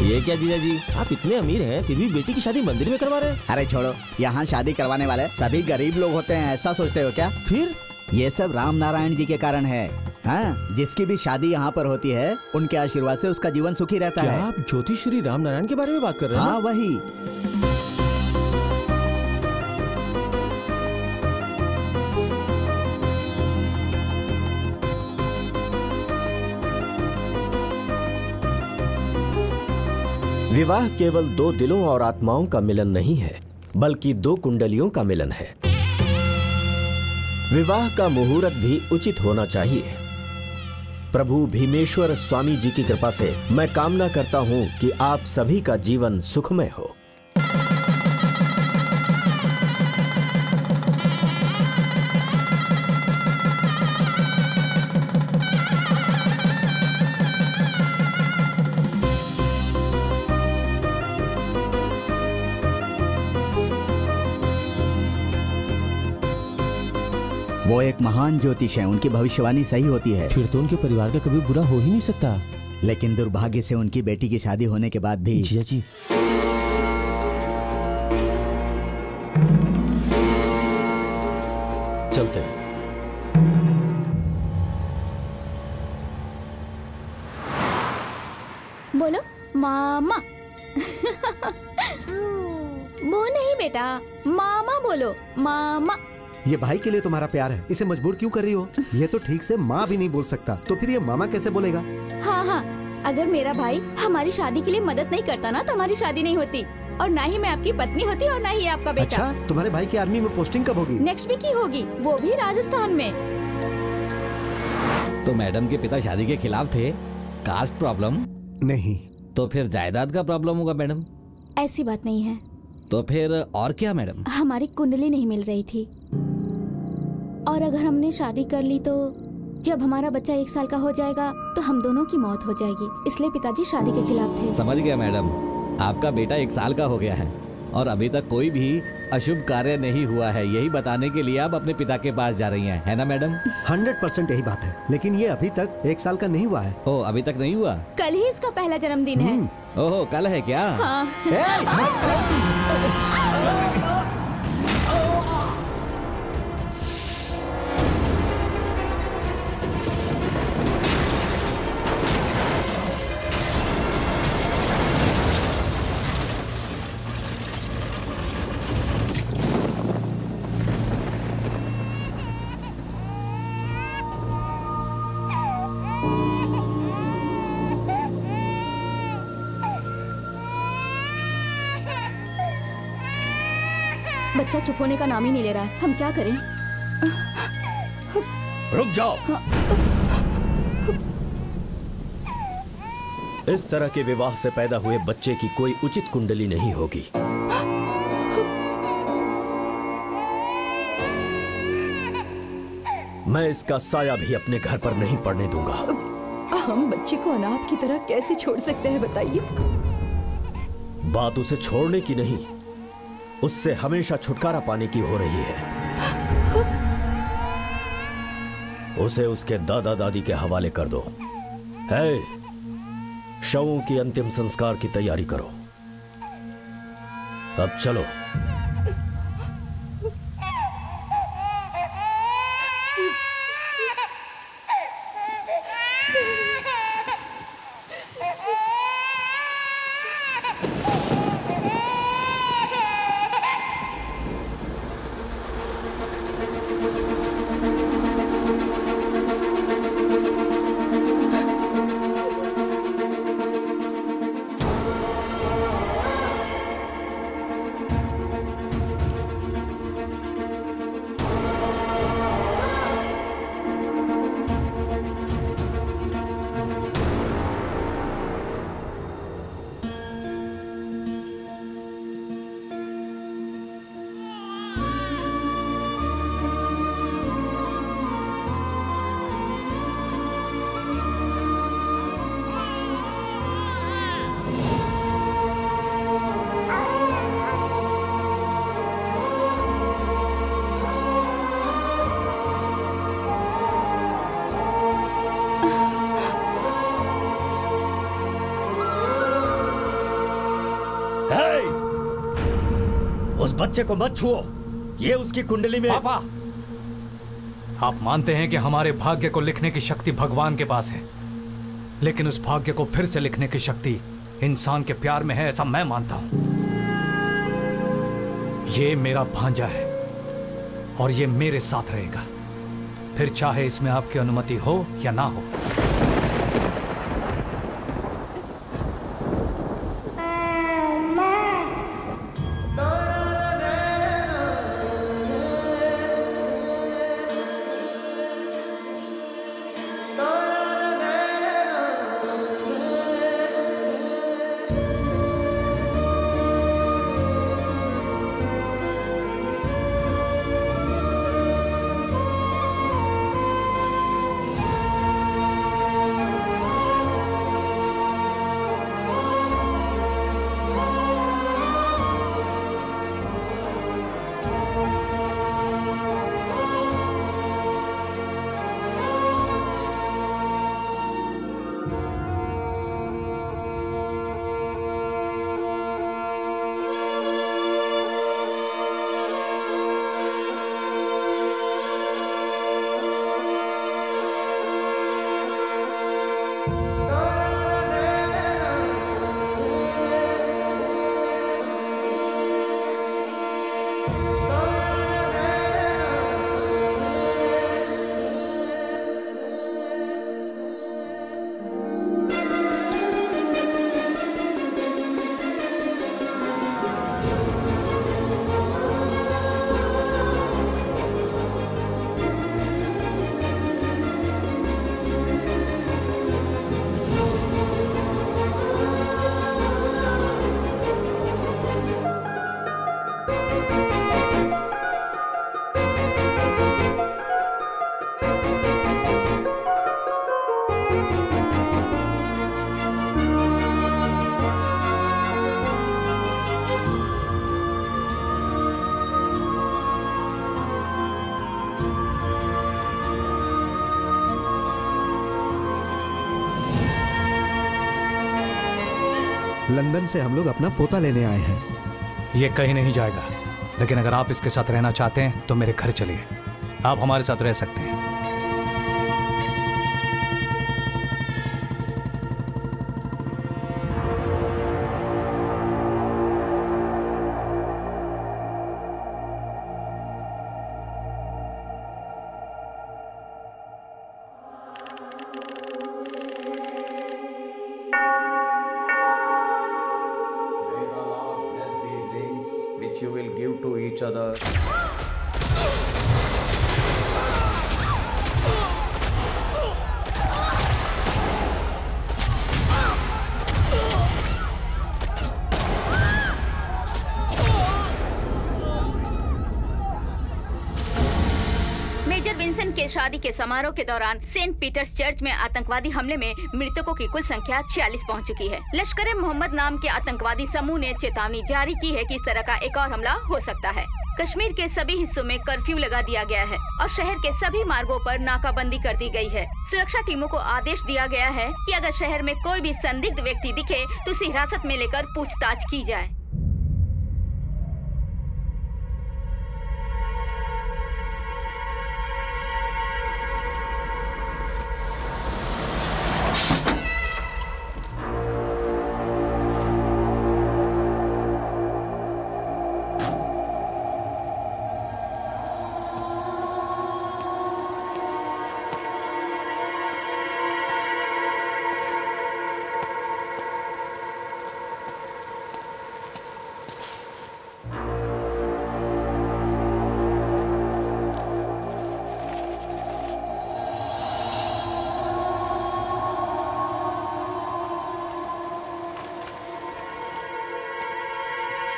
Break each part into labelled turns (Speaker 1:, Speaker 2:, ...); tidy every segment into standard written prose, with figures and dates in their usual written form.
Speaker 1: ये क्या जीजा जी, आप इतने अमीर हैं फिर भी बेटी की शादी मंदिर में करवा रहे हैं?
Speaker 2: अरे छोड़ो, यहाँ शादी करवाने वाले सभी गरीब लोग होते हैं, ऐसा सोचते हो क्या?
Speaker 1: फिर
Speaker 2: ये सब राम नारायण जी के कारण है। हाँ, जिसकी भी शादी यहाँ पर होती है उनके आशीर्वाद से उसका जीवन सुखी रहता है।
Speaker 1: आप ज्योतिष श्री राम नारायण के बारे में बात कर रहे हैं?
Speaker 2: हाँ वही।
Speaker 3: विवाह केवल दो दिलों और आत्माओं का मिलन नहीं है, बल्कि दो कुंडलियों का मिलन है। विवाह का मुहूर्त भी उचित होना चाहिए। प्रभु भीमेश्वर स्वामी जी की कृपा से मैं कामना करता हूं कि आप सभी का जीवन सुखमय हो।
Speaker 2: वो एक महान ज्योतिष है, उनकी भविष्यवाणी सही होती है।
Speaker 1: फिर तो उनके परिवार का कभी बुरा हो ही नहीं सकता।
Speaker 2: लेकिन दुर्भाग्य से उनकी बेटी की शादी होने के बाद भी।
Speaker 1: जीजा जी,
Speaker 3: चलते हैं।
Speaker 4: बोलो मामा। वो नहीं बेटा, मामा बोलो, मामा।
Speaker 5: ये भाई के लिए तुम्हारा प्यार है, इसे मजबूर क्यों कर रही हो? ये तो ठीक से माँ भी नहीं बोल सकता, तो फिर ये मामा कैसे बोलेगा?
Speaker 4: हाँ हाँ, अगर मेरा भाई हमारी शादी के लिए मदद नहीं करता ना तो हमारी शादी नहीं होती, और ना ही मैं आपकी पत्नी होती और ना ही आपका बेटा।
Speaker 5: अच्छा, तुम्हारे भाई की आर्मी में पोस्टिंग कब होगी?
Speaker 4: नेक्स्ट वीक ही होगी, वो भी राजस्थान में।
Speaker 6: तो मैडम के पिता शादी के खिलाफ थे? Caste problem?
Speaker 5: नहीं।
Speaker 6: तो फिर जायदाद का प्रॉब्लम होगा मैडम?
Speaker 4: ऐसी बात नहीं है।
Speaker 6: तो फिर और क्या मैडम?
Speaker 4: हमारी कुंडली नहीं मिल रही थी, और अगर हमने शादी कर ली तो जब हमारा बच्चा 1 साल का हो जाएगा तो हम दोनों की मौत हो जाएगी, इसलिए पिताजी शादी के खिलाफ थे।
Speaker 6: समझ गया मैडम, आपका बेटा 1 साल का हो गया है और अभी तक कोई भी अशुभ कार्य नहीं हुआ है, यही बताने के लिए आप अपने पिता के पास जा रही हैं, है ना मैडम?
Speaker 5: 100% यही बात है, लेकिन ये अभी तक 1 साल का नहीं हुआ है।
Speaker 6: ओ, अभी तक नहीं हुआ?
Speaker 4: कल ही इसका पहला जन्मदिन है।
Speaker 6: ओहो, कल है क्या?
Speaker 4: हाँ। बच्चा चुप होने का नाम ही नहीं ले रहा है, हम क्या करें?
Speaker 3: रुक जाओ। इस तरह के विवाह से पैदा हुए बच्चे की कोई उचित कुंडली नहीं होगी। मैं इसका साया भी अपने घर पर नहीं पड़ने दूंगा।
Speaker 7: हम बच्चे को अनाथ की तरह कैसे छोड़ सकते हैं बताइए?
Speaker 3: बात उसे छोड़ने की नहीं, उससे हमेशा छुटकारा पाने की हो रही है। उसे उसके दादा दादी के हवाले कर दो। है, शवों की अंतिम संस्कार की तैयारी करो। अब चलो। बच्चे को मत छुओ, ये उसकी कुंडली में।
Speaker 8: पापा, आप मानते हैं कि हमारे भाग्य को लिखने की शक्ति भगवान के पास है, लेकिन उस भाग्य को फिर से लिखने की शक्ति इंसान के प्यार में है, ऐसा मैं मानता हूं। ये मेरा भांजा है और ये मेरे साथ रहेगा, फिर चाहे इसमें आपकी अनुमति हो या ना हो।
Speaker 5: लंदन से हम लोग अपना पोता लेने आए हैं।
Speaker 8: ये कहीं नहीं जाएगा, लेकिन अगर आप इसके साथ रहना चाहते हैं तो मेरे घर चलिए, आप हमारे साथ रह सकते हैं।
Speaker 3: You will give to each other.
Speaker 4: Major Vincent के शादी के समारोह के दौरान सेंट पीटर्स चर्च में आतंकवादी हमले में मृतकों की कुल संख्या 46 पहुंच चुकी है। लश्कर-ए-मोहम्मद नाम के आतंकवादी समूह ने चेतावनी जारी की है कि इस तरह का एक और हमला हो सकता है। कश्मीर के सभी हिस्सों में कर्फ्यू लगा दिया गया है और शहर के सभी मार्गों पर नाकाबंदी कर दी गई है। सुरक्षा टीमों को आदेश दिया गया है कि अगर शहर में कोई भी संदिग्ध व्यक्ति दिखे तो उसे हिरासत में लेकर पूछताछ की जाए।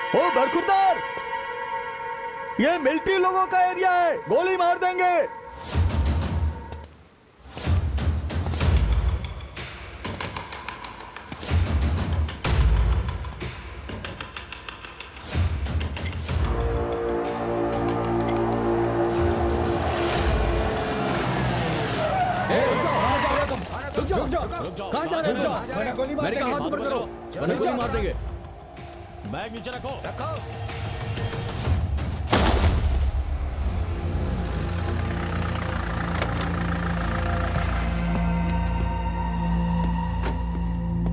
Speaker 2: ओ बरखुरदार, ये मिलिट्री लोगों का एरिया है, गोली मार देंगे।
Speaker 3: कहाँ जा रहे हो? मैंने कहा हाथ ऊपर करो, गोली मार देंगे।
Speaker 1: बैग नीचे रखो।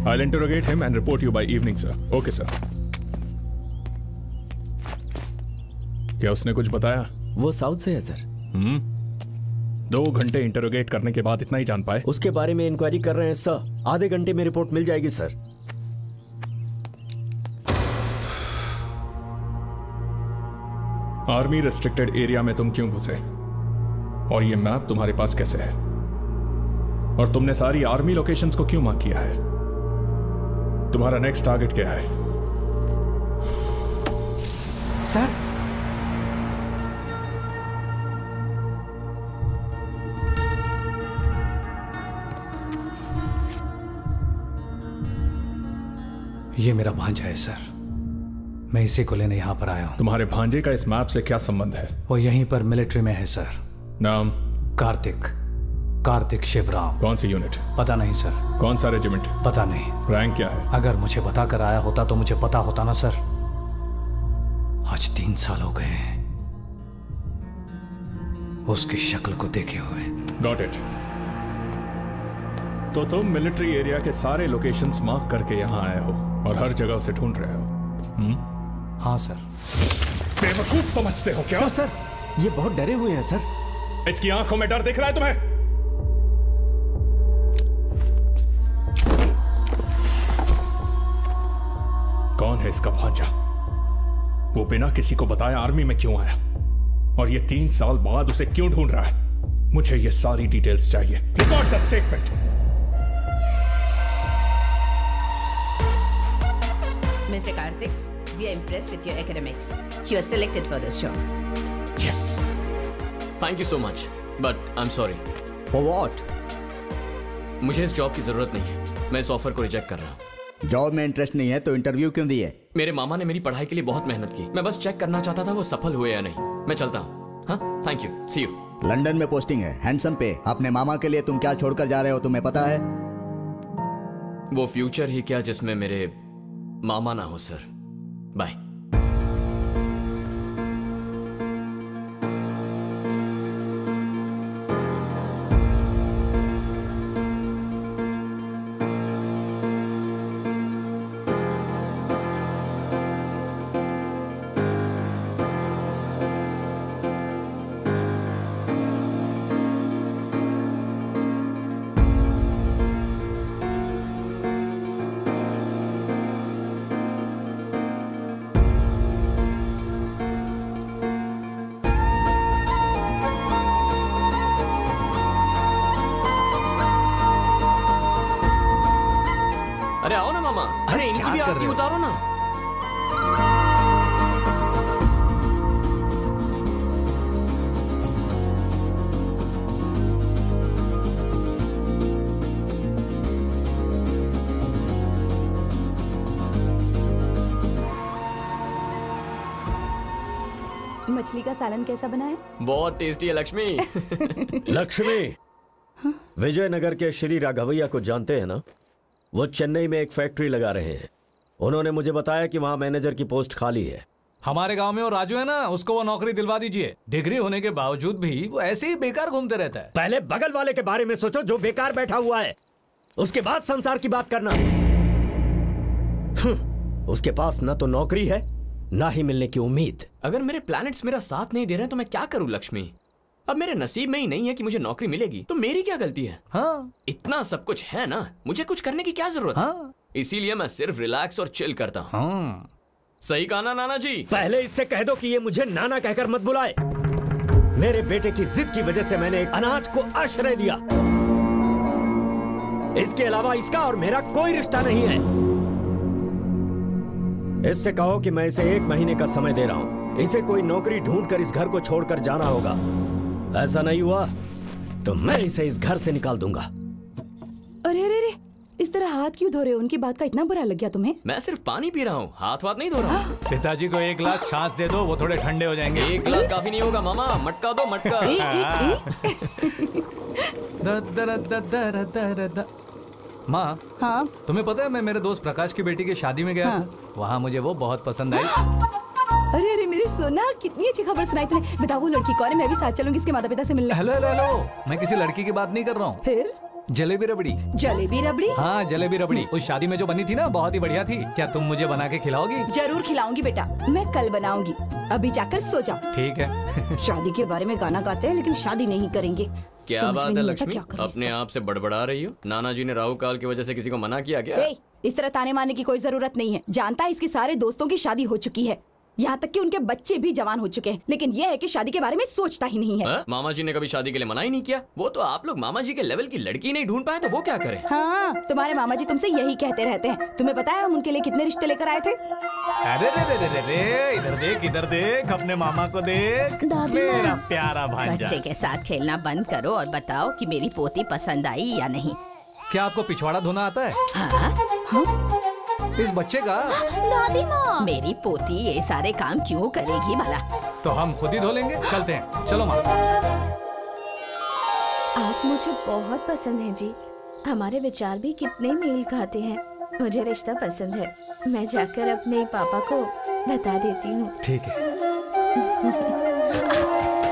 Speaker 9: I'll interrogate him and report you by evening, sir. Okay, sir. क्या उसने कुछ बताया?
Speaker 3: वो साउथ से है सर।
Speaker 9: 2 घंटे इंटरोगेट करने के बाद इतना ही जान पाए?
Speaker 3: उसके बारे में इंक्वायरी कर रहे हैं सर। आधे घंटे में रिपोर्ट मिल जाएगी सर।
Speaker 9: आर्मी रेस्ट्रिक्टेड एरिया में तुम क्यों घुसे? और ये मैप तुम्हारे पास कैसे है? और तुमने सारी आर्मी लोकेशंस को क्यों मार्क किया है? तुम्हारा नेक्स्ट टारगेट क्या है?
Speaker 5: सर,
Speaker 8: ये मेरा भांजा है सर। मैं इसी को लेने यहाँ पर आया हूँ।
Speaker 9: तुम्हारे भांजे का इस मैप से क्या संबंध है?
Speaker 8: वो यहीं पर मिलिट्री में है सर।
Speaker 9: नाम?
Speaker 8: कार्तिक शिवराम।
Speaker 9: कौन सी यूनिट?
Speaker 8: पता नहीं सर।
Speaker 9: कौन सा रेजिमेंट?
Speaker 8: पता नहीं।
Speaker 9: रैंक क्या है?
Speaker 8: अगर मुझे बता कर आया होता तो मुझे पता होता ना सर। आज 3 साल हो गए हैं उसकी शक्ल को देखे हुए।
Speaker 9: Got it. तो तुम मिलिट्री एरिया के सारे लोकेशंस मार्क करके यहाँ आए हो और हर जगह उसे ढूंढ रहे हो?
Speaker 8: हाँ सर।
Speaker 9: बेवकूफ समझते हो क्या?
Speaker 3: सर ये बहुत डरे हुए हैं सर।
Speaker 9: इसकी आंखों में डर दिख रहा है तुम्हें? कौन है इसका भांजा? वो बिना किसी को बताए आर्मी में क्यों आया? और ये 3 साल बाद उसे क्यों ढूंढ रहा है? मुझे ये सारी डिटेल्स चाहिए। Record the statement.
Speaker 10: Mr. Karthik, we are impressed with your academics. You are selected for this job.
Speaker 11: Yes. Thank you so much. But I'm sorry.
Speaker 2: For what?
Speaker 11: मुझे इस जॉब की जरूरत नहीं है। मैं इस ऑफर को रिजेक्ट कर रहा हूँ।
Speaker 2: जॉब में इंटरेस्ट नहीं है तो इंटरव्यू क्यों दिए?
Speaker 11: मेरे मामा ने मेरी पढ़ाई के लिए बहुत मेहनत की। मैं बस चेक करना चाहता था वो सफल हुए या नहीं। मैं चलता हूँ। हाँ, thank you. See you.
Speaker 2: London में पोस्टिंग है, हैंडसम पे। अपने मामा के लिए तुम क्या छोड़कर जा रहे हो तुम्हें पता है?
Speaker 11: वो फ्यूचर ही क्या जिसमें मेरे मामा ना हो सर। बाय। अरे आओ ना मामा। अरे इनकी भी आरती उतारो ना।
Speaker 7: मछली का सालन कैसा बना है?
Speaker 11: बहुत टेस्टी है लक्ष्मी।
Speaker 3: लक्ष्मी, विजयनगर के श्री राघवैया को जानते हैं ना? वो चेन्नई में एक फैक्ट्री लगा रहे हैं। उन्होंने मुझे बताया कि वहां मैनेजर की पोस्ट खाली है।
Speaker 8: हमारे गांव में वो राजू है ना, उसको वो नौकरी दिलवा दीजिए। डिग्री होने के बावजूद भी वो ऐसे ही बेकार घूमते रहता है।
Speaker 3: पहले बगल वाले के बारे में सोचो जो बेकार बैठा हुआ है, उसके बाद संसार की बात करना। उसके पास ना तो नौकरी है ना ही मिलने की उम्मीद।
Speaker 11: अगर मेरे प्लैनेट्स मेरा साथ नहीं दे रहे तो मैं क्या करूं लक्ष्मी? अब मेरे नसीब में ही नहीं है कि मुझे नौकरी मिलेगी, तो मेरी क्या गलती है?
Speaker 8: हाँ।
Speaker 11: इतना सब कुछ है ना, मुझे कुछ करने की क्या जरूरत है? हाँ। इसीलिए मैं सिर्फ रिलैक्स और चिल करता हूँ। हाँ। सही कहा ना नाना जी?
Speaker 3: पहले इससे कह दो कि ये मुझे नाना कहकर मत बुलाए। मेरे बेटे की जिद की वजह से मैंने एक अनाथ को आश्रय दिया। इसके अलावा इसका और मेरा कोई रिश्ता नहीं है। इससे कहो कि मैं इसे 1 महीने का समय दे रहा हूँ। इसे कोई नौकरी ढूंढकर इस घर को छोड़कर जाना होगा। ऐसा नहीं हुआ तो मैं इसे इस घर से निकाल दूंगा।
Speaker 7: अरे अरे अरे, इस तरह हाथ क्यों धो रहे हो? उनकी बात का इतना बुरा लग गया तुम्हें?
Speaker 11: मैं सिर्फ पानी पी रहा हूँ, हाथ वाथ नहीं धो रहा हूँ।
Speaker 8: पिताजी को 1 ग्लास छाछ दे दो, वो थोड़े ठंडे हो जाएंगे।
Speaker 11: 1 ग्लास काफी नहीं होगा मामा, मटका दो मटका।
Speaker 8: माँ,
Speaker 7: हाँ?
Speaker 8: तुम्हें पता है मैं मेरे दोस्त प्रकाश की बेटी की शादी में गया था। वहाँ मुझे वो बहुत पसंद आई।
Speaker 7: अरे अरे मेरी सोना, कितनी अच्छी खबर सुनाई तुमने। बताओ वो लड़की कौन है? मैं भी साथ चलूंगी इसके माता पिता से मिलने।
Speaker 8: हेलो हेलो हेलो, मैं किसी लड़की की बात नहीं कर रहा हूँ।
Speaker 7: फिर
Speaker 8: जलेबी रबड़ी।
Speaker 7: जलेबी रबड़ी?
Speaker 8: हाँ जलेबी रबड़ी, उस शादी में जो बनी थी ना, बहुत ही बढ़िया थी। क्या तुम मुझे बना के खिलाओगी?
Speaker 7: जरूर खिलाऊंगी बेटा, मैं कल बनाऊंगी। अभी जाकर सो जाओ।
Speaker 8: ठीक है।
Speaker 7: शादी के बारे में गाना गाते हैं लेकिन शादी नहीं करेंगे।
Speaker 11: क्या बात है लक्ष्मी, अपने आप से बड़बड़ा रही हो? नाना जी ने राहु काल की वजह से किसी को मना किया क्या?
Speaker 7: इस तरह ताने मारने की कोई जरूरत नहीं है। जानता है इसके सारे दोस्तों की शादी हो चुकी है, यहाँ तक कि उनके बच्चे भी जवान हो चुके हैं, लेकिन यह है कि शादी के बारे में सोचता ही नहीं है।
Speaker 11: मामा जी ने कभी शादी के लिए मना ही नहीं किया। वो तो आप लोग मामा जी के लेवल की लड़की नहीं ढूंढ पाए तो वो क्या करें?
Speaker 7: हाँ, तुम्हारे मामा जी तुमसे यही कहते रहते हैं। तुम्हें पता है हम उनके लिए कितने रिश्ते लेकर आए थे?
Speaker 8: अरे रे रे रे रे, इधर देख इधर देख, अपने मामा को देख, मेरा प्यारा भांजा।
Speaker 10: बच्चे के साथ खेलना बंद करो और बताओ कि मेरी पोती पसंद आई या नहीं।
Speaker 8: क्या आपको पिछवाड़ा धोना आता है?
Speaker 10: हाँ?
Speaker 8: इस बच्चे का?
Speaker 10: दादी माँ, मेरी पोती ये सारे काम क्यों करेगी भला?
Speaker 8: तो हम खुद ही धो लेंगे। चलते हैं, चलो माँ।
Speaker 12: आप मुझे बहुत पसंद हैं जी, हमारे विचार भी कितने मेल खाते हैं। मुझे रिश्ता पसंद है, मैं जाकर अपने पापा को बता देती हूँ।
Speaker 8: ठीक है।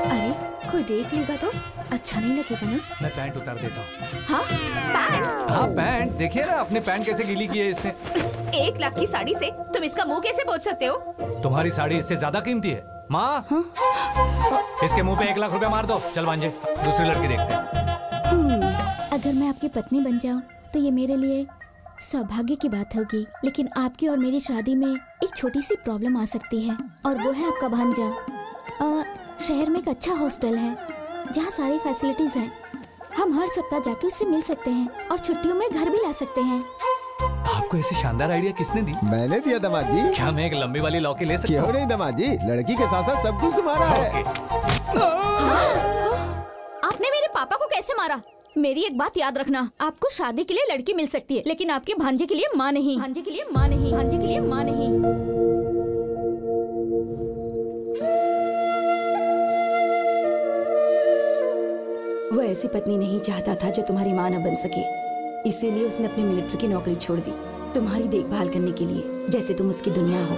Speaker 12: अरे कोई देख लेगा तो अच्छा नहीं लगेगा ना?
Speaker 8: मैं पैंट उतार देता हूँ।
Speaker 12: हाँ पैंट?
Speaker 8: हाँ पैंट, देखिए ना अपनी पैंट कैसे गीली की है इसने।
Speaker 10: 1 लाख की साड़ी से तुम इसका मुंह कैसे पोंछ सकते हो?
Speaker 8: तुम्हारी साड़ी इससे ज्यादा कीमती है माँ। इसके मुंह पे 1 लाख रुपया मार दो। चल भांजे, दूसरी लड़की देखते हैं।
Speaker 12: अगर मैं आपकी पत्नी बन जाऊं तो ये मेरे लिए सौभाग्य की बात होगी, लेकिन आपकी और मेरी शादी में एक छोटी सी प्रॉब्लम आ सकती है, और वो है आपका भांजा। शहर में एक अच्छा हॉस्टल है जहाँ सारी फैसिलिटीज हैं। हम हर सप्ताह जाके उससे मिल सकते हैं और छुट्टियों में घर भी ला सकते हैं।
Speaker 8: आपको ऐसी शानदार आइडिया किसने दी?
Speaker 5: मैंने दिया दामाद जी।
Speaker 8: क्या मैं एक लंबी वाली लौकी ले सकता हूँ?
Speaker 5: क्यों नहीं दामाद जी, लड़की के साथ साथ सब कुछ तुम्हारा है।
Speaker 12: आपने मेरे पापा को कैसे मारा? मेरी एक बात याद रखना, आपको शादी के लिए लड़की मिल सकती है, लेकिन आपके भांजे के लिए माँ नहीं। भांजे के लिए माँ नहीं। भांजे के लिए माँ नहीं।
Speaker 7: वो ऐसी पत्नी नहीं चाहता था जो तुम्हारी माँ न बन सके, इसीलिए उसने अपनी मिलिट्री की नौकरी छोड़ दी तुम्हारी देखभाल करने के लिए, जैसे तुम उसकी दुनिया हो।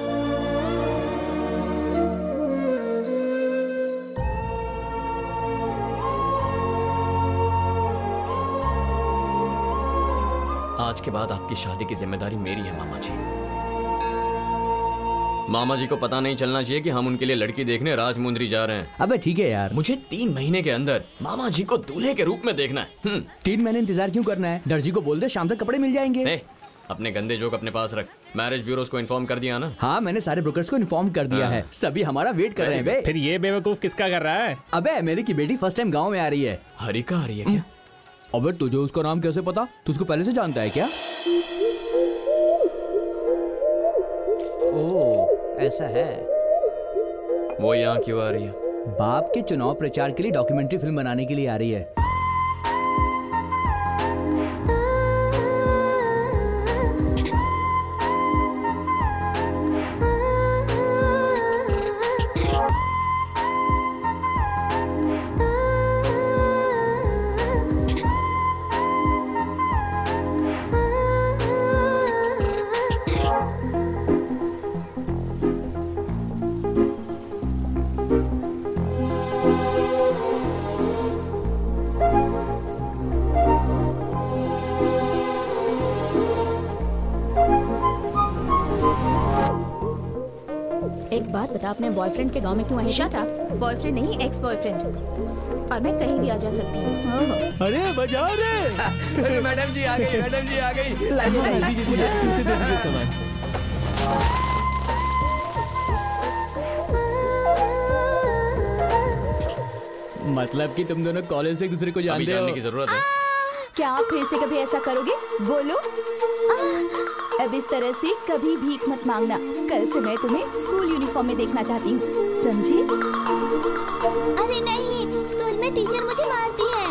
Speaker 11: आज के बाद आपकी शादी की जिम्मेदारी मेरी है मामा जी। मामा जी को पता नहीं चलना चाहिए कि हम उनके लिए लड़की देखने राजमुंदरी जा रहे हैं।
Speaker 2: अबे ठीक है यार,
Speaker 11: मुझे 3 महीने के अंदर मामा जी को दूल्हे के रूप में देखना है।
Speaker 2: 3 महीने इंतजार क्यों करना है? दर्जी को बोल दे शाम तक कपड़े मिल जाएंगे।
Speaker 11: अपने गंदे जोक अपने पास रख। मैरिज ब्यूरोस को इन्फॉर्म कर दिया ना?
Speaker 2: हाँ मैंने सारे ब्रोकर्स को इन्फॉर्म कर दिया है, सभी हमारा वेट कर रहे हैं बे।
Speaker 13: फिर ये बेवकूफ किसका कर रहा है?
Speaker 2: अबे मेरी की बेटी फर्स्ट टाइम गाँव में आ रही है।
Speaker 11: हरिका आ रही है क्या?
Speaker 2: अबे तुझे उसका नाम कैसे पता? तू उसको पहले से जानता है क्या? ओह ऐसा है।
Speaker 11: वो यहाँ क्यों आ रही है?
Speaker 2: बाप के चुनाव प्रचार के लिए डॉक्यूमेंट्री फिल्म बनाने के लिए आ रही है।
Speaker 12: अपने बॉयफ्रेंड के गांव में क्यों आई?
Speaker 10: Shut up. बॉयफ्रेंड नहीं, एक्स बॉयफ्रेंड। और मैं कहीं भी आ जा सकती हूँ।
Speaker 1: अरे बजाओ रे।
Speaker 11: मैडम जी आ गई, मैडम जी आ गई।
Speaker 1: इसे दे दीजिए सामान।
Speaker 2: मतलब कि तुम दोनों कॉलेज से एक दूसरे को जानते हो?
Speaker 11: जानने की जरूरत है?
Speaker 7: क्या आप फिर से कभी ऐसा करोगे? बोलो। अब इस तरह से कभी भीख मत मांगना। कल से मैं तुम्हें स्कूल यूनिफॉर्म में देखना चाहती हूँ, समझी?
Speaker 12: अरे नहीं, स्कूल में टीचर मुझे मारती है।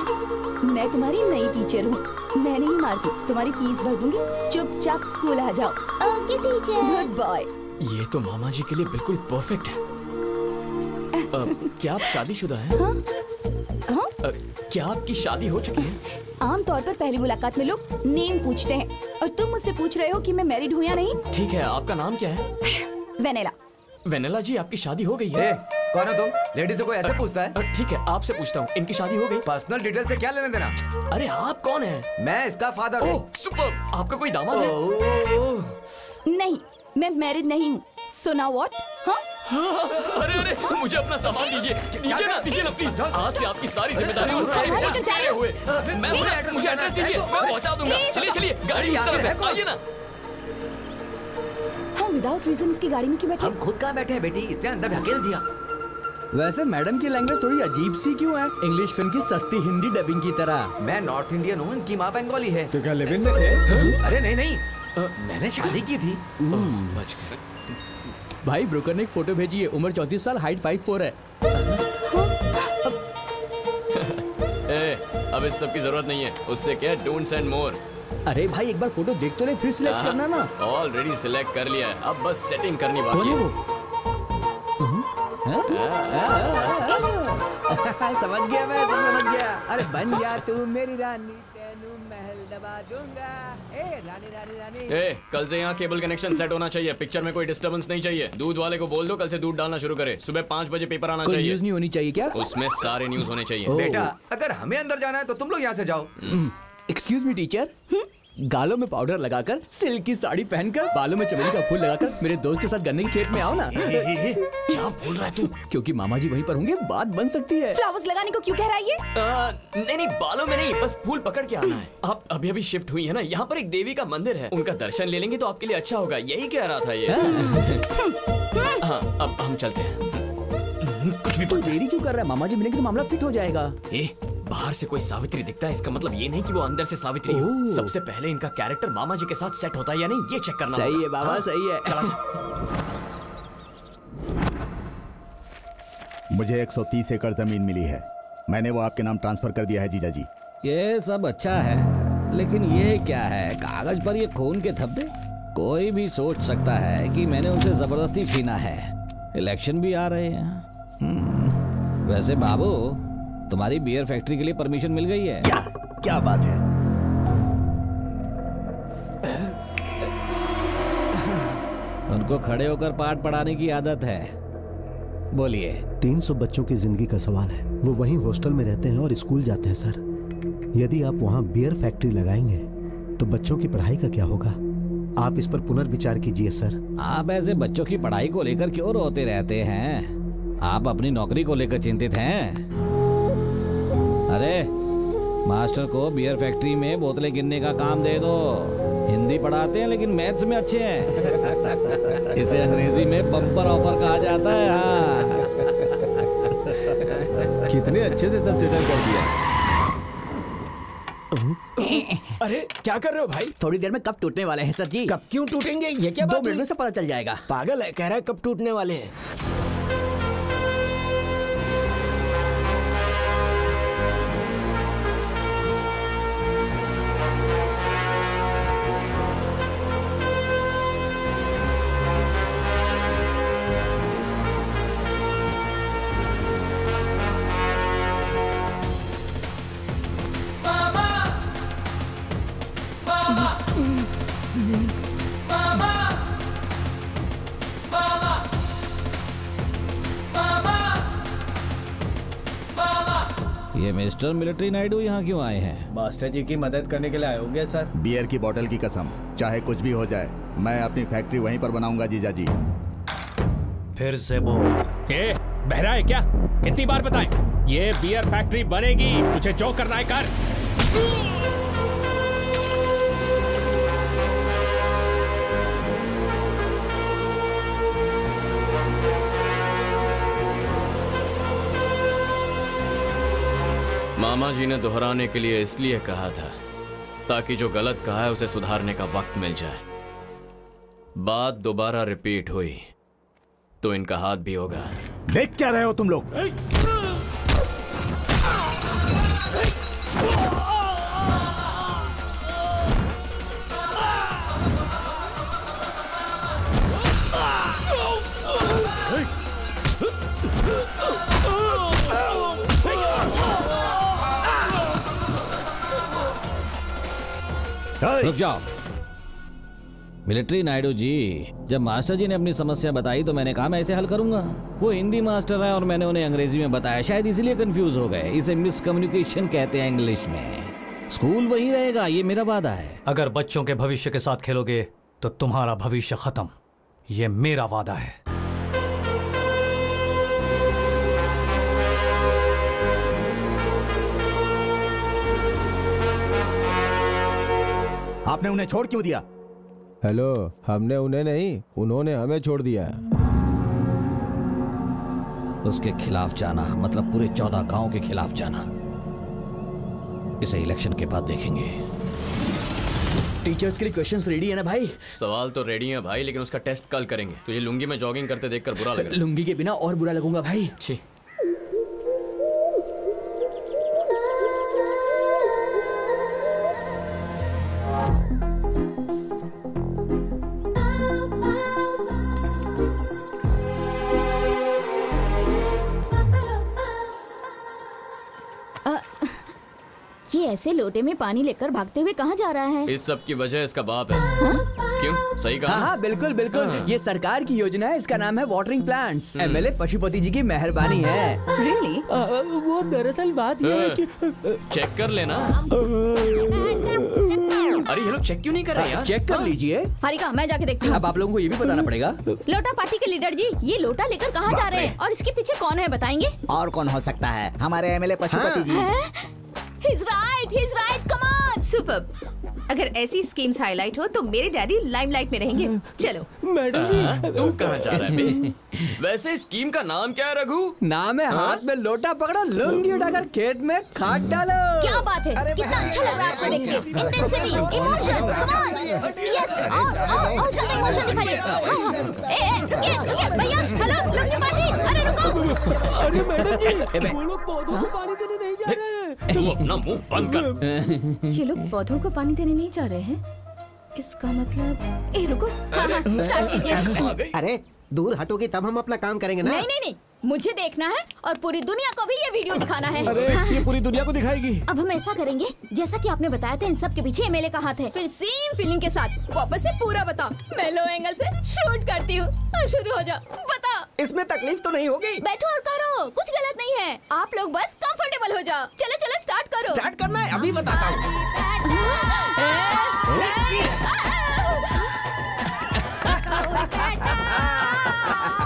Speaker 7: मैं तुम्हारी नई टीचर हूँ, मैं नहीं मारती, तुम्हारी फीस भर दूंगी। चुपचाप स्कूल आ जाओ।
Speaker 12: Okay teacher.
Speaker 7: Good boy.
Speaker 11: ये तो मामा जी के लिए बिल्कुल परफेक्ट है। क्या आप शादीशुदा हैं?
Speaker 7: हाँ?
Speaker 11: क्या आपकी शादी हो चुकी है?
Speaker 7: आमतौर पर पहली मुलाकात में लोग नेम पूछते हैं, और तुम मुझसे पूछ रहे हो कि मैं मैरिड हूँ या नहीं।
Speaker 11: ठीक है, आपका नाम क्या है?
Speaker 7: वेनेला।
Speaker 11: वेनेला जी, आपकी शादी हो गई है?
Speaker 14: कौन हो तुम? लेडी से कोई ऐसे पूछता है?
Speaker 11: ठीक है, आपसे पूछता हूँ, इनकी शादी हो गई?
Speaker 14: पर्सनल डिटेल से क्या लेने देना?
Speaker 11: अरे आप कौन हैं?
Speaker 14: मैं इसका फादर हूँ।
Speaker 11: सुपर, आपका कोई दामाद है?
Speaker 7: नहीं, मैं मैरिड नहीं हूँ। So now what?
Speaker 11: अरे मुझे अपना सामान दीजिए, दीजिए ना प्लीज। आज से आपकी सारी जिम्मेदारी और सारी मेरे हुए। मुझे एड्रेस दीजिए, मैं पहुंचा दूंगा। चलिए, गाड़ी उस तरफ है, आइए ना।
Speaker 7: हम विदाउट रीजन इसकी गाड़ी में क्यों बैठे?
Speaker 14: हम खुद कहाँ बैठे हैं बेटी, इसने अंदर ढकेल दिया।
Speaker 15: वैसे मैडम की लैंग्वेज थोड़ी अजीब सी क्यों है? इंग्लिश फिल्म की सस्ती हिंदी डबिंग की तरह।
Speaker 14: मैं नॉर्थ इंडियन हूँ, इनकी माँ बंगाली है।
Speaker 15: तो क्या लिव इन में थे?
Speaker 14: अरे नहीं, मैंने शादी की थी।
Speaker 15: भाई ब्रोकर ने एक फोटो भेजी है, उम्र 34 साल, हाइट 5'4" है।
Speaker 11: अब इस सब की जरूरत नहीं है, उससे क्या डोंट सेंड मोर।
Speaker 15: अरे भाई एक बार फोटो देख तो ले, फिर सिलेक्ट करना ना।
Speaker 11: ऑलरेडी सिलेक्ट कर लिया है, अब बस सेटिंग करनी बाकी है।
Speaker 15: समझ गया मैं, समझ गया। अरे बन जा तू मेरी रानी, तेनू महल दबा दूंगा। रानी।
Speaker 11: कल से यहाँ केबल कनेक्शन सेट होना चाहिए, पिक्चर में कोई डिस्टर्बेंस नहीं चाहिए। दूध वाले को बोल दो कल से दूध डालना शुरू करे। सुबह 5 बजे पेपर आना चाहिए।
Speaker 15: न्यूज़ नहीं होनी चाहिए क्या?
Speaker 11: उसमें सारे न्यूज़ होने चाहिए।
Speaker 14: बेटा अगर हमें अंदर जाना है तो तुम लोग यहाँ से जाओ।
Speaker 15: एक्सक्यूज मी टीचर, गालों में पाउडर लगाकर, सिल्क की साड़ी पहनकर, बालों में चमेली का फूल लगाकर मेरे दोस्त के साथ गन्ने के खेत में आओ ना।
Speaker 11: क्या बोल रहा है तू?
Speaker 15: क्योंकि मामा जी वहीं पर होंगे, बात बन सकती है।
Speaker 7: फ्लावर्स लगाने को क्यों कह रहा है ये?
Speaker 11: नहीं, बालों में नहीं, बस फूल पकड़ के आना है। आप अभी शिफ्ट हुई है ना, यहाँ पर एक देवी का मंदिर है, उनका दर्शन ले लेंगे तो आपके लिए अच्छा होगा। यही कह रहा था ये। हाँ, अब हम चलते हैं।
Speaker 15: कुछ भी देरी क्यों कर रहा है? मामा जी मिलेंगे तो मामला फिट हो जाएगा।
Speaker 11: बाहर से कोई सावित्री दिखता है, इसका मतलब ये नहीं कि वो अंदर से सावित्री हो। सबसे पहले इनका कैरेक्टर मामा जी के साथ सेट होता है या नहीं, ये चेक करना।
Speaker 15: सही है बाबा, सही है।
Speaker 11: चला जा।
Speaker 2: मुझे 130 एकड़ जमीन मिली है, मैंने वो आपके नाम ट्रांसफर कर दिया है जीजा जी।
Speaker 6: ये सब अच्छा है, लेकिन ये क्या है? कागज पर ये खून के धब्बे। कोई भी सोच सकता है कि मैंने उनसे जबरदस्ती छीना है। इलेक्शन भी आ रहे हैं। वैसे बाबू, तुम्हारी बियर फैक्ट्री के लिए परमिशन मिल गई है?
Speaker 2: क्या बात है?
Speaker 6: उनको खड़े होकर पाठ पढ़ाने की आदत है। बोलिए।
Speaker 5: 300 बच्चों की जिंदगी का सवाल है। वो वहीं हॉस्टल में रहते हैं और स्कूल जाते हैं सर। यदि आप वहाँ बियर फैक्ट्री लगाएंगे तो बच्चों की पढ़ाई का क्या होगा? आप इस पर पुनर्विचार कीजिए सर।
Speaker 6: आप ऐसे बच्चों की पढ़ाई को लेकर क्यों रोते रहते हैं? आप अपनी नौकरी को लेकर चिंतित हैं? अरे मास्टर को बियर फैक्ट्री में बोतलें गिनने का काम दे दो। हिंदी पढ़ाते हैं लेकिन मैथ्स में अच्छे हैं। इसे अंग्रेजी में बम्पर ऑफर कहा जाता है। हाँ।
Speaker 15: कितने अच्छे से सब सेटल कर दिया।
Speaker 16: अरे क्या कर रहे हो भाई?
Speaker 15: थोड़ी देर में कब टूटने वाले हैं सर जी।
Speaker 16: कब क्यों टूटेंगे? ये क्या बात?
Speaker 15: 2 मिनट में सब पता चल जाएगा।
Speaker 16: पागल है, कह रहा है कब टूटने वाले हैं।
Speaker 6: ये मिस्टर मिलिट्री नायडू यहाँ क्यों आए हैं?
Speaker 15: मास्टर जी की मदद करने के लिए आए होंगे सर।
Speaker 2: बियर की बोतल की कसम, चाहे कुछ भी हो जाए, मैं अपनी फैक्ट्री वहीं पर बनाऊंगा जीजा जी।
Speaker 13: फिर से बोल। बहरा है क्या? कितनी बार बताएं? ये बियर फैक्ट्री बनेगी, तुझे जो करना है कर।
Speaker 11: मामा जी ने दोहराने के लिए इसलिए कहा था ताकि जो गलत कहा है उसे सुधारने का वक्त मिल जाए। बात दोबारा रिपीट हुई तो इनका हाथ भी होगा।
Speaker 2: देख क्या रहे हो तुम लोग?
Speaker 6: रुक जाओ। मिलिट्री नायडू जी, जब मास्टर जी ने अपनी समस्या बताई तो मैंने कहा मैं इसे हल करूंगा। वो हिंदी मास्टर है और मैंने उन्हें अंग्रेजी में बताया, शायद इसलिए कंफ्यूज हो गए। इसे मिसकम्युनिकेशन कहते हैं इंग्लिश में। स्कूल वही रहेगा, ये मेरा वादा है।
Speaker 8: अगर बच्चों के भविष्य के साथ खेलोगे तो तुम्हारा भविष्य खत्म, ये मेरा वादा है।
Speaker 2: आपने उन्हें छोड़ क्यों दिया?
Speaker 17: हेलो, हमने उन्हें नहीं, उन्होंने हमें छोड़ दिया।
Speaker 6: उसके खिलाफ जाना मतलब पूरे 14 गांव के खिलाफ जाना। इसे इलेक्शन के बाद देखेंगे।
Speaker 15: टीचर्स के लिए क्वेश्चंस रेडी है ना भाई?
Speaker 11: सवाल तो रेडी है भाई, लेकिन उसका टेस्ट कल करेंगे। तुझे लुंगी में जॉगिंग करते देखकर बुरा लग रहा है।
Speaker 15: लुंगी के बिना और बुरा लगूंगा भाई।
Speaker 11: छी।
Speaker 12: ये ऐसे लोटे में पानी लेकर भागते हुए कहाँ जा रहा है?
Speaker 11: इस सब की वजह इसका बाप है। क्यों? सही कहा?
Speaker 15: हाँ बिल्कुल बिल्कुल। ये सरकार की योजना है, इसका नाम है वाटरिंग प्लांट्स। एमएलए पशुपति जी की मेहरबानी है।
Speaker 10: रियली?
Speaker 16: वो दरअसल बात ये है कि
Speaker 11: चेक कर लेना। अरे ये लोग चेक क्यों नहीं कर रहे यार?
Speaker 15: चेक कर लीजिए।
Speaker 12: हारिका, मैं जाके देखती हूँ।
Speaker 15: अब आप लोगों को ये भी बताना पड़ेगा।
Speaker 12: लोटा पार्टी के लीडर जी, ये लोटा लेकर कहाँ जा रहे हैं और इसके पीछे कौन है, बताएंगे?
Speaker 2: और कौन हो सकता है? हमारे MLA Pashupati ji.
Speaker 10: He's right, come on! Superb. अगर ऐसी स्कीम्स हाईलाइट हो तो मेरे डैडी लाइमलाइट में रहेंगे। चलो।
Speaker 16: मैडम जी,
Speaker 11: तू कहाँ जा रहा है बे? वैसे स्कीम का नाम क्या है रघु?
Speaker 15: नाम है हाथ में लोटा पकड़ो, लुंगी उठाकर खेत में खाद डालो।
Speaker 12: क्या बात है? कितना अच्छा लग रहा है आपको देख के। Intensity, emotion, come on. Yes, और ज्यादा इमोशन दिखाइए। रुकिए भैया, हेलो, लुंगी पार्टी, अरे रुको।
Speaker 16: अरे मैडम जी, वो लोग पौधों को पानी देने नहीं जा रहे हैं।
Speaker 11: तू अपना मुंह बंद कर।
Speaker 10: ये लोग पौधों को पानी देने नहीं जा रहे हैं, इसका मतलब रुको।
Speaker 12: स्टार्ट कीजिए।
Speaker 5: अरे दूर हटोगी तब हम अपना काम करेंगे ना।
Speaker 12: नहीं, मुझे देखना है और पूरी दुनिया को भी ये वीडियो दिखाना है।
Speaker 16: अरे ये पूरी दुनिया को दिखाएगी।
Speaker 12: अब हम ऐसा करेंगे जैसा कि आपने बताया था, इन सब के पीछे एमएलए का हाथ है। फिर सेम फीलिंग के साथ वापस से पूरा बता। मैं लो एंगल से शूट करती हूँ और शुरू हो जा। बता।
Speaker 16: इसमें तकलीफ तो नहीं होगी?
Speaker 12: बैठो और करो, कुछ गलत नहीं है। आप लोग बस कंफर्टेबल हो जाओ। चलो स्टार्ट करो।
Speaker 16: स्टार्ट करना है, अभी बताता हूँ।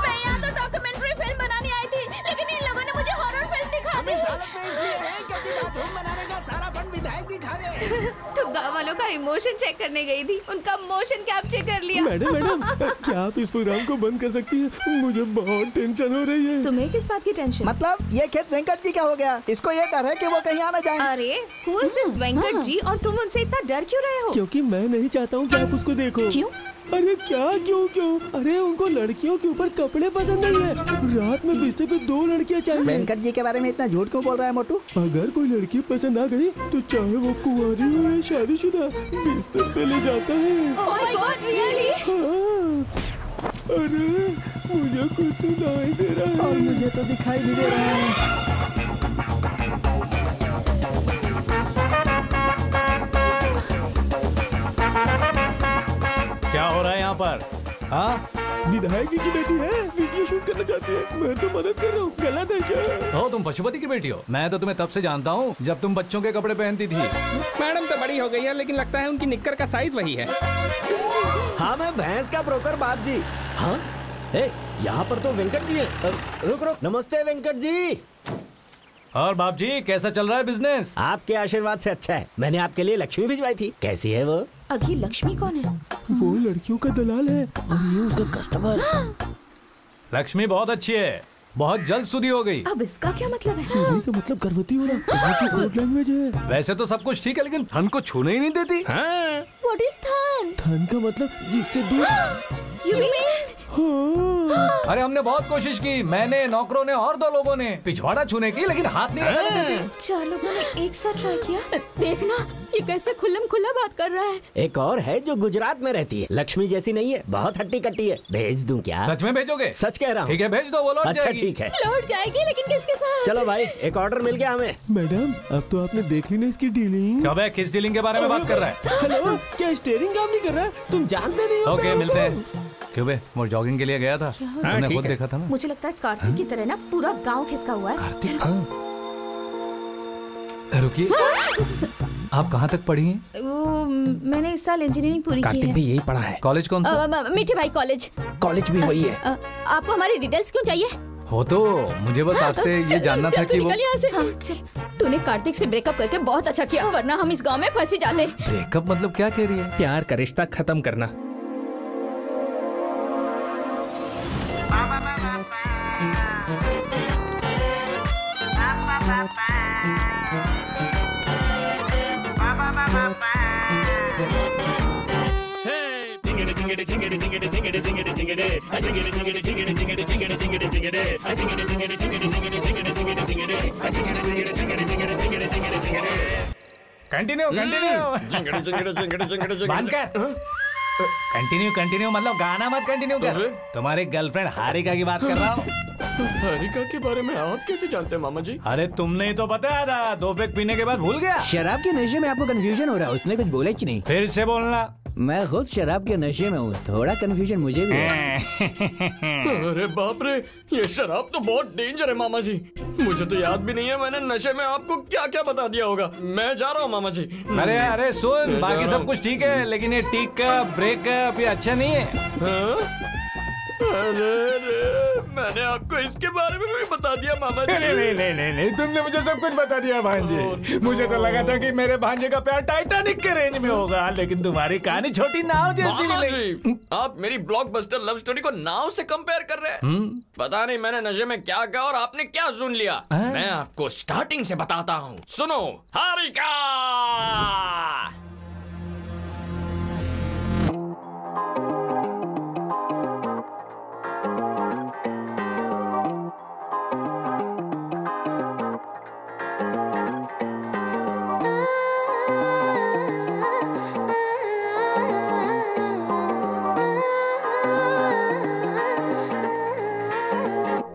Speaker 12: मैं यहाँ तो डॉक्यूमेंट्री फिल्म बनाने आई थी, लेकिन इन लोगों ने मुझे हॉरर फिल्म दिखा दी।
Speaker 16: सारा फंड विधायक भी खा गए।
Speaker 10: तो गाँव वालों का इमोशन चेक करने गई थी, उनका मोशन कैप्चर कर लिया।
Speaker 16: मैडम, क्या आप इस प्रोग्राम को बंद कर सकती हैं? मुझे बहुत टेंशन हो रही है।
Speaker 10: तुम्हें किस बात की टेंशन?
Speaker 2: मतलब ये खेत वेंकट जी का हो गया, इसको ये डर है कि वो कहीं आना जाए।
Speaker 10: अरे who is this Venkat ji, और तुम उनसे इतना डर क्यों रहे हो?
Speaker 16: क्योंकि मैं नहीं चाहता हूँ कि आप उसको देखो।
Speaker 10: क्यों?
Speaker 16: अरे क्या क्यों? अरे उनको लड़कियों के ऊपर कपड़े पसंद नहीं है। रात में बिस्तर पे 2 लड़कियाँ चाहिए।
Speaker 2: वेंकट जी के बारे में इतना झूठ क्यों बोल रहा है मोटू?
Speaker 16: अगर कोई लड़की पसंद आ गई तो चाहे वो कुंवारी हो या शादीशुदा, बिस्तर पे ले जाता है।
Speaker 12: Oh my God, really?
Speaker 16: हाँ। अरे मुझे कुछ सुनाई दे रहा है।
Speaker 2: और मुझे तो दिखाई नहीं दे रहा है।
Speaker 8: क्या हो रहा है यहाँ पर? हाँ,
Speaker 16: विधायक जी की बेटी है, वीडियो शूट करना चाहती है। मैं तो मदद कर रहा हूँ, गलत है क्या?
Speaker 8: तुम पशुपति की बेटी हो? मैं तो तुम्हें तब से जानता हूँ जब तुम बच्चों के कपड़े पहनती थी।
Speaker 13: मैडम तो बड़ी हो गई है, लेकिन लगता है उनकी निक्कर का साइज वही है।
Speaker 16: हाँ, मैं भैंस का ब्रोकर बाप जी। हाँ, यहाँ पर तो वेंकट जी है। रुक। नमस्ते वेंकट जी।
Speaker 8: और बाप जी, कैसा चल रहा है बिजनेस?
Speaker 16: आपके आशीर्वाद से अच्छा है। मैंने आपके लिए लक्ष्मी भिजवाई थी। कैसी है वो?
Speaker 10: अभी लक्ष्मी कौन है?
Speaker 16: वो लड़कियों का दलाल है और ये उसका कस्टमर।
Speaker 8: लक्ष्मी बहुत अच्छी है, बहुत जल्द शुद्धि हो गई।
Speaker 10: अब इसका क्या मतलब है?
Speaker 16: शुद्धि का मतलब गर्भवती होना। कोड लैंग्वेज है।
Speaker 8: वैसे तो सब कुछ ठीक है, लेकिन थन को छूने ही नहीं देती।
Speaker 12: What is थन?
Speaker 16: थन का मतलब जिससे दूध।
Speaker 12: You mean?
Speaker 16: हाँ।
Speaker 8: अरे हमने बहुत कोशिश की, मैंने, नौकरों ने और 2 लोगों ने पिछवाड़ा छूने की, लेकिन हाथ नहीं लगाने
Speaker 10: 4 लोगों ने एक साथ ट्राई किया।
Speaker 12: देखना ये कैसे खुल्लम खुल्ला बात कर रहा है।
Speaker 16: एक और है जो गुजरात में रहती है, लक्ष्मी जैसी नहीं है, बहुत हट्टी कट्टी है। भेज दूं क्या?
Speaker 8: सच में भेजोगे?
Speaker 16: सच कह रहा हूँ।
Speaker 8: ठीक है भेज दो, वो लौट
Speaker 16: अच्छा
Speaker 8: जाएगी।
Speaker 16: ठीक है।
Speaker 12: लौट जाएगी, लेकिन किसके साथ?
Speaker 16: चलो भाई, एक ऑर्डर मिल गया हमें।
Speaker 1: मैडम अब तो आपने देख ली ना इसकी डीलिंग।
Speaker 8: कब है, किस डीलिंग के बारे में बात कर रहा है?
Speaker 1: हेलो, क्या स्टीयरिंग काम नहीं कर रहा? तुम जानते नहीं हो?
Speaker 8: ओके मिलते हैं। क्यों बे, वो जॉगिंग के लिए गया था, तुमने खुद देखा था ना।
Speaker 10: मुझे लगता है कार्तिक की तरह ना पूरा गांव खिसका हुआ है।
Speaker 8: रुकिए, आप कहाँ तक पढ़ी हैं?
Speaker 10: वो मैंने इस साल इंजीनियरिंग पूरी की है।
Speaker 8: यही पढ़ा है। कॉलेज कौन सा?
Speaker 12: मीठे भाई कॉलेज।
Speaker 8: कॉलेज भी वही है।
Speaker 12: आपको हमारी डिटेल्स क्यों चाहिए?
Speaker 8: हो तो मुझे बस आपसे ये जानना था कि वो
Speaker 12: निकल यहाँ से। हाँ, चल। तूने कार्तिक से ब्रेकअप करके बहुत अच्छा किया, वरना हम इस गांव में फंस ही जाते।
Speaker 8: ब्रेकअप मतलब क्या कह रही है?
Speaker 13: प्यार का रिश्ता खत्म करना।
Speaker 8: कंटिन्यू कंटिन्यू मतलब गाना मत कंटिन्यू कर। तुम्हारी गर्लफ्रेंड हारिका की बात कर रहा हूँ।
Speaker 3: हारिका के बारे में आप कैसे जानते हैं मामा जी?
Speaker 8: अरे तुमने ही तो बताया था, 2 पैक पीने के बाद भूल गया।
Speaker 15: शराब के नशे में आपको कंफ्यूजन हो रहा है, उसने कुछ बोला कि नहीं?
Speaker 8: फिर से बोलना।
Speaker 15: मैं खुद शराब के नशे में हूँ, थोड़ा कंफ्यूजन मुझे भी है।
Speaker 3: अरे बाप रे, ये शराब तो बहुत डेंजर है मामा जी। मुझे तो याद भी नहीं है मैंने नशे में आपको क्या क्या बता दिया होगा। मैं जा रहा हूँ मामा जी।
Speaker 8: अरे सुन, बाकी सब कुछ ठीक है, लेकिन ये टीकअप ब्रेकअप ये अच्छा नहीं है।
Speaker 3: अरे मैंने आपको इसके बारे में भी बता दिया मामा जी।
Speaker 8: नहीं, तुमने मुझे सब कुछ बता दिया भांजे। मुझे तो लगा था कि मेरे भांजे का प्यार टाइटैनिक के रेंज में होगा, लेकिन तुम्हारी कहानी छोटी नाव जैसी मिली।
Speaker 3: आप मेरी ब्लॉकबस्टर लव स्टोरी को नाव से कंपेयर कर रहे हैं? पता नहीं मैंने नशे में क्या कहा और आपने क्या सुन लिया। मैं आपको स्टार्टिंग से बताता हूँ, सुनो। हारिका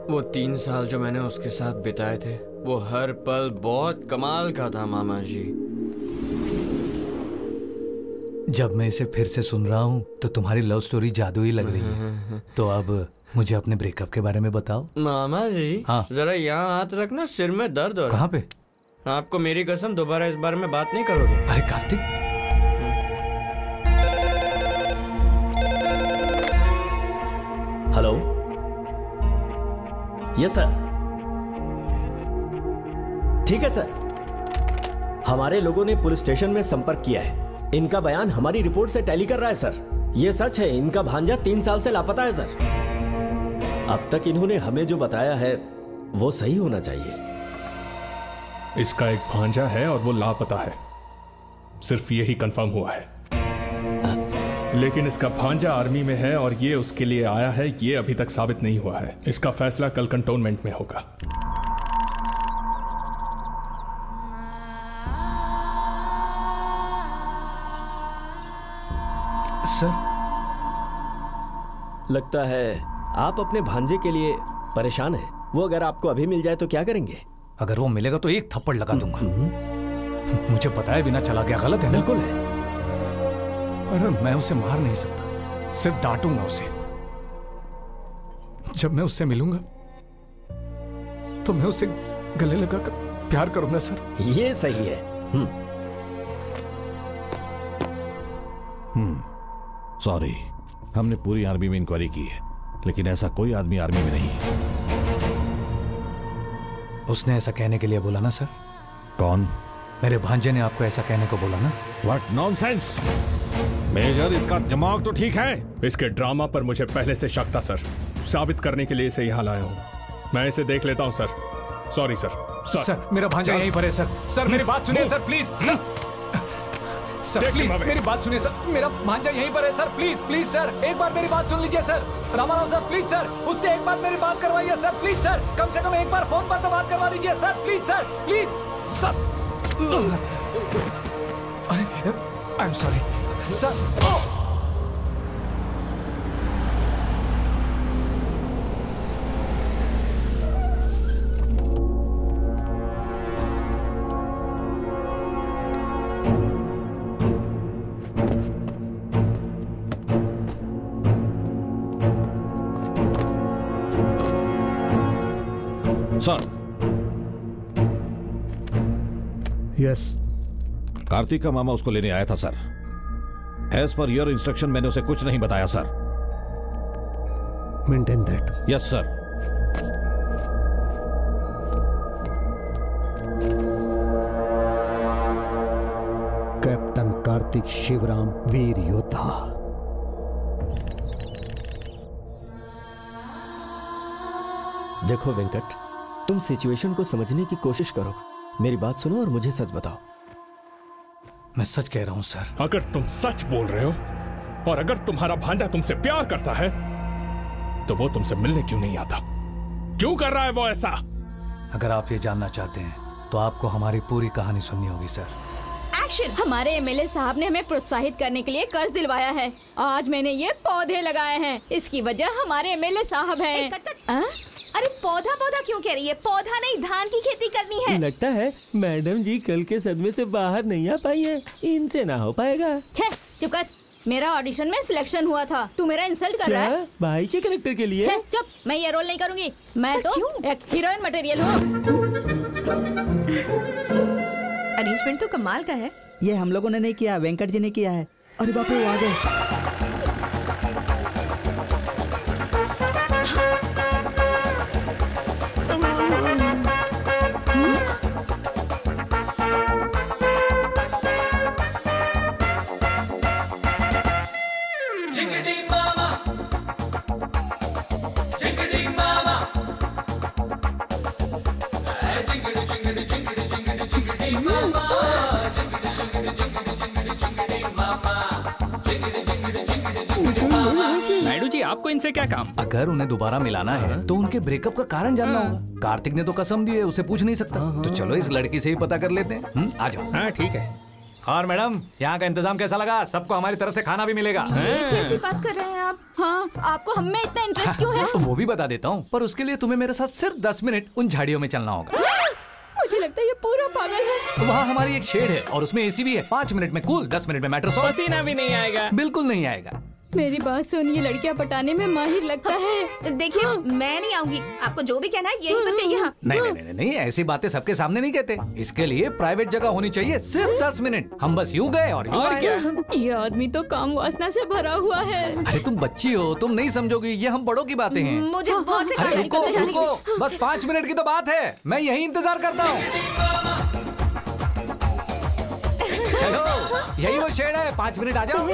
Speaker 3: वो 3 साल जो मैंने उसके साथ बिताए थे, वो हर पल बहुत कमाल का था मामा जी।
Speaker 8: जब मैं इसे फिर से सुन रहा हूँ तो तुम्हारी लव स्टोरी जादुई लग रही है। तो अब मुझे अपने ब्रेकअप के बारे में बताओ।
Speaker 3: मामा जी
Speaker 8: हाँ।
Speaker 3: जरा यहाँ हाथ रखना, सिर में दर्द हो रहा है।
Speaker 8: कहाँ पे?
Speaker 3: आपको मेरी कसम दोबारा इस बारे में बात नहीं करोगे?
Speaker 8: अरे कार्तिक,
Speaker 16: हेलो। Yes sir. ठीक है सर, हमारे लोगों ने पुलिस स्टेशन में संपर्क किया है। इनका बयान हमारी रिपोर्ट से टैली कर रहा है सर। ये सच है, इनका भांजा 3 साल से लापता है सर। अब तक इन्होंने हमें जो बताया है वो सही होना चाहिए।
Speaker 9: इसका एक भांजा है और वो लापता है, सिर्फ यही कंफर्म हुआ है। लेकिन इसका भांजा आर्मी में है और ये उसके लिए आया है, ये अभी तक साबित नहीं हुआ है। इसका फैसला कल कंटोनमेंट में होगा।
Speaker 8: सर,
Speaker 16: लगता है आप अपने भांजे के लिए परेशान हैं। वो अगर आपको अभी मिल जाए तो क्या करेंगे?
Speaker 8: अगर वो मिलेगा तो एक थप्पड़ लगा दूंगा। मुझे बताए बिना चला गया, गलत है ना?
Speaker 16: बिल्कुल है।
Speaker 8: पर मैं उसे मार नहीं सकता, सिर्फ डांटूंगा उसे। जब मैं उससे मिलूंगा तो मैं उसे गले लगाकर प्यार करूंगा सर।
Speaker 16: ये सही है।
Speaker 18: सॉरी, हमने पूरी आर्मी में इंक्वायरी की है, लेकिन ऐसा कोई आदमी आर्मी में नहीं है।
Speaker 8: उसने ऐसा कहने के लिए बोला ना सर?
Speaker 18: कौन?
Speaker 8: मेरे भांजे ने आपको ऐसा कहने को बोला ना?
Speaker 18: What nonsense! मेजर, इसका दिमाग तो ठीक है।
Speaker 9: इसके ड्रामा पर मुझे पहले से शक था सर, साबित करने के लिए इसे यहाँ लाया हूँ। मैं इसे देख लेता हूँ सर। Sorry sir.
Speaker 8: सर मेरा भांजा यहीं पर है सर। सर मेरी बात सुनिए सर, प्लीज। सर प्लीज मेरी बात सुनिए सर, मेरा भांजा यहीं पर है सर, प्लीज प्लीज सर एक बार मेरी बात सुन लीजिए sir. Ramarao sir please sir, उससे एक बार मेरी बात करवाइए सर, प्लीज सर, कम से कम एक बार फोन पर तो बात करवा दीजिए सर, प्लीज सर। अरे I am sorry sir.
Speaker 18: Sir.
Speaker 5: Yes.
Speaker 18: Kartik का मामा उसको लेने आया था sir. As per your instruction मैंने उसे कुछ नहीं बताया sir.
Speaker 5: Maintain that.
Speaker 18: Yes sir.
Speaker 5: Captain Kartik Shivram, वीर योद्धा।
Speaker 16: देखो वेंकट, तुम सिचुएशन को समझने की कोशिश करो, मेरी बात सुनो और मुझे सच बताओ।
Speaker 8: मैं सच कह रहा हूं सर।
Speaker 9: अगर तुम सच बोल रहे हो और अगर तुम्हारा भांजा तुमसे प्यार करता है तो वो तुमसे मिलने क्यों नहीं आता? क्यों कर रहा है वो ऐसा?
Speaker 8: अगर आप ये जानना चाहते हैं तो आपको हमारी पूरी कहानी सुननी होगी सर।
Speaker 4: हमारे एमएलए साहब ने हमें प्रोत्साहित करने के लिए कर्ज दिलवाया है। आज मैंने ये पौधे लगाए हैं, इसकी वजह हमारे एमएलए साहब हैं।
Speaker 10: अरे पौधा पौधा क्यों कह रही है? पौधा नहीं, धान की खेती करनी है।
Speaker 1: लगता है मैडम जी कल के सदमे से बाहर नहीं आ पाई है, इनसे ना हो पाएगा।
Speaker 4: छे, चुप कर। मेरा ऑडिशन में सिलेक्शन हुआ था, तू मेरा इंसल्ट कर रहा है?
Speaker 1: भाई के कैरेक्टर के लिए?
Speaker 4: छे, चुप, मैं ये रोल नहीं करूंगी। मैं तो एक हीरोइन मटेरियल हूँ।
Speaker 10: अरेंजमेंट तो कमाल का है।
Speaker 2: ये हम लोगों ने नहीं किया, वेंकट जी ने किया है। अरे बाप रे, वो आ गए।
Speaker 13: नायडू जी, आपको इनसे क्या काम?
Speaker 8: अगर उन्हें दोबारा मिलाना है तो उनके ब्रेकअप का कारण जानना होगा। कार्तिक ने तो कसम दी है, उसे पूछ नहीं सकता। तो चलो इस लड़की से ही पता कर लेते हैं। आ जाओ।
Speaker 13: हाँ ठीक है।
Speaker 8: और मैडम, यहाँ का इंतजाम कैसा लगा? सबको हमारी तरफ से खाना भी मिलेगा।
Speaker 10: कैसी बात कर रहे हैं आप?
Speaker 4: हाँ, आपको हम में इतना इंटरेस्ट क्यों है?
Speaker 8: वो भी बता देता हूँ, पर उसके लिए तुम्हें मेरे साथ सिर्फ 10 मिनट उन झाड़ियों में चलना होगा।
Speaker 4: मुझे लगता है ये पूरा पागल है।
Speaker 8: वहाँ हमारी एक शेड है और उसमें एसी भी है। 5 मिनट में कूल, 10 मिनट में मेट्रो सॉल्व।
Speaker 13: पसीना भी नहीं आएगा।
Speaker 8: बिल्कुल नहीं आएगा।
Speaker 4: मेरी बात सुन, ये लड़कियां पटाने में माहिर लगता है।
Speaker 10: देखिए, मैं नहीं आऊंगी। आपको जो भी कहना है यहीं पर कहिए। हाँ।
Speaker 8: नहीं, ऐसी बातें सबके सामने नहीं कहते। इसके लिए प्राइवेट जगह होनी चाहिए। सिर्फ 10 मिनट। हम बस यूं गए और यूं आए।
Speaker 4: ये आदमी तो काम वासना से भरा हुआ है।
Speaker 8: अरे तुम बच्ची हो, तुम नहीं समझोगी। ये हम बड़ों की बातें हैं।
Speaker 10: मुझे बहुत से
Speaker 8: अरे रुको, बस 5 मिनट की तो बात है। मैं यही इंतजार करता हूँ। हेलो, यही वो शेड है। 5 मिनट आ जाओ।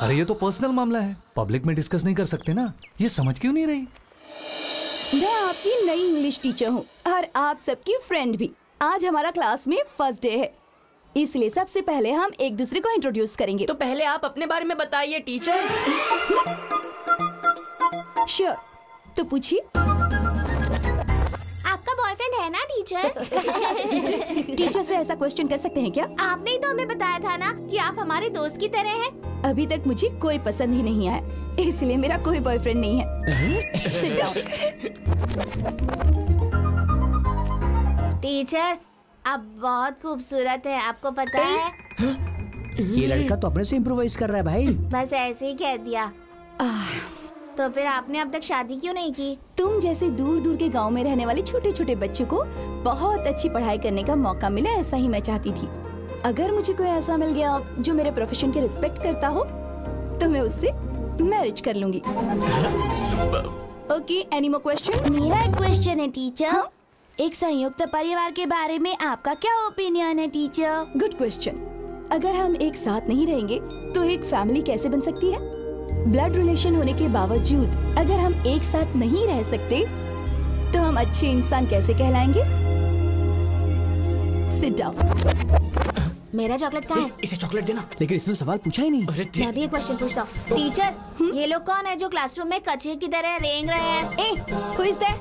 Speaker 8: अरे ये तो पर्सनल मामला है, पब्लिक में डिस्कस नहीं कर सकते ना। ये समझ क्यों नहीं रही?
Speaker 7: मैं आपकी नई इंग्लिश टीचर हूँ और आप सबकी फ्रेंड भी। आज हमारा क्लास में फर्स्ट डे है, इसलिए सबसे पहले हम एक दूसरे को इंट्रोड्यूस करेंगे।
Speaker 10: तो पहले आप अपने बारे में बताइए टीचर।
Speaker 7: श्योर, तो पूछिए।
Speaker 12: आपका बॉयफ्रेंड है ना टीचर?
Speaker 7: टीचर से ऐसा क्वेश्चन कर सकते हैं क्या?
Speaker 12: आपने ही तो हमें बताया था ना कि आप हमारे दोस्त की तरह हैं।
Speaker 7: अभी तक मुझे कोई पसंद ही नहीं आया, इसलिए मेरा कोई बॉयफ्रेंड नहीं है। Sit down.
Speaker 12: टीचर, आप बहुत खूबसूरत है, आपको पता है?
Speaker 15: ये लड़का तो अपने से इम्प्रोवाइज कर रहा है भाई।
Speaker 12: बस ऐसे ही कह दिया। तो फिर आपने अब तक शादी क्यों नहीं की?
Speaker 7: तुम जैसे दूर दूर के गांव में रहने वाले छोटे छोटे बच्चों को बहुत अच्छी पढ़ाई करने का मौका मिला, ऐसा ही मैं चाहती थी। अगर मुझे कोई ऐसा मिल गया जो मेरे प्रोफेशन की रिस्पेक्ट करता हो तो मैं उससे मैरिज कर लूंगी। Okay, any more question?
Speaker 12: मेरा एक क्वेश्चन है टीचर। एक संयुक्त परिवार के बारे में आपका क्या ओपिनियन है टीचर?
Speaker 7: Good question. अगर हम एक साथ नहीं रहेंगे तो एक फैमिली कैसे बन सकती है? ब्लड रिलेशन होने के बावजूद अगर हम एक साथ नहीं रह सकते तो हम अच्छे इंसान कैसे कहलाएंगे? Sit down.
Speaker 10: मेरा चॉकलेट कहाँ है?
Speaker 15: इसे चॉकलेट देना। लेकिन इसने सवाल पूछा ही नहीं।
Speaker 10: मैं भी एक क्वेश्चन पूछता हूँ। टीचर, ये लोग कौन है जो क्लासरूम में कचरे की तरह रेंग रहे हैं?
Speaker 7: ए, who is there?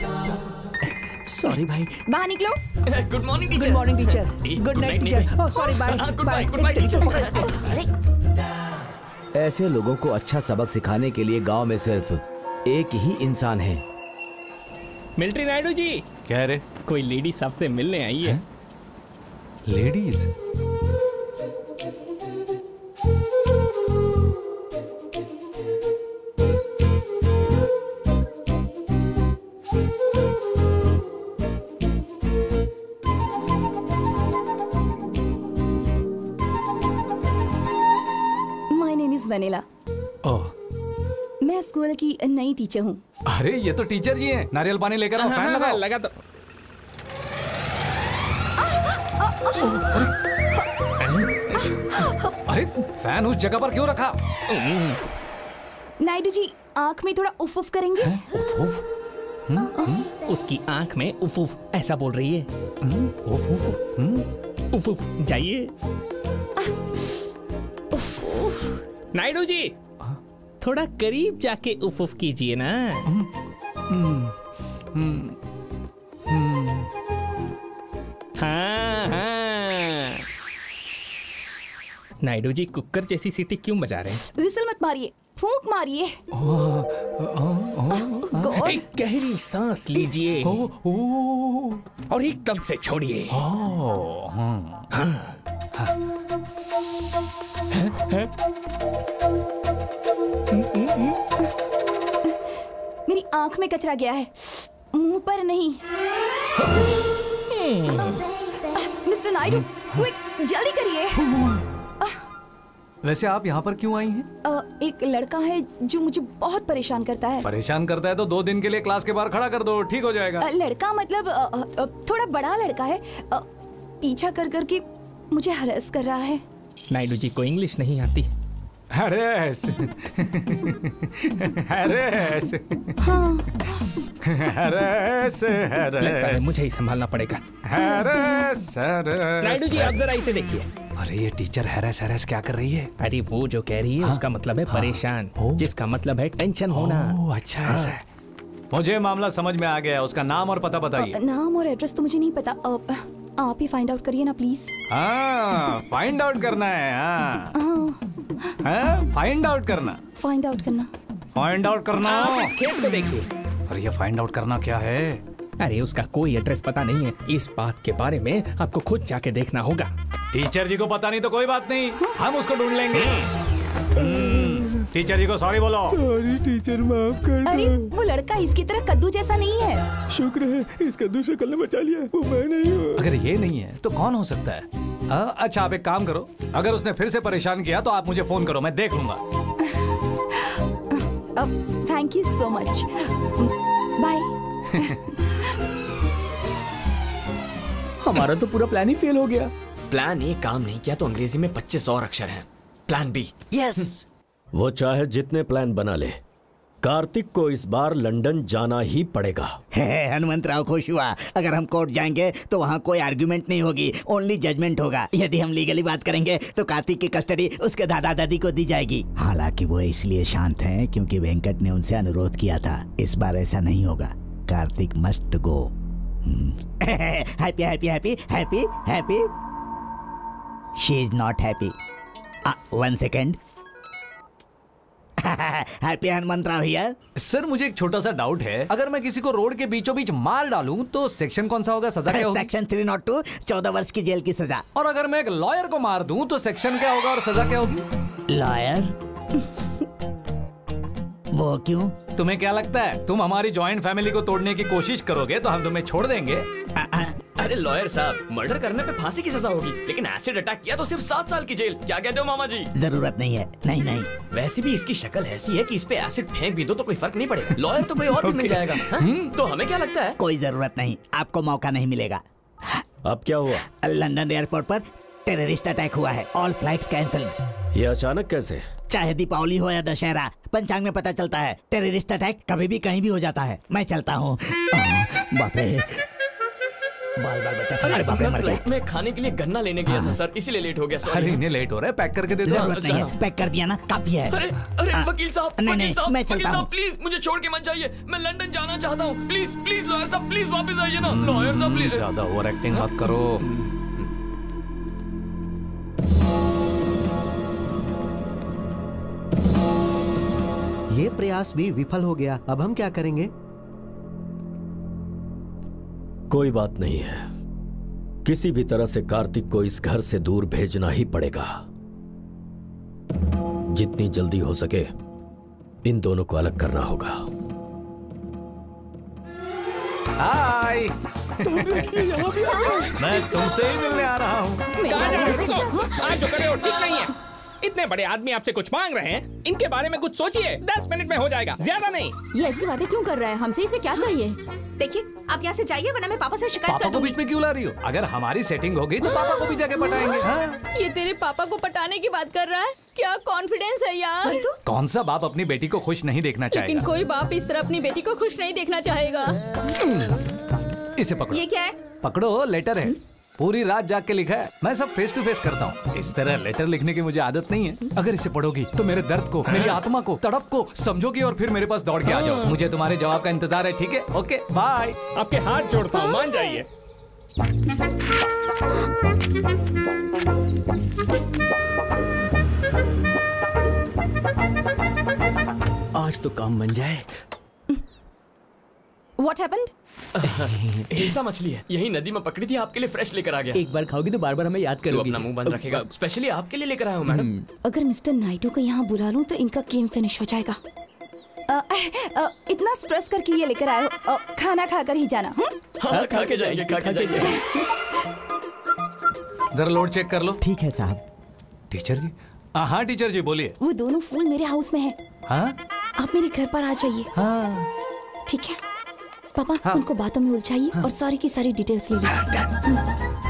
Speaker 15: सॉरी भाई।
Speaker 7: बाहर निकलो।
Speaker 14: Good morning teacher.
Speaker 15: Good morning teacher. Good night teacher. Oh sorry, bye.
Speaker 14: Goodbye, goodbye teacher.
Speaker 15: ऐसे लोगों को अच्छा सबक सिखाने के लिए गांव में सिर्फ एक ही इंसान है।
Speaker 13: मिलिट्री नायडू जी।
Speaker 8: क्या रे?
Speaker 13: कोई लेडीज आपसे मिलने आई है।
Speaker 8: Ladies?
Speaker 7: My name is Vanilla.
Speaker 8: Oh,
Speaker 7: मैं स्कूल की नई टीचर हूँ।
Speaker 8: अरे ये तो टीचर जी हैं। नारियल पानी लेकर आओ, फैन लगाओ।
Speaker 13: लगा तो।
Speaker 8: अरे फैन उस जगह पर क्यों रखा?
Speaker 7: नायडू जी, आँख में थोड़ा उफ उफ करेंगे?
Speaker 8: उफ उफ?
Speaker 13: उसकी आंख में उफ उफ ऐसा बोल रही है।
Speaker 8: उफ उफ?
Speaker 13: उफ उफ जाइए। नायडू जी, थोड़ा करीब जाके उफ उफ कीजिए ना। हाँ हाँ। नायडू जी, कुकर जैसी सीटी क्यों बजा रहे हैं?
Speaker 7: विसल मत मारिए, फूंक मारिए।
Speaker 13: एक गहरी सांस लीजिए और एकदम से छोड़िए।
Speaker 7: मेरी आंख में कचरा गया है, मुंह पर नहीं। मिस्टर नायडू, क्विक, जल्दी करिए।
Speaker 8: वैसे आप यहाँ पर क्यों आई हैं?
Speaker 7: एक लड़का है जो मुझे बहुत परेशान करता है।
Speaker 8: परेशान करता है तो 2 दिन के लिए क्लास के बाहर खड़ा कर दो, ठीक हो जाएगा।
Speaker 7: लड़का मतलब थोड़ा बड़ा लड़का है। पीछा कर करके मुझे हरास कर रहा है।
Speaker 13: नायडू जी को इंग्लिश नहीं आती।
Speaker 8: हरेस। हरेस।
Speaker 7: हाँ।
Speaker 8: हरेस, हरेस।
Speaker 13: लगता है मुझे ही संभालना पड़ेगा।
Speaker 8: हरेस, हरेस।
Speaker 13: नायडू जी, आप जरा इसे देखिए।
Speaker 8: अरे ये टीचर हरेस हरेस क्या कर रही है?
Speaker 13: अरे वो जो कह रही है उसका मतलब है परेशान, जिसका मतलब है टेंशन होना।
Speaker 8: अच्छा ऐसा है। मुझे मामला समझ में आ गया। उसका नाम और पता बताइए।
Speaker 7: नाम और एड्रेस तो मुझे नहीं पता। आप ही फाइंड आउट करिए ना प्लीज।
Speaker 8: हाँ, फाइंड आउट करना है। हाँ, फाइंड आउट करना।
Speaker 7: फाइंड आउट करना।
Speaker 8: फाइंड आउट करना।
Speaker 13: आप इस खेत को देखिए।
Speaker 8: अरे ये फाइंड आउट करना क्या है?
Speaker 13: अरे उसका कोई एड्रेस पता नहीं है। इस बात के बारे में आपको खुद जाके देखना होगा।
Speaker 8: टीचर जी को पता नहीं तो कोई बात नहीं, हम उसको ढूंढ लेंगे। टीचर जी को सॉरी बोलो।
Speaker 1: सॉरी टीचर, माफ कर दो।
Speaker 7: अरे वो लड़का इसकी तरह कद्दू जैसा नहीं है।
Speaker 1: शुक्र है इस कद्दू शक्ल ने बचा लिया, वो मैं नहीं हूँ।
Speaker 8: अगर ये नहीं है तो कौन हो सकता है? अच्छा आप एक काम करो, अगर उसने फिर से परेशान किया तो आप मुझे फोन करो, मैं देख लूंगा।
Speaker 7: Thank you so much, bye.
Speaker 15: हमारा तो पूरा प्लान ही फेल हो गया।
Speaker 11: प्लान ए काम नहीं किया तो अंग्रेजी में 25 और अक्षर हैं। Plan B.
Speaker 15: यस।
Speaker 3: वो चाहे जितने प्लान बना ले, कार्तिक को इस बार लंदन जाना ही पड़ेगा।
Speaker 2: हनुमंतराव खुश हुआ। अगर हम कोर्ट जाएंगे तो वहाँ कोई आर्ग्यूमेंट नहीं होगी, ओनली जजमेंट होगा। यदि हम लीगली बात करेंगे तो कार्तिक की कस्टडी उसके दादा दादी को दी जाएगी। हालांकि वो इसलिए शांत हैं क्योंकि वेंकट ने उनसे अनुरोध किया था। इस बार ऐसा नहीं होगा। Kartik must go. Happy happy happy happy happy. She is not happy. 1 second. Happy Hanumantrao here.
Speaker 8: Sir मुझे एक छोटा सा डाउट है, अगर मैं किसी को रोड के बीचों बीच मार डालूं तो सेक्शन कौन सा होगा? सजा क्या होगी?
Speaker 2: सेक्शन 302, 14 वर्ष की जेल की सजा।
Speaker 8: और अगर मैं एक लॉयर को मार दूं तो सेक्शन क्या होगा और सजा क्या होगी?
Speaker 2: लॉयर? वो क्यों?
Speaker 8: तुम्हें क्या लगता है तुम हमारी जॉइंट फैमिली को तोड़ने की कोशिश करोगे तो हम तुम्हें छोड़ देंगे?
Speaker 11: अरे लॉयर साहब, मर्डर करने पे फांसी की सजा होगी, लेकिन एसिड अटैक किया तो सिर्फ 7 साल की जेल। क्या कहते हो मामा जी?
Speaker 2: जरूरत नहीं है। नहीं नहीं,
Speaker 11: वैसे भी इसकी शक्ल ऐसी है कि इस पे एसिड फेंक भी दो तो कोई फर्क नहीं पड़ेगा। लॉयर तो कोई और भी मिल जाएगा। तो हमें क्या लगता है?
Speaker 2: कोई जरूरत नहीं, आपको मौका नहीं मिलेगा।
Speaker 3: अब क्या हुआ?
Speaker 2: लंदन एयरपोर्ट पर टेररिस्ट अटैक हुआ है, ऑल फ्लाइट्स कैंसिल्ड।
Speaker 3: ये अचानक कैसे?
Speaker 2: चाहे दीपावली हो या दशहरा, पंचांग में पता चलता है टेररिस्ट अटैक कभी भी कहीं भी हो जाता है। मैं चलता हूँ। बाप रे, बाल बाल बचा। अरे बाप रे, मर गया।
Speaker 11: मैं खाने के लिए गन्ना लेने गया था सर, इसीलिए लेट हो गया।
Speaker 8: अरे इन्हें लेट हो रहा है, पैक करके दे दो।
Speaker 2: जरूरत नहीं है, पैक कर दिया ना, काफी है।
Speaker 11: अरे अरे वकील साहब,
Speaker 2: नहीं,
Speaker 11: वकील साहब,
Speaker 2: मैं
Speaker 11: वकील
Speaker 2: चलता
Speaker 11: साहब,
Speaker 2: हूँ।
Speaker 11: प्लीज मुझे छोड़ के मत जाइए, मैं लंदन जाना चाहता हूँ। प्लीज प्लीज लॉयर साहब, प्लीज वापस आइए ना। लॉयर साहब प्लीज।
Speaker 8: ज्यादा ओवर एक्टिंग मत करो।
Speaker 5: ये प्रयास भी विफल हो गया। अब हम क्या करेंगे?
Speaker 3: कोई बात नहीं है, किसी भी तरह से कार्तिक को इस घर से दूर भेजना ही पड़ेगा। जितनी जल्दी हो सके इन दोनों को अलग करना होगा।
Speaker 8: हाय, मैं तुमसे ही मिलने आ रहा हूँ।
Speaker 13: आज जो करे वो ठीक नहीं है। इतने बड़े आदमी आपसे कुछ मांग रहे हैं, इनके बारे में कुछ सोचिए। 10 मिनट में हो जाएगा, ज्यादा नहीं।
Speaker 12: ये ऐसी बातें क्यों कर रहा है? हमसे इसे क्या चाहिए?
Speaker 10: देखिए, आप यहाँ से जाइए वरना मैं पापा से शिकायत
Speaker 8: पापा
Speaker 10: कर
Speaker 8: को
Speaker 10: दूंगी।
Speaker 8: बीच में क्यों ला रही हो? अगर हमारी सेटिंग होगी तो पापा को भी जगह पटाएंगे। हाँ?
Speaker 12: ये तेरे पापा को पटाने की बात कर रहा है? क्या कॉन्फिडेंस है यार।
Speaker 8: कौन सा बाप अपनी बेटी को खुश नहीं देखना
Speaker 12: लेकिन
Speaker 8: चाहेगा?
Speaker 12: कोई बाप इस तरह अपनी बेटी को खुश नहीं देखना चाहेगा।
Speaker 8: इसे पकड़ो।
Speaker 10: ये क्या है?
Speaker 8: पकड़ो, लेटर है। पूरी रात जाग के लिखा है। मैं सब फेस टू फेस करता हूँ। इस तरह लेटर लिखने की मुझे आदत नहीं है। अगर इसे पढ़ोगी तो मेरे दर्द को, मेरी आत्मा को, तड़प को समझोगी और फिर मेरे पास दौड़ के आ जाओ। मुझे तुम्हारे जवाब का इंतजार है, ठीक है? Okay bye.
Speaker 13: आपके हाथ जोड़ता हूँ, मान जाइए।
Speaker 1: आज तो काम बन जाए।
Speaker 10: What happened?
Speaker 11: हिलसा मछली है, यही नदी में पकड़ी थी, आपके लिए फ्रेश लेकर आ गया।
Speaker 1: एक बार खाओगी तो बार बार हमें याद करोगी।
Speaker 11: अपना मुंह बंद रखेगा, स्पेशली आपके लिए लेकर आया हूँ मैडम।
Speaker 7: अगर मिस्टर नाइडू को यहाँ बुला लूं तो इनका गेम फिनिश हो जाएगा। इतना स्ट्रेस करके ये लेकर आए हो, खाना खाकर ही जाना।
Speaker 11: हाँ, खा के जाएंगे, खा के जाएंगे।
Speaker 8: जरा लोड चेक कर लो।
Speaker 2: ठीक है साहब।
Speaker 8: टीचर जी? हाँ टीचर जी बोलिए।
Speaker 7: वो दोनों फूल मेरे हाउस में है।
Speaker 8: हाँ?
Speaker 7: आप मेरे घर पर आ जाइए।
Speaker 8: हाँ।
Speaker 7: ठीक है पापा, उनको बातों में उलझाइए और सारी की सारी डिटेल्स ले लीजिए।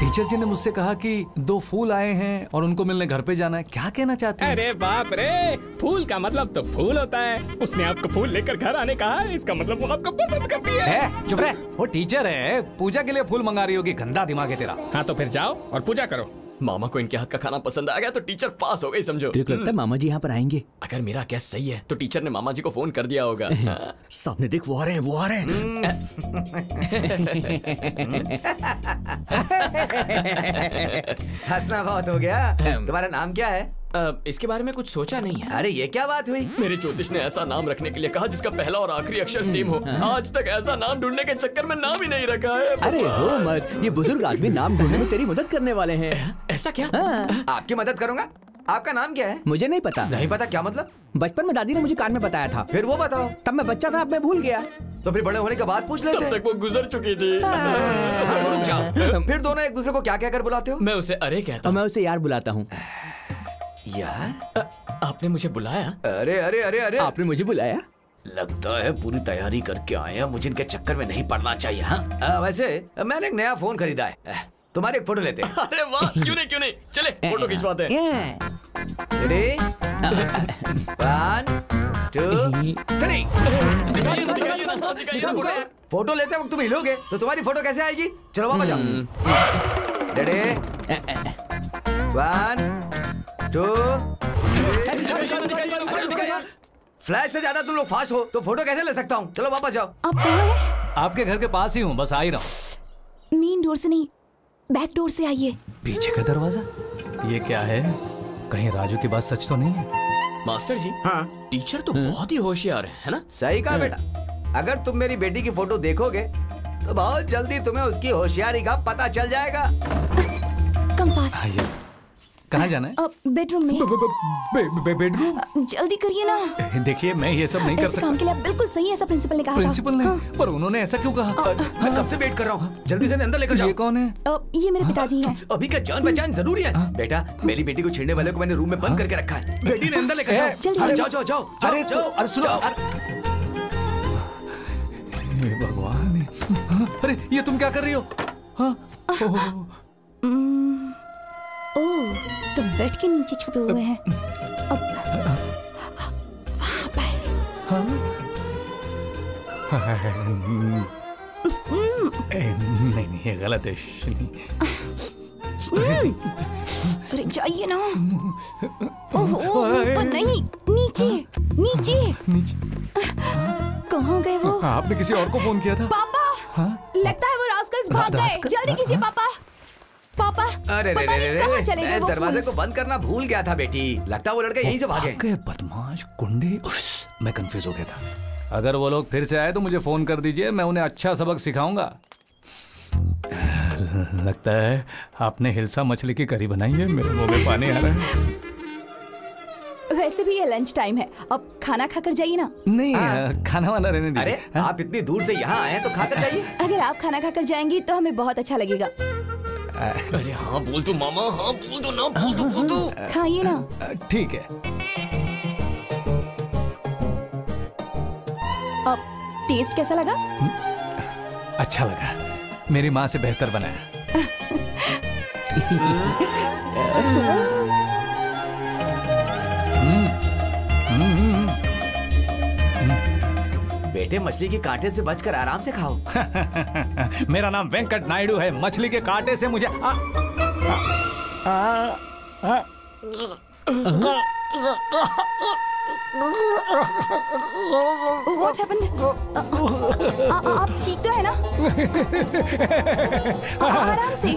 Speaker 8: टीचर जी ने मुझसे कहा कि 2 फूल आए हैं और उनको मिलने घर पे जाना है। क्या कहना चाहते हैं?
Speaker 13: अरे बाप रे, फूल का मतलब तो फूल होता है। उसने आपको फूल लेकर घर आने कहा है, इसका मतलब वो आपको पसंद करती है।
Speaker 8: चुप रहे, वो टीचर है, पूजा के लिए फूल मंगा रही होगी। गंदा दिमाग है तेरा।
Speaker 13: हाँ तो फिर जाओ और पूजा करो।
Speaker 11: मामा को इनके हाथ का खाना पसंद आ गया तो टीचर पास हो गई समझो।
Speaker 1: तेरे लगता है मामा जी यहाँ पर आएंगे?
Speaker 11: अगर मेरा गैस सही है तो टीचर ने मामा जी को फोन कर दिया होगा।
Speaker 1: सामने देख, वो आ रहे हैं, वो आ रहे हैं।
Speaker 15: हंसना बहुत हो गया। तुम्हारा नाम क्या है?
Speaker 11: इसके बारे में कुछ सोचा नहीं है।
Speaker 15: अरे ये क्या बात हुई?
Speaker 11: मेरे ज्योतिष ने ऐसा नाम रखने के लिए कहा जिसका पहला और आखिरी अक्षर सेम हो। आज तक ऐसा नाम ढूंढने के चक्कर में नाम ही नहीं रखा है।
Speaker 1: अरे हो मत, ये बुजुर्ग आदमी नाम ढूंढने में तेरी मदद करने वाले हैं।
Speaker 11: ऐसा क्या?
Speaker 15: आपकी मदद करूंगा। आपका नाम क्या है?
Speaker 1: मुझे नहीं पता।
Speaker 15: नहीं पता क्या मतलब?
Speaker 1: बचपन में दादी ने मुझे कान में बताया था।
Speaker 15: फिर वो बताओ।
Speaker 1: तब मैं बच्चा था, अब मैं भूल गया।
Speaker 15: तो फिर बड़े होने के बाद पूछ लेते।
Speaker 11: तब तक वो गुजर चुकी थी।
Speaker 15: रुक जाओ। फिर दोनों एक दूसरे को क्या कहकर बुलाते हो?
Speaker 11: मैं उसे अरे कहता
Speaker 1: हूँ। मैं उसे यार बुलाता हूँ।
Speaker 15: यार?
Speaker 11: आपने मुझे बुलाया?
Speaker 15: अरे अरे अरे अरे,
Speaker 1: आपने मुझे बुलाया?
Speaker 15: लगता है पूरी तैयारी करके आए हैं। मुझे इनके चक्कर में नहीं पड़ना चाहिए। हाँ वैसे मैंने एक नया फोन खरीदा है। तुम्हारी एक फोटो लेते हैं।
Speaker 11: अरे वाह, क्यों नहीं, चले फोटो खिंचवाते हैं।
Speaker 15: रेडी? 1 2 3। फोटो लेते वक्त तुम हिलोगे तो तुम्हारी फोटो कैसे आएगी? चलो वापस जाओ। रेडी? 1 2 फ्लैश से ज्यादा तुम लोग फास्ट हो तो फोटो कैसे ले सकता हूँ? चलो वापस जाओ।
Speaker 7: आप कहाँ हैं?
Speaker 8: आपके घर के पास ही हूँ, बस आ ही रहा हूँ।
Speaker 7: मेन डोर से नहीं, बैक डोर से आइए।
Speaker 8: पीछे का दरवाजा? ये क्या है? कहीं राजू की बात सच तो नहीं है?
Speaker 11: मास्टर जी, हाँ टीचर तो बहुत ही होशियार है ना?
Speaker 15: सही कहा बेटा। अगर तुम मेरी बेटी की फोटो देखोगे तो बहुत जल्दी तुम्हें उसकी होशियारी का पता चल जाएगा।
Speaker 7: Come fast.
Speaker 8: कहाँ जाना है?
Speaker 7: बेडरूम में।
Speaker 8: बेडरूम?
Speaker 7: जल्दी करिए ना।
Speaker 8: देखिए मैं ये सब नहीं कर सकता।
Speaker 7: काम के लिए आप बिल्कुल सही है, ऐसा प्रिंसिपल ने कहा था।
Speaker 8: प्रिंसिपल ने? पर उन्होंने ऐसा क्यों कहा?
Speaker 19: मैं कब से वेट कर रहा हूँ, जल्दी से अंदर लेकर जाओ।
Speaker 8: ये कौन है?
Speaker 7: ये मेरे पिताजी हैं।
Speaker 19: अभी का जान पहचान जरूरी है। बेटा, मेरी बेटी को छेड़ने वाले को मैंने रूम में बंद करके रखा है। बेटी ने अंदर लेकर जाओ। जाओ जाओ जाओ।
Speaker 8: अरे सुनो। भगवान, अरे ये तुम क्या कर रही हो?
Speaker 7: ओह, तो बेड के नीचे छुपे हुए हैं। वहाँ पर।
Speaker 8: नहीं, ये गलत है।
Speaker 7: अरे जाइए ना। ऊपर नहीं, नीचे नीचे। कहाँ गए वो?
Speaker 8: आपने किसी और को फोन किया था?
Speaker 7: पापा, लगता है वो रास्कल्स भाग गए। जल्दी कीजिए पापा। पापा,
Speaker 19: अरे
Speaker 7: पता नहीं कहाँ चले गए वो।
Speaker 19: दरवाजे को बंद करना भूल गया था बेटी। लगता है वो लड़के यहीं से भागे।
Speaker 8: बदमाश गुंडे। मैं कंफ्यूज हो गया था। अगर वो लोग फिर से आए तो मुझे फोन कर दीजिए, मैं उन्हें अच्छा सबक सिखाऊंगा। लगता है आपने हिल्सा मछली की करी बनाई है। मेरे मुंह में पानी आ रहा है।
Speaker 7: वैसे भी ये लंच टाइम है, अब खाना खाकर जाइए ना।
Speaker 8: नहीं, खाना वाना रहने दीजिए।
Speaker 19: अरे आप इतनी दूर से यहाँ आए तो खाकर जाइए।
Speaker 7: अगर आप खाना खाकर जाएंगी तो हमें बहुत अच्छा लगेगा।
Speaker 11: अरे हाँ बोल दो मामा, हाँ बोल दो ना, बोल दो।
Speaker 7: खाइए ना।
Speaker 8: ठीक है।
Speaker 7: अब टेस्ट कैसा लगा?
Speaker 8: अच्छा लगा, मेरी माँ से बेहतर बनाया।
Speaker 19: बेटे, मछली के कांटे से बचकर आराम से खाओ।
Speaker 8: मेरा नाम वेंकट नायडू है। मछली के कांटे से मुझे
Speaker 7: What happened? आप ठीक तो है ना? आराम से।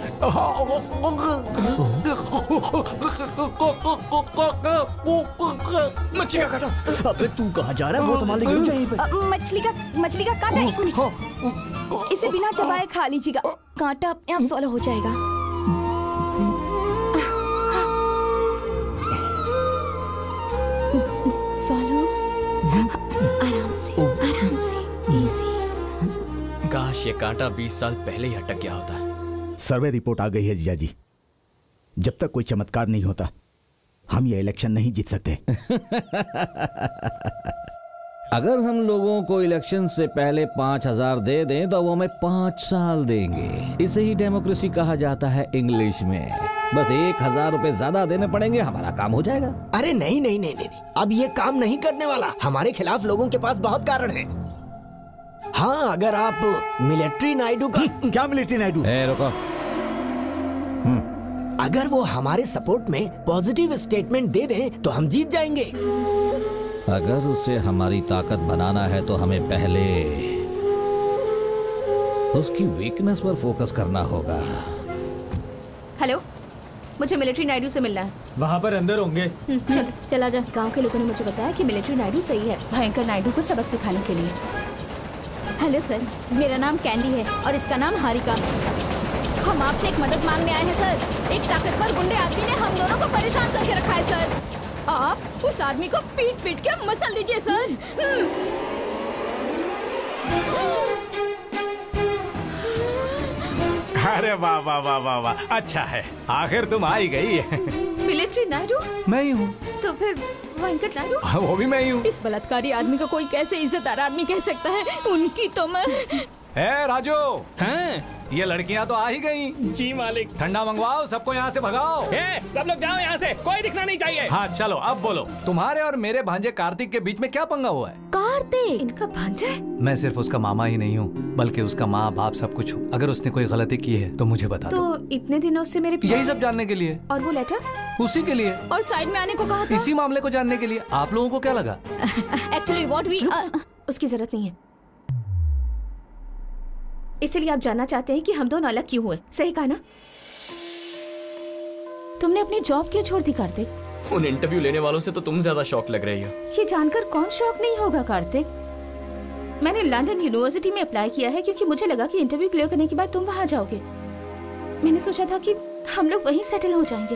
Speaker 19: मछली का कांटा।
Speaker 16: अबे तू कहाँ जा रहा है? वो संभाल के यहीं पे।
Speaker 7: मछली का कांटा। एक मिनट, इसे बिना चबाए खा लीजिएगा, कांटा अपने आप सॉल्व हो जाएगा। आराम से, इजी।
Speaker 11: काश ये कांटा 20 साल पहले ही अटक गया होता।
Speaker 2: सर्वे रिपोर्ट आ गई है जीजा जी। जब तक कोई चमत्कार नहीं होता हम ये इलेक्शन नहीं जीत सकते।
Speaker 6: अगर हम लोगों को इलेक्शन से पहले 5000 दे दें तो वो हमें 5 साल देंगे। इसे ही डेमोक्रेसी कहा जाता है इंग्लिश में। बस 1000 रुपए ज्यादा देने पड़ेंगे, हमारा काम हो जाएगा।
Speaker 16: अरे नहीं नहीं नहीं नहीं, अब ये काम नहीं करने वाला। हमारे खिलाफ लोगों के पास बहुत कारण हैं। हाँ, अगर आप मिलिट्री नायडू का
Speaker 2: क्या मिलिट्री नायडू?
Speaker 6: रुको।
Speaker 16: अगर वो हमारे सपोर्ट में पॉजिटिव स्टेटमेंट दे दें तो हम जीत जाएंगे।
Speaker 6: अगर उसे हमारी ताकत बनाना है तो हमें पहले उसकी वीकनेस पर फोकस करना होगा।
Speaker 10: हेलो, मुझे मिलिट्री नायडू से मिलना है।
Speaker 1: वहाँ पर अंदर होंगे।
Speaker 10: चल, चला जा। गांव के लोगों ने मुझे बताया कि मिलिट्री नायडू सही है भयंकर नायडू को सबक सिखाने के लिए।
Speaker 12: हेलो सर, मेरा नाम कैंडी है और इसका नाम हारिका। हम आपसे एक मदद मांगने आए हैं सर। एक ताकतवर गुंडे आदमी ने हम दोनों को परेशान करके रखा है सर। आप उस आदमी को पीट पीट के मसल दीजिए सर।
Speaker 8: अरे वाह वाह वाह वाह वाह, अच्छा है, आखिर तुम आ ही गई।
Speaker 10: मिलिट्री नायडू?
Speaker 8: मैं ही हूँ।
Speaker 10: तो फिर वेंकट नायडू?
Speaker 8: वो भी मैं ही हूँ।
Speaker 12: इस बलात्कारी आदमी को कोई कैसे इज्जतदार आदमी कह सकता है? उनकी तो मैं।
Speaker 8: राजू, ये लड़कियां तो आ ही गई।
Speaker 13: जी मालिक।
Speaker 8: ठंडा मंगवाओ, सबको यहाँ से भगाओ।
Speaker 13: सब लोग जाओ यहाँ से, कोई दिखना नहीं चाहिए।
Speaker 8: हाँ चलो, अब बोलो, तुम्हारे और मेरे भांजे कार्तिक के बीच में क्या पंगा हुआ है?
Speaker 10: कार्तिक इनका भांजा है?
Speaker 8: मैं सिर्फ उसका मामा ही नहीं हूँ, बल्कि उसका माँ बाप सब कुछ हूँ। अगर उसने कोई गलती की है तो मुझे बता दो।
Speaker 10: तो इतने दिनों से मेरे
Speaker 8: यही सब जानने के लिए।
Speaker 10: और वो लेटर?
Speaker 8: उसी के लिए।
Speaker 12: और साइड में आने को कहा था?
Speaker 8: इसी मामले को जानने के लिए। आप लोगों को क्या लगा?
Speaker 12: एक्चुअली व्हाट वी
Speaker 10: उसकी जरूरत नहीं है। इसलिए आप जानना चाहते हैं कि हम दोनों अलग क्यों हुए, सही कहा ना? तुमने अपनी जॉब क्यों छोड़ दी कार्तिक?
Speaker 11: उन इंटरव्यू लेने वालों से तो तुम ज्यादा शॉक लग रही हो।
Speaker 10: ये जानकर कौन शॉक नहीं होगा कार्तिक? मैंने लंदन यूनिवर्सिटी में अप्लाई किया है क्योंकि मुझे लगा कि इंटरव्यू क्लियर करने के बाद तुम वहां जाओगे। मैंने सोचा था कि हम लोग वहीं सेटल हो जाएंगे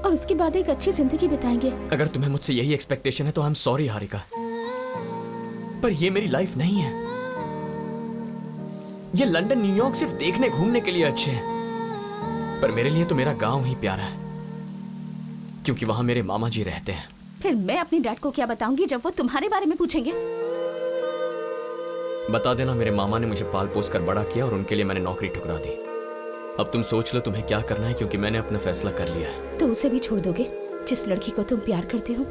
Speaker 10: और उसके बाद एक अच्छी जिंदगी बिताएंगे।
Speaker 11: अगर तुम्हें मुझसे यही एक्सपेक्टेशन है तो आई एम सॉरी हारिका, पर ये मेरी लाइफ नहीं है। ये लंदन न्यूयॉर्क सिर्फ देखने घूमने के लिए अच्छे हैं, पर मेरे लिए तो मेरा गांव ही प्यारा है, क्योंकि वहां मेरे मामा जी रहते हैं।
Speaker 10: फिर मैं अपने डैड को क्या बताऊंगी जब वो तुम्हारे बारे में पूछेंगे?
Speaker 11: बता देना मेरे मामा ने मुझे पाल पोस कर बड़ा किया और उनके लिए मैंने नौकरी ठुकरा दी। अब तुम सोच लो तुम्हें क्या करना है, क्योंकि मैंने अपना फैसला कर लिया है।
Speaker 10: तो उसे भी छोड़ दोगे जिस लड़की को तुम प्यार करते हो?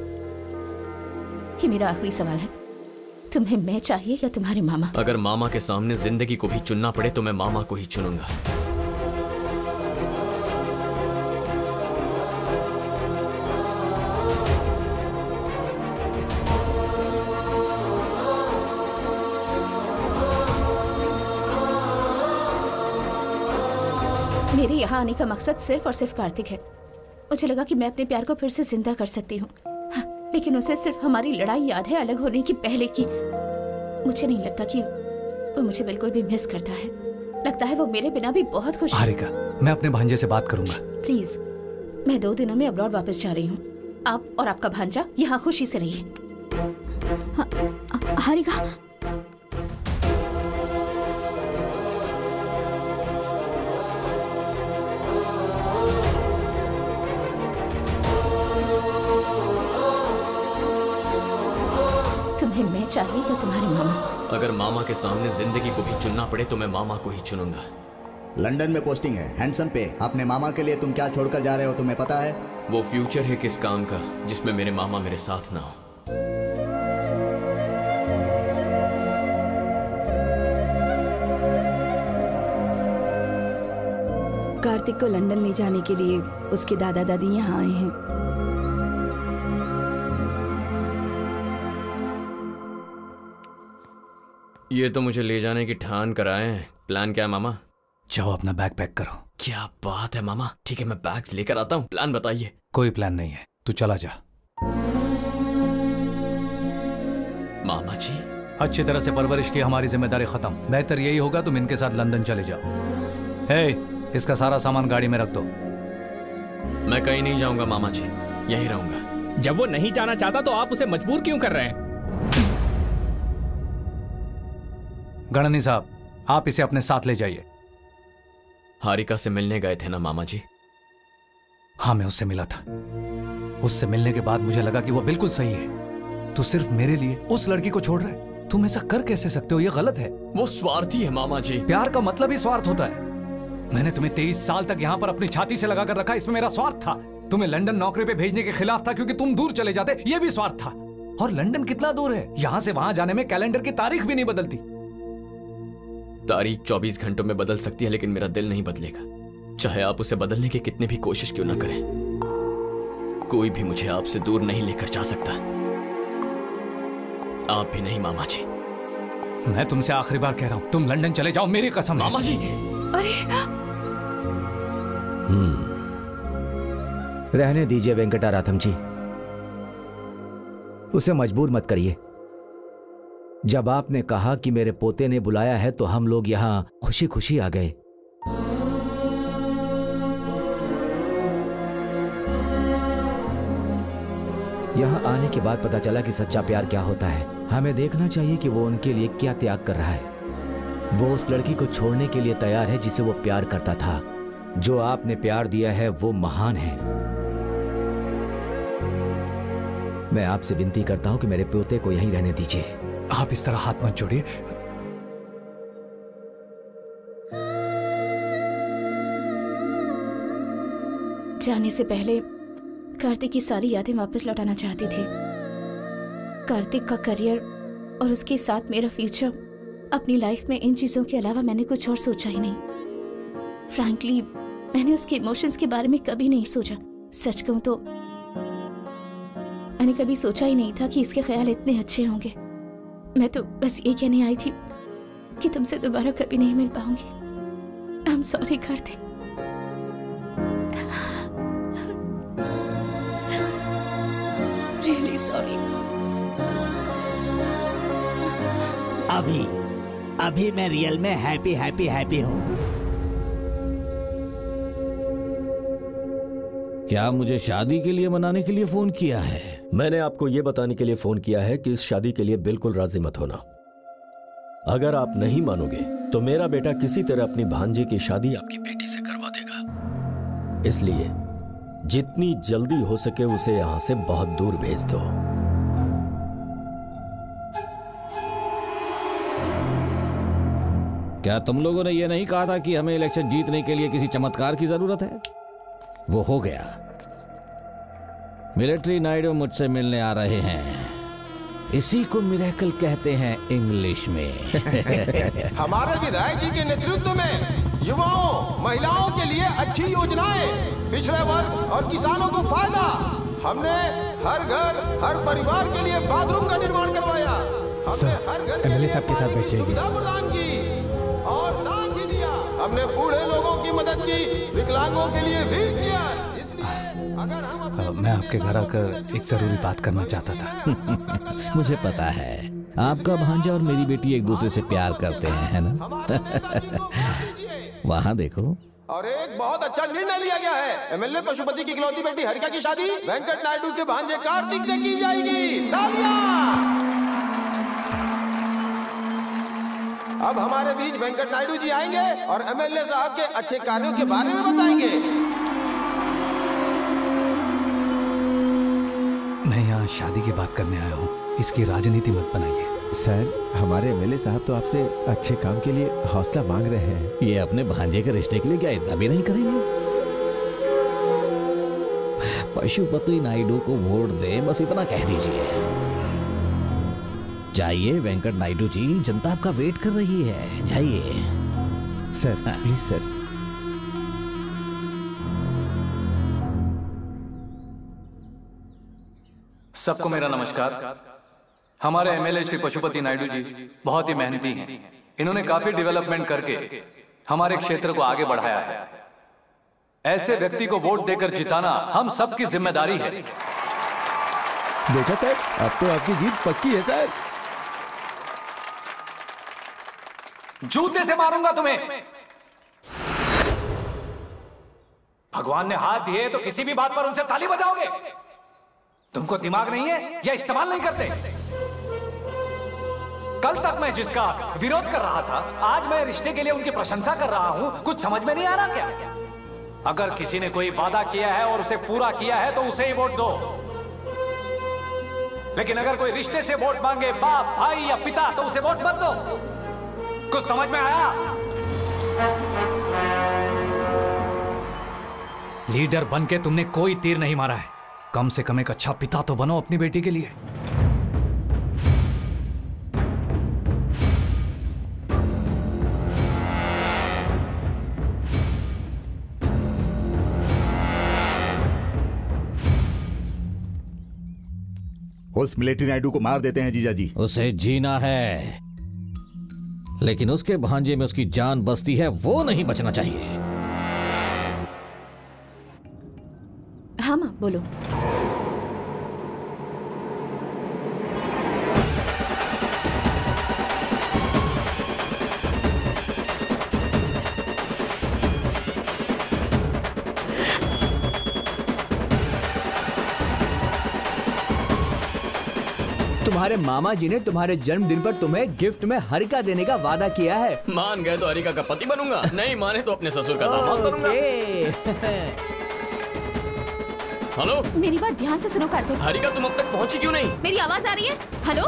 Speaker 10: ये मेरा आखिरी सवाल है, तुम्हें मैं चाहिए या तुम्हारे मामा?
Speaker 11: अगर मामा के सामने जिंदगी को भी चुनना पड़े तो मैं मामा को ही चुनूंगा।
Speaker 10: मेरे यहाँ आने का मकसद सिर्फ और सिर्फ कार्तिक है। मुझे लगा कि मैं अपने प्यार को फिर से जिंदा कर सकती हूँ, लेकिन उसे सिर्फ हमारी लड़ाई याद है अलग होने की पहले की। मुझे नहीं लगता कि वो मुझे बिल्कुल भी मिस करता है। लगता है वो मेरे बिना भी बहुत खुश है।
Speaker 8: हारिका, मैं अपने भांजे से बात करूंगा।
Speaker 10: प्लीज, मैं 2 दिनों में अब्रॉड वापस जा रही हूँ। आप और आपका भांजा यहाँ खुशी से रहिए।
Speaker 12: हारिका,
Speaker 10: तुम्हें मैं चाहिए या तुम्हारे मामा?
Speaker 11: अगर मामा के सामने जिंदगी को भी चुनना पड़े तो मैं मामा को ही चुनूंगा।
Speaker 2: लंदन में पोस्टिंग है, हैंडसम पे। अपने मामा के लिए तुम क्या छोड़कर जा रहे हो तुम्हें पता है?
Speaker 11: वो फ्यूचर है किस काम का जिसमें मेरे मामा मेरे साथ ना हो।
Speaker 7: कार्तिक को लंदन ले जाने के लिए उसके दादा दादी यहाँ आए हैं।
Speaker 11: ये तो मुझे ले जाने की ठान कराए हैं। प्लान क्या है मामा?
Speaker 8: जाओ अपना बैग पैक करो।
Speaker 11: क्या बात है मामा, ठीक है मैं बैग्स लेकर आता हूँ। प्लान बताइए।
Speaker 8: कोई प्लान नहीं है, तू चला जा।
Speaker 11: मामा जी,
Speaker 8: अच्छी तरह से परवरिश की हमारी जिम्मेदारी खत्म। बेहतर यही होगा तुम इनके साथ लंदन चले जाओ। हे, इसका सारा सामान गाड़ी में रख दो।
Speaker 11: मैं कहीं नहीं जाऊंगा मामा जी, यहीं रहूंगा।
Speaker 13: जब वो नहीं जाना चाहता तो आप उसे मजबूर क्यों कर रहे हैं?
Speaker 8: गणनी साहब, आप इसे अपने साथ ले जाइए।
Speaker 11: हारिका से मिलने गए थे ना मामा जी?
Speaker 8: हाँ, मैं उससे मिला था। उससे मिलने के बाद मुझे लगा कि वो बिल्कुल सही है। तू सिर्फ मेरे लिए उस लड़की को छोड़ रहा है। तुम ऐसा कर कैसे सकते हो? ये गलत है।
Speaker 11: वो स्वार्थी है मामा जी।
Speaker 8: प्यार का मतलब ही स्वार्थ होता है। मैंने तुम्हें 23 साल तक यहाँ पर अपनी छाती से लगा कर रखा, इसमें मेरा स्वार्थ था। तुम्हें लंदन नौकरी पे भेजने के खिलाफ था क्योंकि तुम दूर चले जाते, ये भी स्वार्थ था। और लंदन कितना दूर है? यहाँ से वहां जाने में कैलेंडर की तारीख भी नहीं बदलती।
Speaker 11: तारीख 24 घंटों में बदल सकती है, लेकिन मेरा दिल नहीं बदलेगा, चाहे आप उसे बदलने की कितनी भी कोशिश क्यों ना करें। कोई भी मुझे आपसे दूर नहीं लेकर जा सकता, आप भी नहीं मामा जी।
Speaker 8: मैं तुमसे आखिरी बार कह रहा हूं, तुम लंदन चले जाओ, मेरी कसम।
Speaker 11: मामा जी।
Speaker 10: अरे
Speaker 2: रहने दीजिए वेंकटाराथम जी, उसे मजबूर मत करिए। जब आपने कहा कि मेरे पोते ने बुलाया है तो हम लोग यहां खुशी खुशी आ गए। यहां आने के बाद पता चला कि सच्चा प्यार क्या होता है। हमें देखना चाहिए कि वो उनके लिए क्या त्याग कर रहा है। वो उस लड़की को छोड़ने के लिए तैयार है जिसे वो प्यार करता था। जो आपने प्यार दिया है वो महान है। मैं आपसे विनती करता हूं कि मेरे पोते को यहीं रहने दीजिए।
Speaker 8: आप इस तरह हाथ मत जोड़िए।
Speaker 10: जाने से पहले कार्तिक की सारी यादें वापस लौटाना चाहती थी। कार्तिक का करियर और उसके साथ मेरा फ्यूचर। अपनी लाइफ में इन चीजों के अलावा मैंने कुछ और सोचा ही नहीं। फ्रैंकली, मैंने उसके इमोशंस के बारे में कभी नहीं सोचा। सच कहूं तो मैंने कभी सोचा ही नहीं था कि इसके ख्याल इतने अच्छे होंगे। मैं तो बस ये कहने आई थी कि तुमसे दोबारा कभी नहीं मिल पाऊंगी। आई am sorry Kartik. Really sorry.
Speaker 2: अभी मैं रियल में हैप्पी हूँ।
Speaker 6: क्या मुझे शादी के लिए मनाने के लिए फोन किया है?
Speaker 3: मैंने आपको यह बताने के लिए फोन किया है कि इस शादी के लिए बिल्कुल राजी मत होना। अगर आप नहीं मानोगे तो मेरा बेटा किसी तरह अपनी भांजे की शादी आपकी बेटी से करवा देगा। इसलिए जितनी जल्दी हो सके उसे यहां से बहुत दूर भेज दो।
Speaker 6: क्या तुम लोगों ने यह नहीं कहा था कि हमें इलेक्शन जीतने के लिए किसी चमत्कार की जरूरत है? वो हो गया। मिलिट्री नायडू मुझसे मिलने आ रहे हैं। इसी को मिरेकल कहते हैं इंग्लिश में।
Speaker 20: हमारे विधायक जी के नेतृत्व में युवाओं, महिलाओं के लिए अच्छी योजनाएं, पिछड़े वर्ग और किसानों को फायदा। हमने हर घर, हर परिवार के लिए बाथरूम का निर्माण करवाया। हमने हर घर
Speaker 8: एमएलए साहब के साथ बैठिए।
Speaker 20: सुविधा प्रदान की और दान भी दिया। हमने बूढ़े लोगों की मदद की, विकलांगों के लिए व्हील चेयर। अगर हम
Speaker 8: मैं आपके घर आकर एक जरूरी बात करना चाहता था।
Speaker 6: मुझे पता है आपका भांजा और मेरी बेटी एक दूसरे से प्यार करते हैं, है ना? वहाँ देखो।
Speaker 20: और एक बहुत अच्छा निर्णय लिया गया है। एमएलए पशुपति की इकलौती बेटी हरिका की शादी वेंकट नायडू के भांजे कार्तिक से की जाएगी। तालियां! अब हमारे बीच वेंकट नायडू जी आएंगे और एमएलए साहब के अच्छे कार्यों के बारे में बताएंगे।
Speaker 8: मैं यहाँ शादी की बात करने आया हूँ, इसकी राजनीति मत बनाइए।
Speaker 17: सर, हमारे एमएलए साहब तो आपसे अच्छे काम के लिए हौसला मांग रहे हैं।
Speaker 6: ये अपने भांजे के रिश्ते के लिए क्या इतना भी नहीं करेंगे? पशुपति नायडू को वोट दे, बस इतना कह दीजिए। जाइए वेंकट नायडू जी, जनता आपका वेट कर रही है। जाइए
Speaker 17: सर, प्लीज सर।
Speaker 8: सबको मेरा नमस्कार। हमारे एमएलए श्री पशुपति नायडू जी बहुत ही मेहनती हैं। इन्होंने काफी डेवलपमेंट करके हमारे क्षेत्र को आगे बढ़ाया है। ऐसे व्यक्ति को वोट देकर जिताना हम सबकी जिम्मेदारी है।
Speaker 17: देखा सर, अब तो आपकी जीत पक्की है सर।
Speaker 8: जूते से मारूंगा तुम्हें। भगवान ने हाथ दिए तो किसी भी बात पर उनसे ताली बजाओगे? तुमको दिमाग नहीं है या इस्तेमाल नहीं करते? कल तक मैं जिसका विरोध कर रहा था, आज मैं रिश्ते के लिए उनकी प्रशंसा कर रहा हूं। कुछ समझ में नहीं आ रहा क्या? अगर किसी ने कोई वादा किया है और उसे पूरा किया है तो उसे ही वोट दो। लेकिन अगर कोई रिश्ते से वोट मांगे, बाप, भाई या पिता, तो उसे वोट मत दो। कुछ समझ में आया? लीडर बनके तुमने कोई तीर नहीं मारा है। कम से कम एक अच्छा पिता तो बनो अपनी बेटी के लिए।
Speaker 21: उस मिलिट्री नायडू को मार देते हैं जीजा जी।
Speaker 6: उसे जीना है, लेकिन उसके भांजे में उसकी जान बसती है, वो नहीं बचना चाहिए।
Speaker 10: हाँ माँ, बोलो।
Speaker 15: तुम्हारे मामा जी ने तुम्हारे जन्मदिन पर तुम्हें गिफ्ट में हरिका देने का वादा किया है।
Speaker 11: मान गए तो हरिका का पति बनूंगा, नहीं माने तो अपने ससुर का दामाद बनूंगा। हेलो,
Speaker 10: मेरी बात ध्यान से सुनो कार्तिक।
Speaker 11: हरिका, तुम अब तक पहुंची क्यों नहीं?
Speaker 10: मेरी आवाज आ रही है? हेलो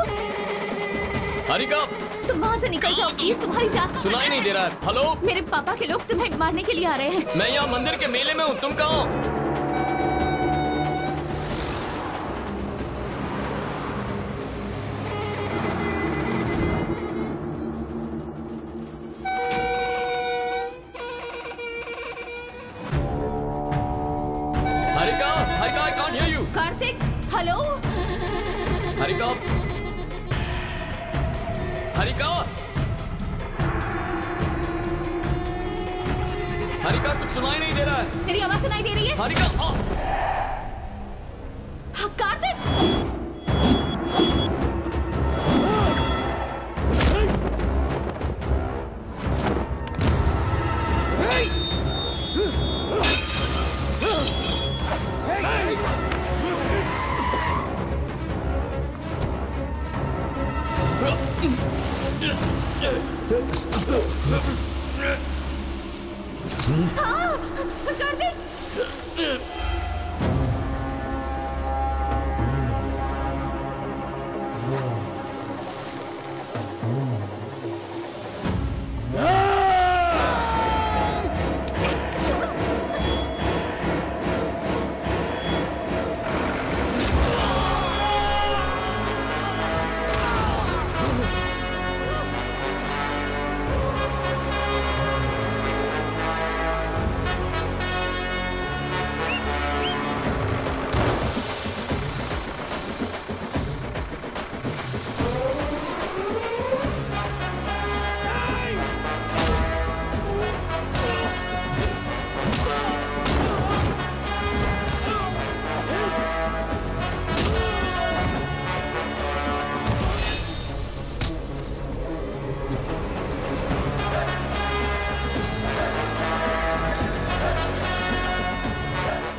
Speaker 11: हरिका,
Speaker 10: तुम वहाँ से निकल जाओ प्लीज, तुम्हारी जान
Speaker 11: सुनाई नहीं दे रहा है। हेलो,
Speaker 10: मेरे पापा के लोग तुम्हें मारने के लिए आ रहे हैं।
Speaker 11: मैं यहाँ मंदिर के मेले में हूँ, तुम कहाँ हो?
Speaker 10: कार्तिक, हेलो
Speaker 11: हरिका, हरिका, हरिका, कुछ सुनाई नहीं दे रहा है।
Speaker 10: मेरी आवाज सुनाई दे रही है?
Speaker 11: हरिका,
Speaker 10: कार्तिक,
Speaker 14: हाँ, कार्तिक।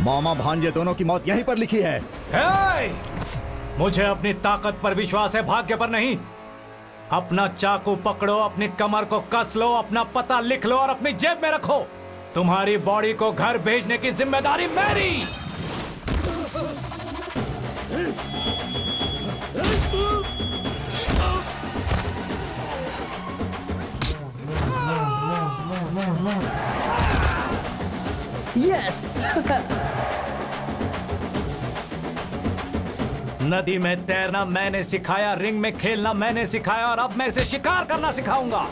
Speaker 21: मामा भांजे दोनों की मौत यहीं पर लिखी है।
Speaker 8: हे! मुझे अपनी ताकत पर विश्वास है, भाग्य पर नहीं। अपना चाकू पकड़ो, अपनी कमर को कस लो, अपना पता लिख लो और अपनी जेब में रखो। तुम्हारी बॉडी को घर भेजने की जिम्मेदारी मेरी।
Speaker 15: यस।
Speaker 8: नदी में तैरना मैंने सिखाया, रिंग में खेलना मैंने सिखाया और अब मैं इसे शिकार करना सिखाऊंगा।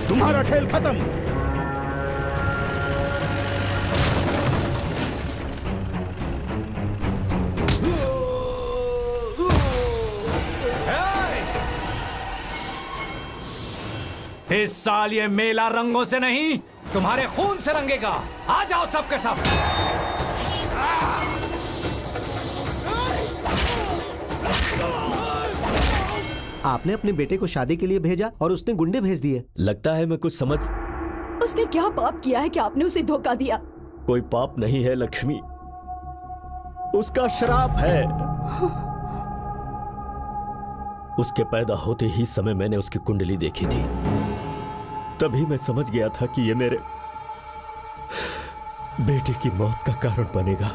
Speaker 21: तुम्हारा खेल खत्म।
Speaker 8: इस साल ये मेला रंगों से नहीं, तुम्हारे खून से रंगेगा। आ जाओ सबके सब।
Speaker 5: आपने अपने बेटे को शादी के लिए भेजा और उसने गुंडे भेज दिए।
Speaker 3: लगता है मैं कुछ समझ।
Speaker 7: उसने क्या पाप किया है कि आपने उसे धोखा दिया?
Speaker 3: कोई पाप नहीं है लक्ष्मी, उसका श्राप है। उसके पैदा होते ही समय मैंने उसकी कुंडली देखी थी, तभी मैं समझ गया था कि ये मेरे बेटे की मौत का कारण बनेगा।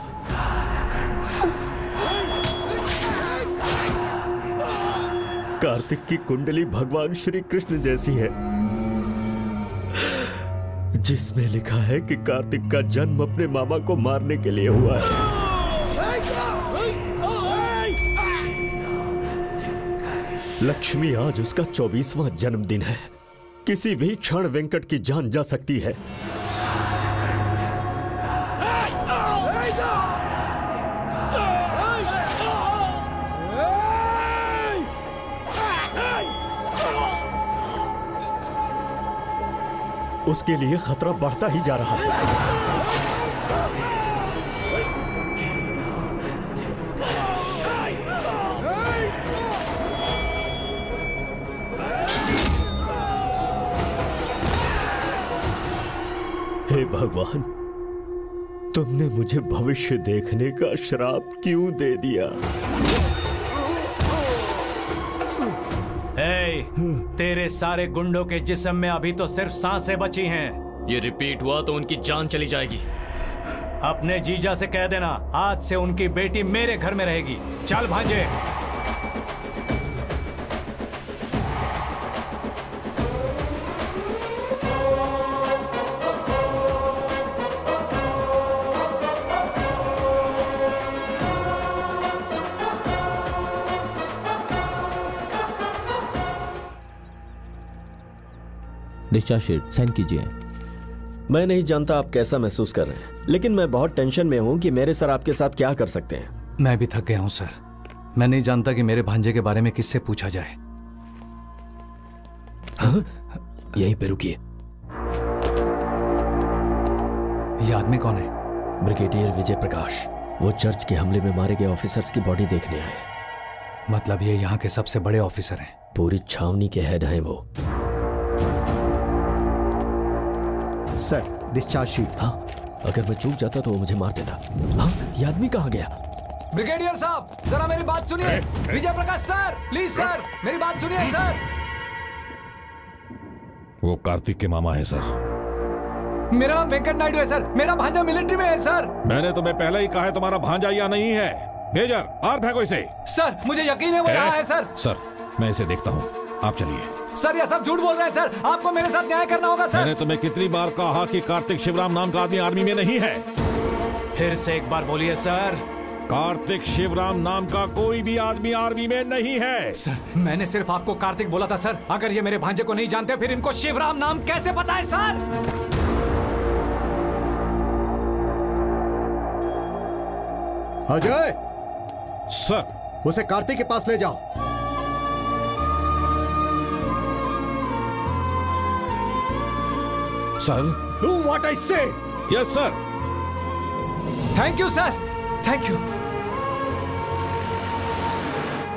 Speaker 3: कार्तिक की कुंडली भगवान श्री कृष्ण जैसी है, जिसमें लिखा है कि कार्तिक का जन्म अपने मामा को मारने के लिए हुआ है। लक्ष्मी, आज उसका 24वां जन्मदिन है। किसी भी क्षण वेंकट की जान जा सकती है। उसके लिए खतरा बढ़ता ही जा रहा है। हे भगवान, तुमने मुझे भविष्य देखने का श्राप क्यों दे दिया?
Speaker 8: तेरे सारे गुंडों के जिस्म में अभी तो सिर्फ सांसें बची हैं।
Speaker 11: ये रिपीट हुआ तो उनकी जान चली जाएगी।
Speaker 8: अपने जीजा से कह देना, आज से उनकी बेटी मेरे घर में रहेगी। चल भांजे।
Speaker 17: डिस्चार्ज शीट साइन कीजिए।
Speaker 3: मैं नहीं जानता आप कैसा महसूस कर रहे हैं, लेकिन मैं बहुत टेंशन में हूं कि मेरे सर आपके साथ क्या कर सकते हैं।
Speaker 8: मैं भी थक गया हूं सर। मैं नहीं जानता कि मेरे भांजे के बारे में किससे पूछा जाए।
Speaker 3: हाँ? यहीं पे रुकिए।
Speaker 8: ये आदमी कौन है?
Speaker 3: ब्रिगेडियर विजय प्रकाश। वो चर्च के हमले में मारे गए ऑफिसर्स की बॉडी देखने आए।
Speaker 8: मतलब ये यहाँ के सबसे बड़े ऑफिसर हैं।
Speaker 3: पूरी छावनी के हेड हैं वो।
Speaker 5: Sir discharge sheet.
Speaker 3: हाँ, अगर मैं चूक जाता तो वो मुझे मार देता। हाँ, ये आदमी कहाँ गया?
Speaker 8: ब्रिगेडियर साहब जरा मेरी बात सुनिए। Vijay Prakash sir, please sir मेरी बात सुनिए सर।
Speaker 18: वो कार्तिक के मामा है सर।
Speaker 8: मेरा नाम वेंकट नायडू है सर। मेरा भांजा मिलिट्री में है सर।
Speaker 18: मैंने तुम्हें पहले ही कहा है तुम्हारा भांजा या नहीं है। मेजर बाहर फेंको इसे।
Speaker 8: सर मुझे यकीन है वो यहाँ है सर।
Speaker 18: सर मैं इसे देखता हूँ, आप चलिए।
Speaker 8: सर ये सब झूठ बोल रहे हैं सर। आपको मेरे साथ न्याय करना होगा सर।
Speaker 18: मैंने तुम्हें कितनी बार कहा कि कार्तिक शिवराम नाम का आदमी आर्मी में नहीं है।
Speaker 8: फिर से एक बार बोलिए सर।
Speaker 18: कार्तिक शिवराम नाम का कोई भी आदमी आर्मी में नहीं है।
Speaker 8: सर मैंने सिर्फ आपको कार्तिक बोला था सर। अगर ये मेरे भांजे को नहीं जानते फिर इनको शिवराम नाम कैसे पता है सर?
Speaker 5: अजय
Speaker 18: सर,
Speaker 5: उसे कार्तिक के पास ले जाओ।
Speaker 18: सर
Speaker 5: डू व्हाट आई से।
Speaker 18: Yes sir.
Speaker 8: Thank you sir, thank you.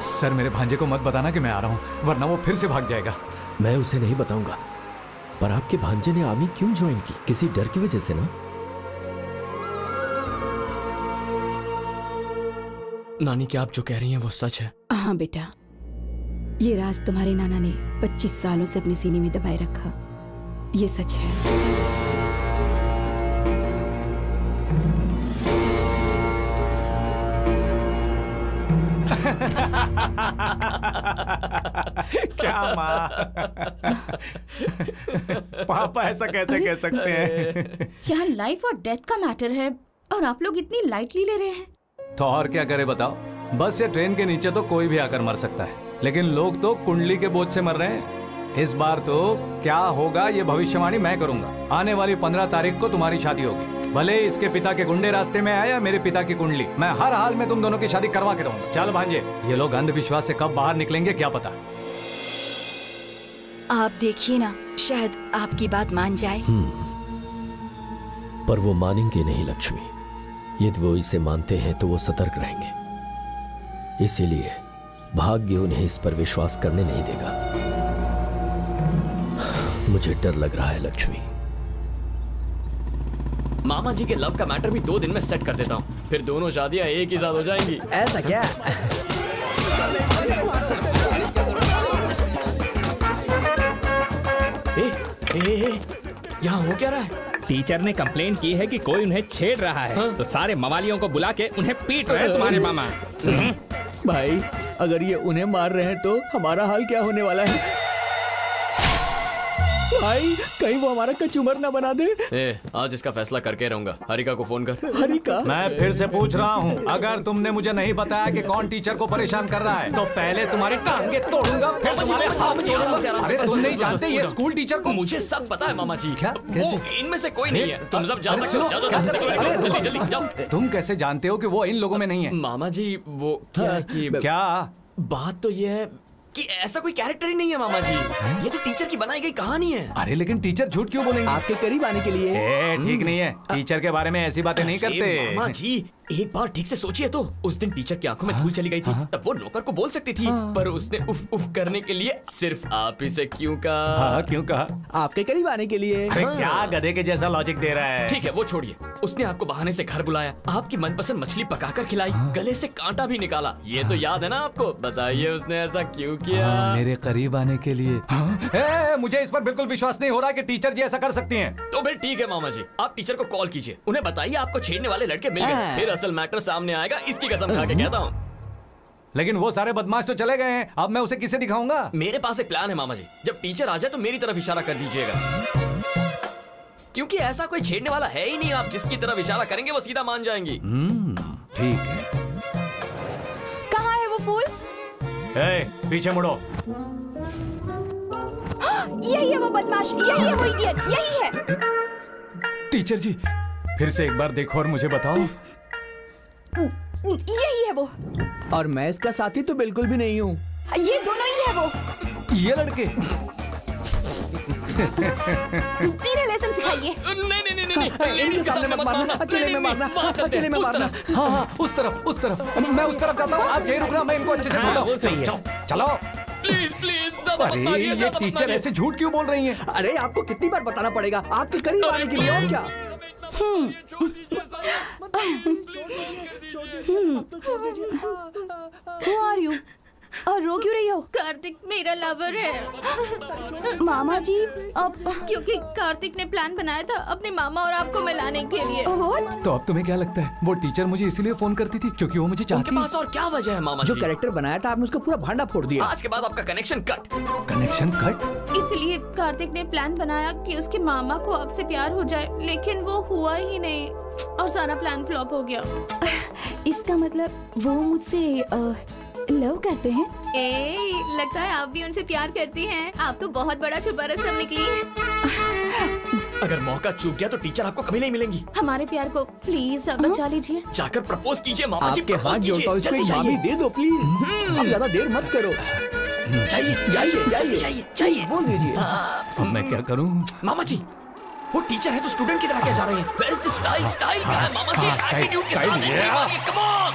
Speaker 8: Sir मेरे भांजे को मत बताना कि मैं आ रहा हूं, वरना वो फिर से भाग जाएगा।
Speaker 3: मैं उसे नहीं बताऊंगा। पर आपके भांजे ने आर्मी क्यों ज्वाइन की? किसी डर की वजह से ना?
Speaker 11: नानी क्या आप जो कह रही हैं वो सच है?
Speaker 7: हाँ बेटा, ये राज तुम्हारे नाना ने 25 सालों से अपने सीने में दबाए रखा। ये सच है।
Speaker 8: क्या माँ? पापा ऐसा कैसे कह सकते हैं?
Speaker 10: यहाँ लाइफ और डेथ का मैटर है और आप लोग इतनी लाइटली ले रहे हैं।
Speaker 8: तो और क्या करे बताओ। बस या ट्रेन के नीचे तो कोई भी आकर मर सकता है, लेकिन लोग तो कुंडली के बोझ से मर रहे हैं। इस बार तो क्या होगा ये भविष्यवाणी मैं करूंगा। आने वाली 15 तारीख को तुम्हारी शादी होगी। भले इसके पिता के गुंडे रास्ते में आए या मेरे पिता की कुंडली, मैं हर हाल में तुम दोनों की शादी करवा के रहूंगा। चल भांजे, ये लोग अंधविश्वास से कब बाहर निकलेंगे क्या पता।
Speaker 7: आप देखिए ना, शायद आपकी बात मान जाए।
Speaker 3: पर वो मानेंगे नहीं लक्ष्मी। यदि वो इसे मानते हैं तो वो सतर्क रहेंगे। इसीलिए भाग्य उन्हें इस पर विश्वास करने नहीं देगा। मुझे डर लग रहा है लक्ष्मी।
Speaker 11: मामा जी के लव का मैटर भी 2 दिन में सेट कर देता हूँ, फिर दोनों शादियां एक ही साथ हो जाएंगी।
Speaker 15: ऐसा क्या?
Speaker 11: यहाँ हो क्या रहा है?
Speaker 13: टीचर ने कंप्लेन की है कि कोई उन्हें छेड़ रहा है। हाँ? तो सारे मवालियों को बुला के उन्हें पीट रहे हैं तुम्हारे मामा।
Speaker 15: भाई अगर ये उन्हें मार रहे हैं तो हमारा हाल क्या होने वाला है? भाई कहीं वो हमारा कचूमर ना बना दे।
Speaker 11: आज इसका फैसला करके रहूंगा। हरिका को फोन कर।
Speaker 15: हरिका?
Speaker 8: मैं फिर से पूछ रहा हूँ, अगर तुमने मुझे नहीं बताया कि कौन टीचर को परेशान कर रहा है तो पहले तुम्हारे टांगे तोड़ूंगा, फिर तुम्हारे हाथ तोड़ूंगा। अरे तुम नहीं जानते ये स्कूल टीचर को?
Speaker 11: मुझे सब पता है मामा जी।
Speaker 8: क्या? कैसे?
Speaker 11: इनमें से कोई नहीं है। तुम सब जा सकते हो। जल्दी जल्दी जाओ।
Speaker 8: तुम कैसे जानते हो कि वो इन लोगों में नहीं है?
Speaker 11: मामा जी वो क्या है कि
Speaker 8: क्या
Speaker 11: बात तो ये है कि ऐसा कोई कैरेक्टर ही नहीं है मामा जी। ये तो टीचर की बनाई गई कहानी है।
Speaker 8: अरे लेकिन टीचर झूठ क्यों बोलेंगे?
Speaker 15: आपके करीब आने के लिए।
Speaker 8: ठीक नहीं है, टीचर के बारे में ऐसी बातें नहीं करते।
Speaker 11: मामा जी एक बार ठीक से सोचिए तो, उस दिन टीचर की आंखों में धूल चली गई थी, तब वो नौकर को बोल सकती थी, पर उसने उफ उफ करने के लिए सिर्फ आप ही से क्यों कहा?
Speaker 8: हाँ क्यों कहा?
Speaker 15: आपके करीब आने के लिए।
Speaker 8: अरे क्या गधे के जैसा लॉजिक दे रहा है।
Speaker 11: ठीक है वो छोड़िए। उसने आपको बहाने से घर बुलाया, आपकी मनपसंद मछली पकाकर खिलाई, गले से कांटा भी निकाला। ये तो याद है ना आपको? बताइए उसने ऐसा क्यों किया?
Speaker 8: मेरे करीब आने के लिए। मुझे इस पर बिल्कुल विश्वास नहीं हो रहा कि टीचर जी ऐसा कर सकती हैं।
Speaker 11: तो फिर ठीक है मामा जी, आप टीचर को कॉल कीजिए, उन्हें बताइए आपको छेड़ने वाले लड़के मिल गए, फिर असल मैटर सामने आएगा। इसकी कसम खा के कहता हूँ।
Speaker 8: लेकिन वो सारे बदमाश तो चले गए हैं, अब मैं उसे किसे दिखाऊंगा?
Speaker 11: मेरे पास एक प्लान है मामा जी। जब टीचर आ जाए तो मेरी तरफ इशारा कर दीजिएगा, क्योंकि ऐसा कोई छेड़ने वाला है ही नहीं। आप जिसकी तरफ इशारा करेंगे वो सीधा मान जाएंगी।
Speaker 8: ठीक है।
Speaker 7: कहाँ है वो फूल्स?
Speaker 8: पीछे मुड़ो।
Speaker 7: यही है वो बदमाश, यही है वो इडियट, यही है।
Speaker 8: टीचर जी फिर से एक बार देखो और मुझे बताओ।
Speaker 7: यही है वो।
Speaker 15: और मैं इसका साथी तो बिल्कुल भी नहीं हूँ।
Speaker 7: ये दोनों ही है वो।
Speaker 8: ये लड़के
Speaker 7: तेरे लेसन सिखाइए।
Speaker 8: नहीं, इनके सामने मत मारना, अकेले में मारना, अकेले में मारना। हाँ, उस तरफ, मैं उस तरफ जाता हूँ, आप यहीं रुकना, मैं इनको अच्छे से धोता हूँ। चलो।
Speaker 11: प्लीज
Speaker 8: अरे ये टीचर ऐसे झूठ क्यों बोल रही हैं?
Speaker 15: अरे आपको कितनी बार बताना पड़ेगा आपके करीब आने के लिए, और क्या?
Speaker 7: Who are you? और रो क्यों रही हो?
Speaker 10: कार्तिक मेरा लवर है।
Speaker 7: मामा जी अब
Speaker 10: क्योंकि कार्तिक ने प्लान बनाया था अपने मामा और आपको मिलाने के लिए।
Speaker 8: तो अब तुम्हें क्या लगता है वो टीचर मुझे इसीलिए फोन करती थी क्योंकि वो मुझे चाहती?
Speaker 11: उनके पास और क्या वजह है मामा जी?
Speaker 15: जो कैरेक्टर बनाया था आपने उसका पूरा भांडा फोड़ दिया।
Speaker 11: आज के बाद आपका कनेक्शन कट।
Speaker 8: Connection cut?
Speaker 10: इसलिए कार्तिक ने प्लान बनाया कि उसके मामा को आपसे प्यार हो जाए, लेकिन वो हुआ ही नहीं और सारा प्लान फ्लॉप हो गया।
Speaker 7: इसका मतलब वो मुझसे लव करते हैं?
Speaker 10: लगता है आप भी उनसे प्यार करती हैं। आप तो बहुत बड़ा छुपा रास्ता निकली।
Speaker 11: अगर मौका चूक गया तो टीचर आपको कभी नहीं मिलेंगी।
Speaker 10: हमारे प्यार को प्लीज आप बचा लीजिए।
Speaker 11: जाकर प्रपोज कीजिए मामा जी,
Speaker 15: आपके हाथ जोड़ता हूँ, इसको एक मामी दे दो प्लीज। आप ज्यादा देर मत करो।
Speaker 11: चाहिए
Speaker 15: बोल दीजिए।
Speaker 8: मैं क्या करूँ?
Speaker 11: मामा जी वो टीचर है तो स्टूडेंट की तरह क्या जा रहे हैं? Where is the style का है मामा जी? एटीट्यूड के साथ कम ऑन।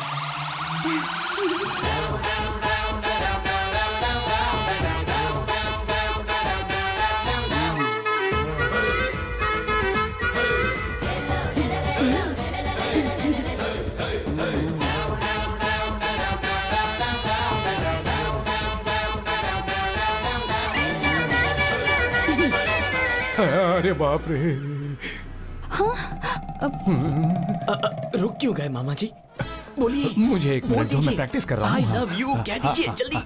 Speaker 8: अरे बाप रे।
Speaker 11: रुक क्यों गए मामा जी? बोलिए।
Speaker 8: मुझे एक मिनट दो, मैं प्रैक्टिस कर रहा हूँ।
Speaker 11: I love you कह दीजिए जल्दी।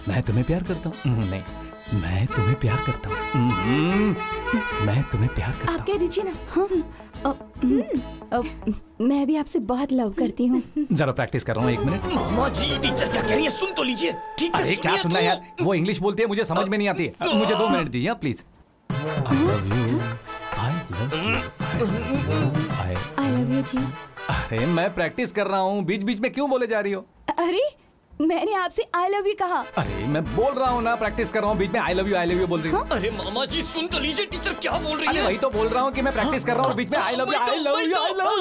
Speaker 8: मैं तुम्हें प्यार करता हूँ। नहीं, मैं तुम्हें प्यार करता हूँ। मैं तुम्हें प्यार करता हूँ।
Speaker 10: आप कह दीजिए ना।
Speaker 7: मैं भी आपसे बहुत लव करती हूँ।
Speaker 8: जरा प्रैक्टिस कर रहा हूँ, एक मिनट।
Speaker 11: मामा जी टीचर क्या कह रही है सुन तो लीजिए। ठीक से
Speaker 8: क्या सुनना यार, वो इंग्लिश बोलती है मुझे समझ में नहीं आती है। मुझे 2 मिनट दीजिए प्लीज। I love you
Speaker 7: जी।
Speaker 8: अरे मैं प्रैक्टिस कर रहा हूँ, बीच बीच में क्यों बोले जा रही हो?
Speaker 7: अरे मैंने आपसे I love you कहा।
Speaker 8: अरे मैं बोल रहा हूँ ना, प्रैक्टिस कर रहा हूँ, बीच में I love you बोल रही हूँ।
Speaker 11: अरे मामा जी सुन तो लीजिए टीचर क्या बोल रही है।
Speaker 8: वही तो बोल रहा हूँ कि मैं प्रैक्टिस कर रहा हूँ, बीच में I love you I love you I love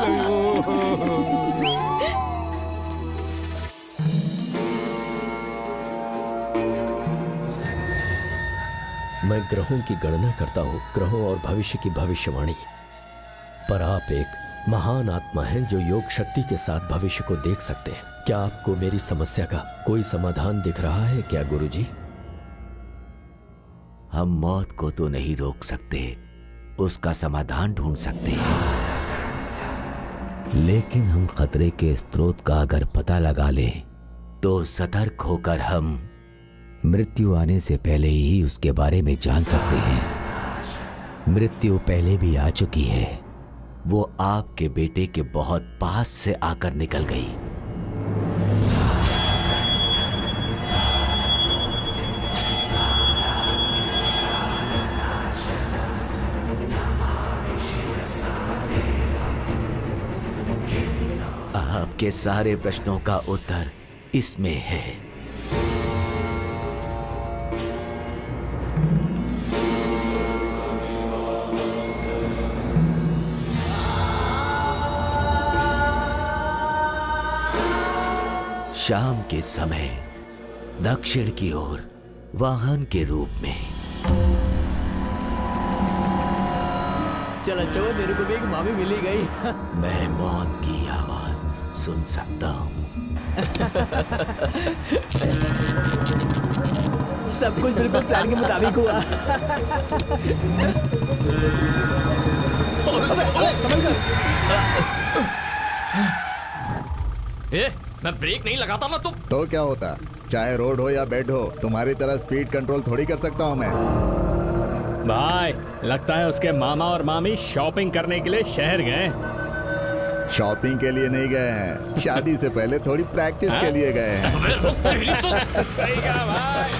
Speaker 8: you
Speaker 3: मैं ग्रहों की गणना करता हूँ, ग्रहों और भविष्य की भविष्यवाणी, पर आप एक महान आत्मा हैं जो योग शक्ति के साथ भविष्य को देख सकते हैं। क्या आपको मेरी समस्या का कोई समाधान दिख रहा है क्या गुरुजी?
Speaker 2: हम मौत को तो नहीं रोक सकते, उसका समाधान ढूंढ सकते हैं, लेकिन हम खतरे के स्रोत का अगर पता लगा लें तो सतर्क होकर हम मृत्यु आने से पहले ही उसके बारे में जान सकते हैं। मृत्यु पहले भी आ चुकी है, वो आपके बेटे के बहुत पास से आकर निकल गई। आपके सारे प्रश्नों का उत्तर इसमें है। शाम के समय दक्षिण की ओर वाहन के रूप में।
Speaker 15: चलो चलो, मेरे को भी एक मामी मिली गई।
Speaker 2: मैं मौत की आवाज सुन सकता हूँ।
Speaker 15: सब कुछ बिल्कुल प्लान के मुताबिक हुआ।
Speaker 11: समझ कर। मैं ब्रेक नहीं लगाता ना तो
Speaker 21: क्या होता, चाहे रोड हो या बेड हो, तुम्हारी तरह स्पीड कंट्रोल थोड़ी कर सकता हूँ मैं।
Speaker 13: भाई लगता है उसके मामा और मामी शॉपिंग करने के लिए शहर गए।
Speaker 21: शॉपिंग के लिए नहीं गए हैं, शादी से पहले थोड़ी प्रैक्टिस के लिए गए हैं।
Speaker 13: सही कहा भाई।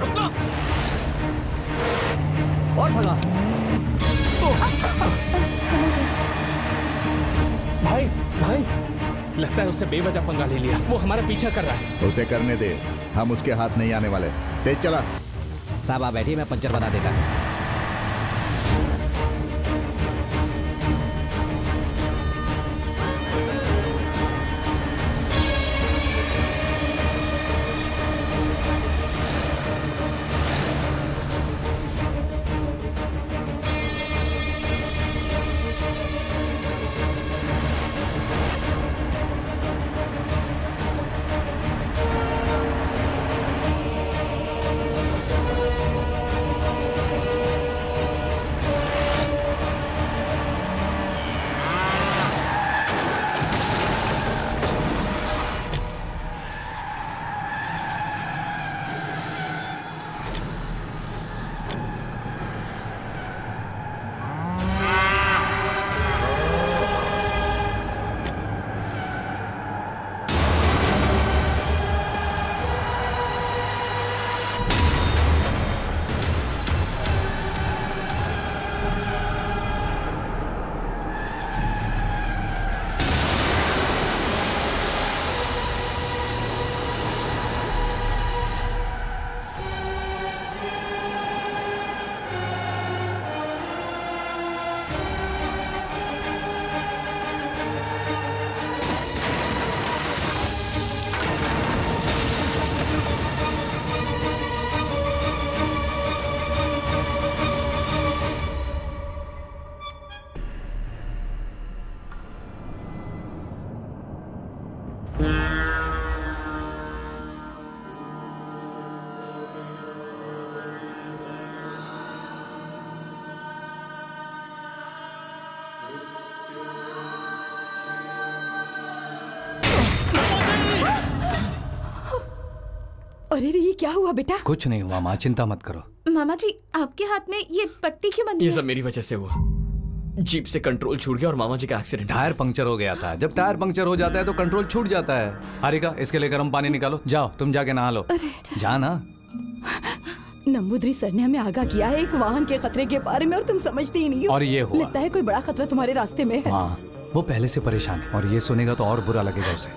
Speaker 8: रुको। और भगा।
Speaker 13: भाई भाई लगता है उससे बेवजह पंगा ले लिया। वो हमारा पीछा कर रहा है।
Speaker 21: उसे करने दे, हम उसके हाथ नहीं आने वाले। तेज चला।
Speaker 6: साहब आप बैठिए, मैं पंचर बना देता।
Speaker 7: अरे रे, ये क्या हुआ बेटा?
Speaker 8: कुछ नहीं हुआ माँ, चिंता मत करो।
Speaker 10: मामा जी आपके हाथ में ये पट्टी क्यों बंधी
Speaker 11: ये
Speaker 10: है?
Speaker 11: सब मेरी वजह से हुआ। जीप से कंट्रोल छूट गया और मामा जी का एक्सीडेंट।
Speaker 8: टायर पंक्चर हो गया था। जब टायर पंक्चर हो जाता है तो कंट्रोल छूट जाता है। हारिका, इसके लिए गर्म पानी निकालो। जाओ तुम जाके नहा लो। जा ना।
Speaker 7: नंबूदरी सर ने हमें आगाह किया है एक वाहन के खतरे के बारे में और तुम समझते ही नहीं हो।
Speaker 8: और ये हुआ।
Speaker 7: लगता है कोई बड़ा खतरा तुम्हारे रास्ते में है।
Speaker 8: हाँ, वो पहले से परेशान है और ये सुनेगा तो और बुरा लगेगा उसे।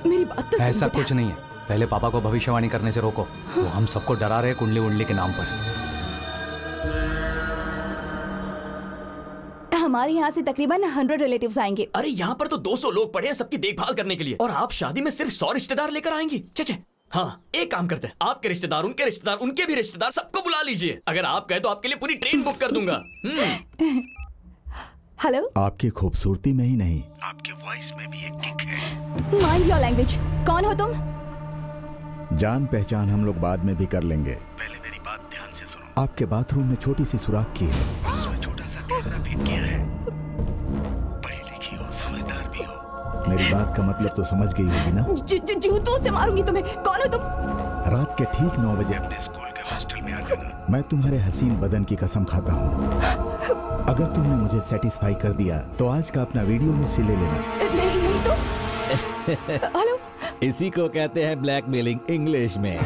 Speaker 7: मेरी बात तो सुन
Speaker 8: ऐसा
Speaker 7: बेटा।
Speaker 8: कुछ नहीं है। पहले पापा को भविष्यवाणी करने से रोको। वो हम सबको डरा रहे कुंडली उंडली के नाम पर।
Speaker 7: हमारे यहाँ से तकरीबन 100 रिलेटिव्स आएंगे।
Speaker 11: अरे यहाँ पर तो 200 लोग पड़े हैं सबकी देखभाल करने के लिए, और आप शादी में सिर्फ 100 रिश्तेदार लेकर आएंगी। चे हाँ, एक काम करते हैं, आपके रिश्तेदार, उनके भी रिश्तेदार, सबको बुला लीजिए। अगर आप कहे तो आपके लिए पूरी ट्रेन बुक कर दूंगा।
Speaker 7: हेलो।
Speaker 21: आपकी खूबसूरती में ही नहीं, आपके वॉइस में भी एक किक है।
Speaker 7: Mind your language. कौन हो तुम?
Speaker 21: जान पहचान हम लोग बाद में भी कर लेंगे, पहले मेरी बात ध्यान से सुनो। आपके बाथरूम में छोटी सी सुराख की है और उसमें छोटा सा कैमरा फिट किया है। पढ़ी लिखी हो, समझदार भी हो। मेरी बात का मतलब तो समझ गई होगी ना?
Speaker 7: जूतों से मारूंगी तुम्हें। कौन हो तुम?
Speaker 21: रात के ठीक 9 बजे अपने स्कूल के हॉस्टल में आ जाना। मैं तुम्हारे हसीन बदन की कसम खाता हूँ। अगर तुमने मुझे सेटिस्फाई कर दिया तो आज का अपना वीडियो मुझसे ले लेना।
Speaker 7: नहीं तो। हेलो।
Speaker 6: इसी को कहते हैं ब्लैकमेलिंग इंग्लिश में।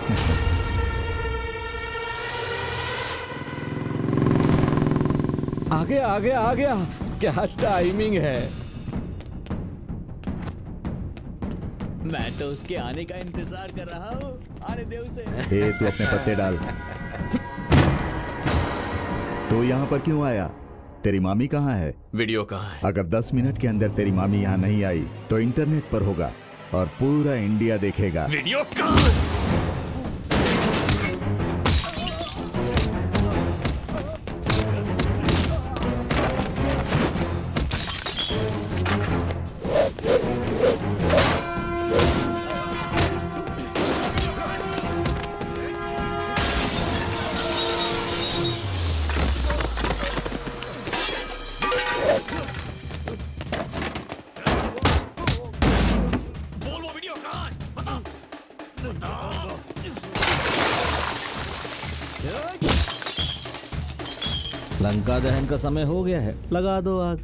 Speaker 6: आ गया। क्या टाइमिंग है। मैं तो उसके आने का इंतजार कर रहा हूँ। आने दे उसे।
Speaker 21: तू अपने पत्ते डाल। तो यहाँ पर क्यों आया? तेरी मामी कहाँ है?
Speaker 11: वीडियो कहाँ है?
Speaker 21: अगर 10 मिनट के अंदर तेरी मामी यहाँ नहीं आई तो इंटरनेट पर होगा और पूरा इंडिया देखेगा।
Speaker 11: वीडियो कहाँ है?
Speaker 6: लंका दहन का समय हो गया है, लगा दो आग।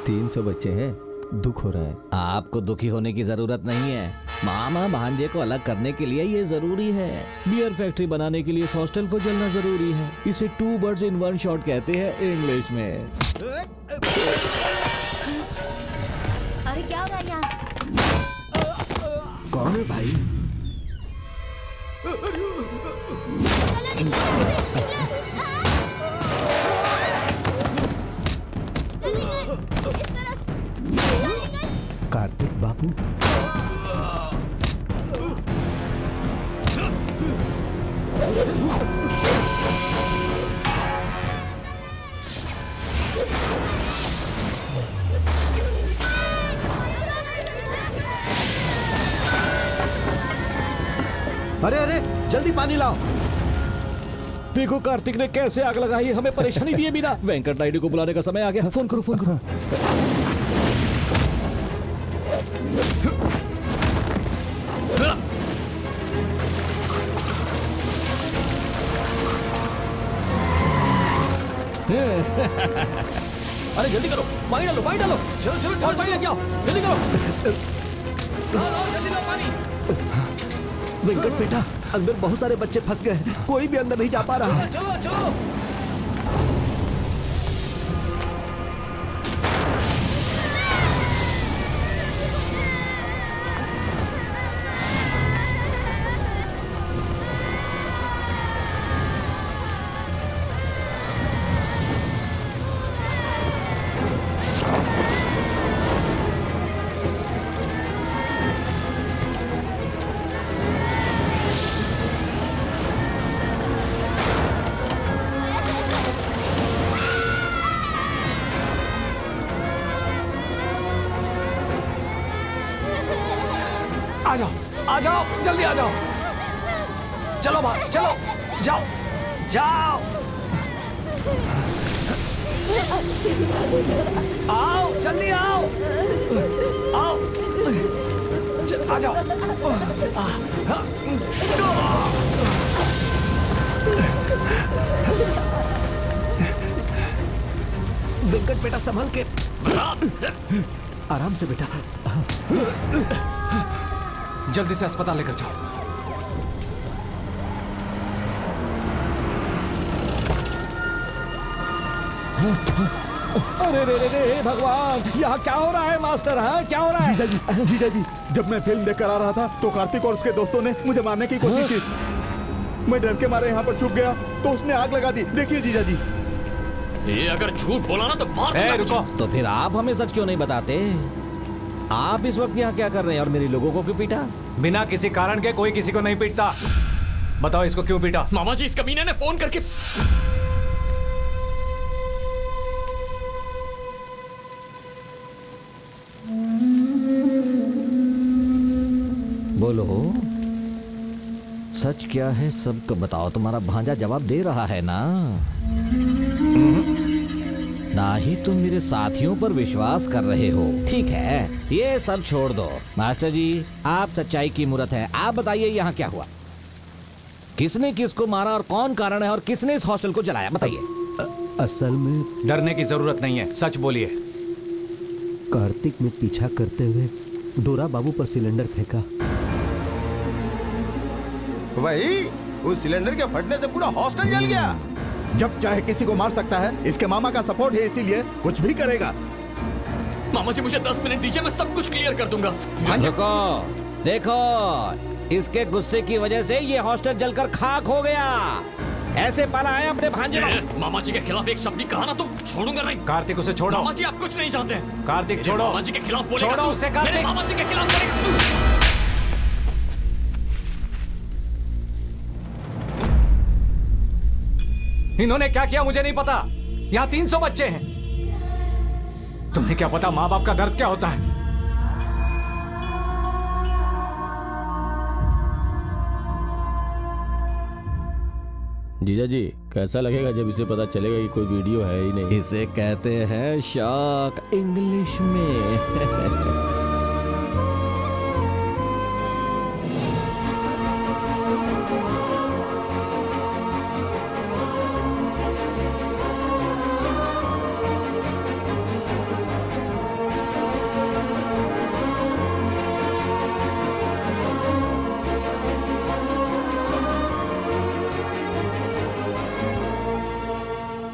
Speaker 17: तीन 300 बच्चे हैं, दुख हो रहा है।
Speaker 6: आपको दुखी होने की जरूरत नहीं है। मामा भांजे को अलग करने के लिए ये जरूरी है। बियर फैक्ट्री बनाने के लिए इस हॉस्टल को जलना जरूरी है। इसे 2 birds in 1 shot कहते हैं इंग्लिश में।
Speaker 12: अरे क्या हो रहा है यहाँ?
Speaker 5: कौन है भाई? कार्तिक बाबू। अरे अरे जल्दी पानी लाओ।
Speaker 6: देखो कार्तिक ने कैसे आग लगाई, हमें परेशानी दिए बिना। वेंकट नायडू को बुलाने का समय आ गया। फोन करो, फोन करो।
Speaker 8: अरे जल्दी करो, पानी डालो, पानी डालो। चलो चलो चलो, पानी लेके आओ, जल्दी करो। लाओ जल्दी लाओ पानी।
Speaker 5: वेंकट बेटा, अंदर बहुत सारे बच्चे फंस गए हैं, कोई भी अंदर नहीं जा पा रहा है।
Speaker 8: चलो चलो। आ जाओ, जल्दी आ जाओ। चलो भाई, चलो, जाओ जाओ। आओ जल्दी आओ, आओ आ जाओ।
Speaker 5: वेंकट बेटा संभल के, आराम से बेटा।
Speaker 8: जल्दी से अस्पताल लेकर जाओ।
Speaker 6: अरे रे रे रे भगवान, यहाँ क्या हो रहा है मास्टर? हाँ क्या हो रहा है?
Speaker 21: जीजा जी, जब मैं फिल्म देखकर आ रहा था तो कार्तिक और उसके दोस्तों ने मुझे मारने की कोशिश की। मैं डर के मारे यहाँ पर छुप गया तो उसने आग लगा दी। देखिए जीजा जी।
Speaker 11: ये अगर झूठ बोला ना तो मार दूंगा।
Speaker 6: रुको, तो फिर आप हमें सच क्यों नहीं बताते? आप इस वक्त यहाँ क्या कर रहे हैं और मेरे लोगों को क्यों पीटा?
Speaker 8: बिना किसी कारण के कोई किसी को नहीं पीटता। बताओ इसको क्यों पीटा?
Speaker 11: मामा जी, इस कमीने ने फोन करके
Speaker 6: बोलो, सच क्या है सबको बताओ। तुम्हारा भांजा जवाब दे रहा है ना? ना ही तुम मेरे साथियों पर विश्वास कर रहे हो। ठीक है, ये सब छोड़ दो। मास्टर जी, आप सच्चाई की मूरत है। आप बताइए यहाँ क्या हुआ? किसने किसको मारा और कौन कारण है और किसने इस हॉस्टल को जलाया? बताइए।
Speaker 5: असल में
Speaker 8: डरने की जरूरत नहीं है, सच बोलिए।
Speaker 5: कार्तिक ने पीछा करते हुए डोरा बाबू पर सिलेंडर फेंका।
Speaker 20: वही, उस सिलेंडर के फटने से पूरा हॉस्टल जल गया।
Speaker 21: जब चाहे किसी को मार सकता है। इसके मामा का सपोर्ट है, इसीलिए कुछ भी करेगा।
Speaker 11: मामा जी मुझे 10 मिनट दीजिए, मैं सब कुछ क्लियर कर दूंगा।
Speaker 6: देखो देखो, इसके गुस्से की वजह से ये हॉस्टल जलकर खाक हो गया। ऐसे पाला है अपने भांजे को।
Speaker 11: मामा जी के खिलाफ एक शब्द भी कहा ना तो छोड़ूंगा नहीं।
Speaker 8: कार्तिक उसे छोड़ो।
Speaker 11: मामा जी आप कुछ नहीं जानते।
Speaker 8: कार्तिक छोड़ो।
Speaker 11: मामा जी के खिलाफ बोलेगा।
Speaker 8: छोड़ो उसे कार्तिक।
Speaker 11: मेरे मामा जी के खिलाफ बोलेगा।
Speaker 8: इन्होंने क्या किया मुझे नहीं पता। यहाँ 300 बच्चे हैं। तुम्हें क्या पता माँ बाप का दर्द क्या होता है?
Speaker 1: जीजा जी, कैसा लगेगा जब इसे पता चलेगा कि कोई वीडियो है ही नहीं?
Speaker 6: इसे कहते हैं शॉक इंग्लिश में।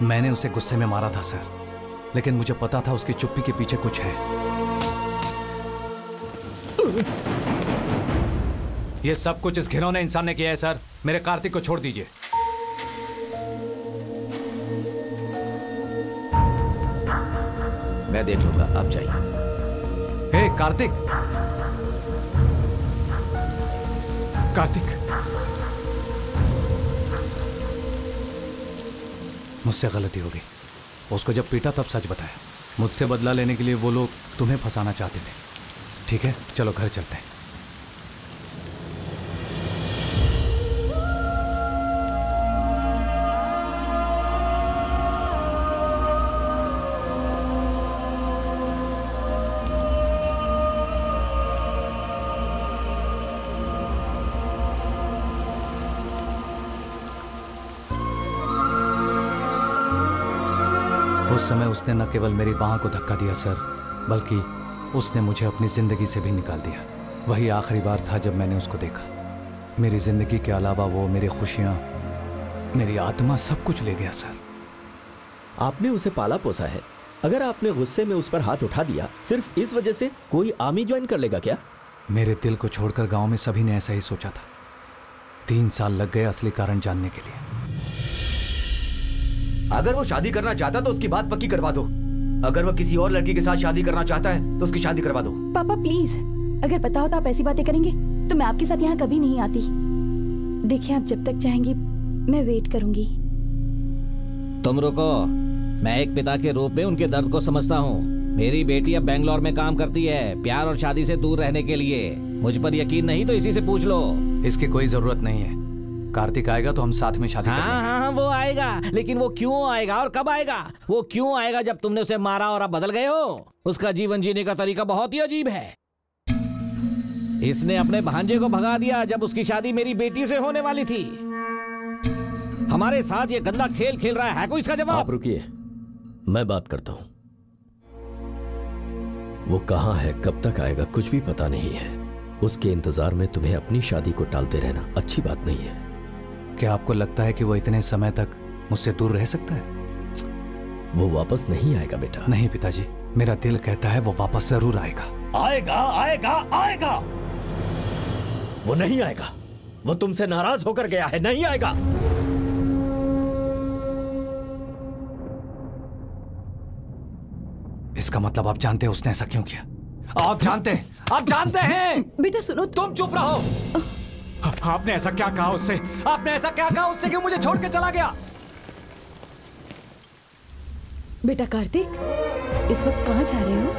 Speaker 8: मैंने उसे गुस्से में मारा था सर, लेकिन मुझे पता था उसकी चुप्पी के पीछे कुछ है। ये सब कुछ इस घिनौने इंसान ने किया है सर। मेरे कार्तिक को छोड़ दीजिए।
Speaker 19: मैं देख लूंगा, आप जाइए।
Speaker 8: हे कार्तिक, कार्तिक, मुझसे गलती हो गई। उसको जब पीटा तब सच बताया। मुझसे बदला लेने के लिए वो लोग तुम्हें फंसाना चाहते थे। ठीक है, चलो घर चलते हैं। उस समय उसने न केवल मेरी बाह को धक्का दिया सर, बल्कि उसने मुझे अपनी जिंदगी से भी निकाल दिया। वही आखिरी बार था जब मैंने उसको देखा। मेरी जिंदगी के अलावा वो मेरी खुशियां, मेरी आत्मा, सब कुछ ले गया सर।
Speaker 16: आपने उसे पाला पोसा है। अगर आपने गुस्से में उस पर हाथ उठा दिया सिर्फ इस वजह से, कोई आर्मी ज्वाइन कर लेगा क्या?
Speaker 8: मेरे दिल को छोड़कर गांव में सभी ने ऐसा ही सोचा था। 3 साल लग गए असली कारण जानने के लिए।
Speaker 19: अगर वो शादी करना चाहता तो उसकी बात पक्की करवा दो। अगर वो किसी और लड़की के साथ शादी करना चाहता है तो उसकी शादी करवा दो।
Speaker 7: पापा प्लीज, अगर पता हो तो आप ऐसी बातें करेंगे तो मैं आपके साथ यहाँ कभी नहीं आती। देखिए, आप जब तक चाहेंगी मैं वेट करूंगी।
Speaker 6: तुम रुको, मैं एक पिता के रूप में उनके दर्द को समझता हूँ। मेरी बेटी अब बेंगलोर में काम करती है, प्यार और शादी से दूर रहने के लिए। मुझ पर यकीन नहीं तो इसी से पूछ लो।
Speaker 8: इसकी कोई जरूरत नहीं है। कार्तिक आएगा तो हम साथ में शादी करेंगे।
Speaker 6: हाँ, वो आएगा, लेकिन वो क्यों आएगा और कब आएगा? वो क्यों आएगा जब तुमने उसे मारा और अब बदल गए हो? उसका जीवन जीने का तरीका बहुत ही अजीब है। इसने अपने भांजे को भगा दिया जब उसकी शादी मेरी बेटी से होने वाली थी। हमारे साथ ये गंदा खेल खेल रहा है कोई इसका जवाब?
Speaker 16: आप रुकिए, मैं बात करता हूं। वो कहां है, कब तक आएगा, कुछ भी पता नहीं है। उसके इंतजार में तुम्हें अपनी शादी को टालते रहना अच्छी बात नहीं है।
Speaker 8: क्या आपको लगता है कि वो इतने समय तक मुझसे दूर रह सकता है?
Speaker 16: वो वापस नहीं आएगा बेटा।
Speaker 8: नहीं पिताजी, मेरा दिल कहता है वो वापस जरूर आएगा।
Speaker 16: आएगा, आएगा, आएगा। वो नहीं आएगा। वो तुमसे नाराज होकर गया है, नहीं आएगा।
Speaker 8: इसका मतलब आप जानते हैं उसने ऐसा क्यों किया? आप जानते हैं।
Speaker 7: बेटा सुनो,
Speaker 8: तुम चुप रहो। आपने ऐसा क्या कहा उससे? आपने ऐसा क्या कहा उससे कि मुझे छोड़ के चला गया?
Speaker 7: बेटा कार्तिक, इस वक्त कहाँ जा रहे हो?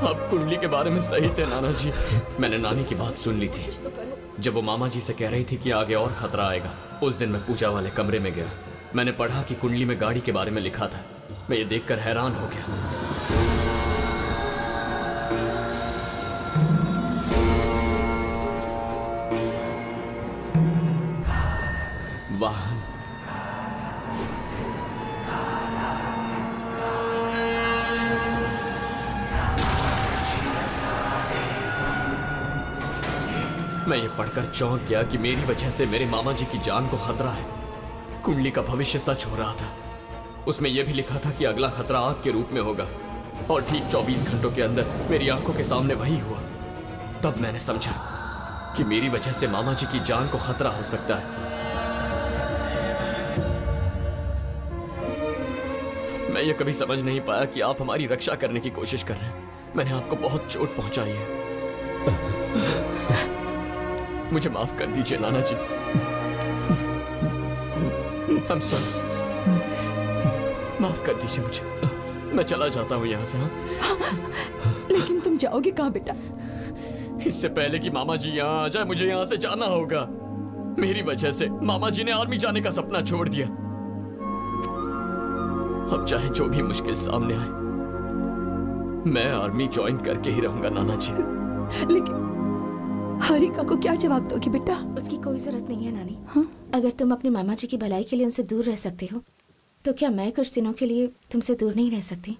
Speaker 11: आप कुंडली के बारे में सही थे नाना जी। मैंने नानी की बात सुन ली थी जब वो मामा जी से कह रही थी कि आगे और खतरा आएगा। उस दिन मैं पूजा वाले कमरे में गया। मैंने पढ़ा कि कुंडली में गाड़ी के बारे में लिखा था। मैं ये देखकर हैरान हो गया। वाहन, मैं ये पढ़कर चौंक गया कि मेरी वजह से मेरे मामा जी की जान को खतरा है। कुंडली का भविष्य सच हो रहा था। उसमें यह भी लिखा था कि अगला खतरा आग के रूप में होगा और ठीक 24 घंटों के अंदर मेरी आंखों के सामने वही हुआ। तब मैंने समझा कि मेरी वजह से मामा जी की जान को खतरा हो सकता है। मैं ये कभी समझ नहीं पाया कि आप हमारी रक्षा करने की कोशिश कर रहे हैं। मैंने आपको बहुत चोट पहुंचाई है। मुझे माफ कर दीजिए नाना जी। I'm sorry। माफ कर दीजिए मुझे। मैं चला जाता हूँ यहाँ से।
Speaker 7: लेकिन तुम जाओगे कहाँ बेटा?
Speaker 11: इससे पहले कि मामा जी यहाँ आ जाए मुझे यहाँ से जाना होगा। मेरी वजह से मामा जी ने आर्मी जाने का सपना छोड़ दिया। अब चाहे जो भी मुश्किल सामने आए मैं आर्मी ज्वाइन करके ही रहूंगा नाना जी।
Speaker 7: लेकिन हारिका को क्या जवाब दोगी बेटा?
Speaker 10: उसकी कोई जरूरत नहीं है नानी। हाँ? अगर तुम अपने मामा जी की भलाई के लिए उनसे दूर रह सकते हो तो क्या मैं कुछ दिनों के लिए तुमसे दूर नहीं रह सकती?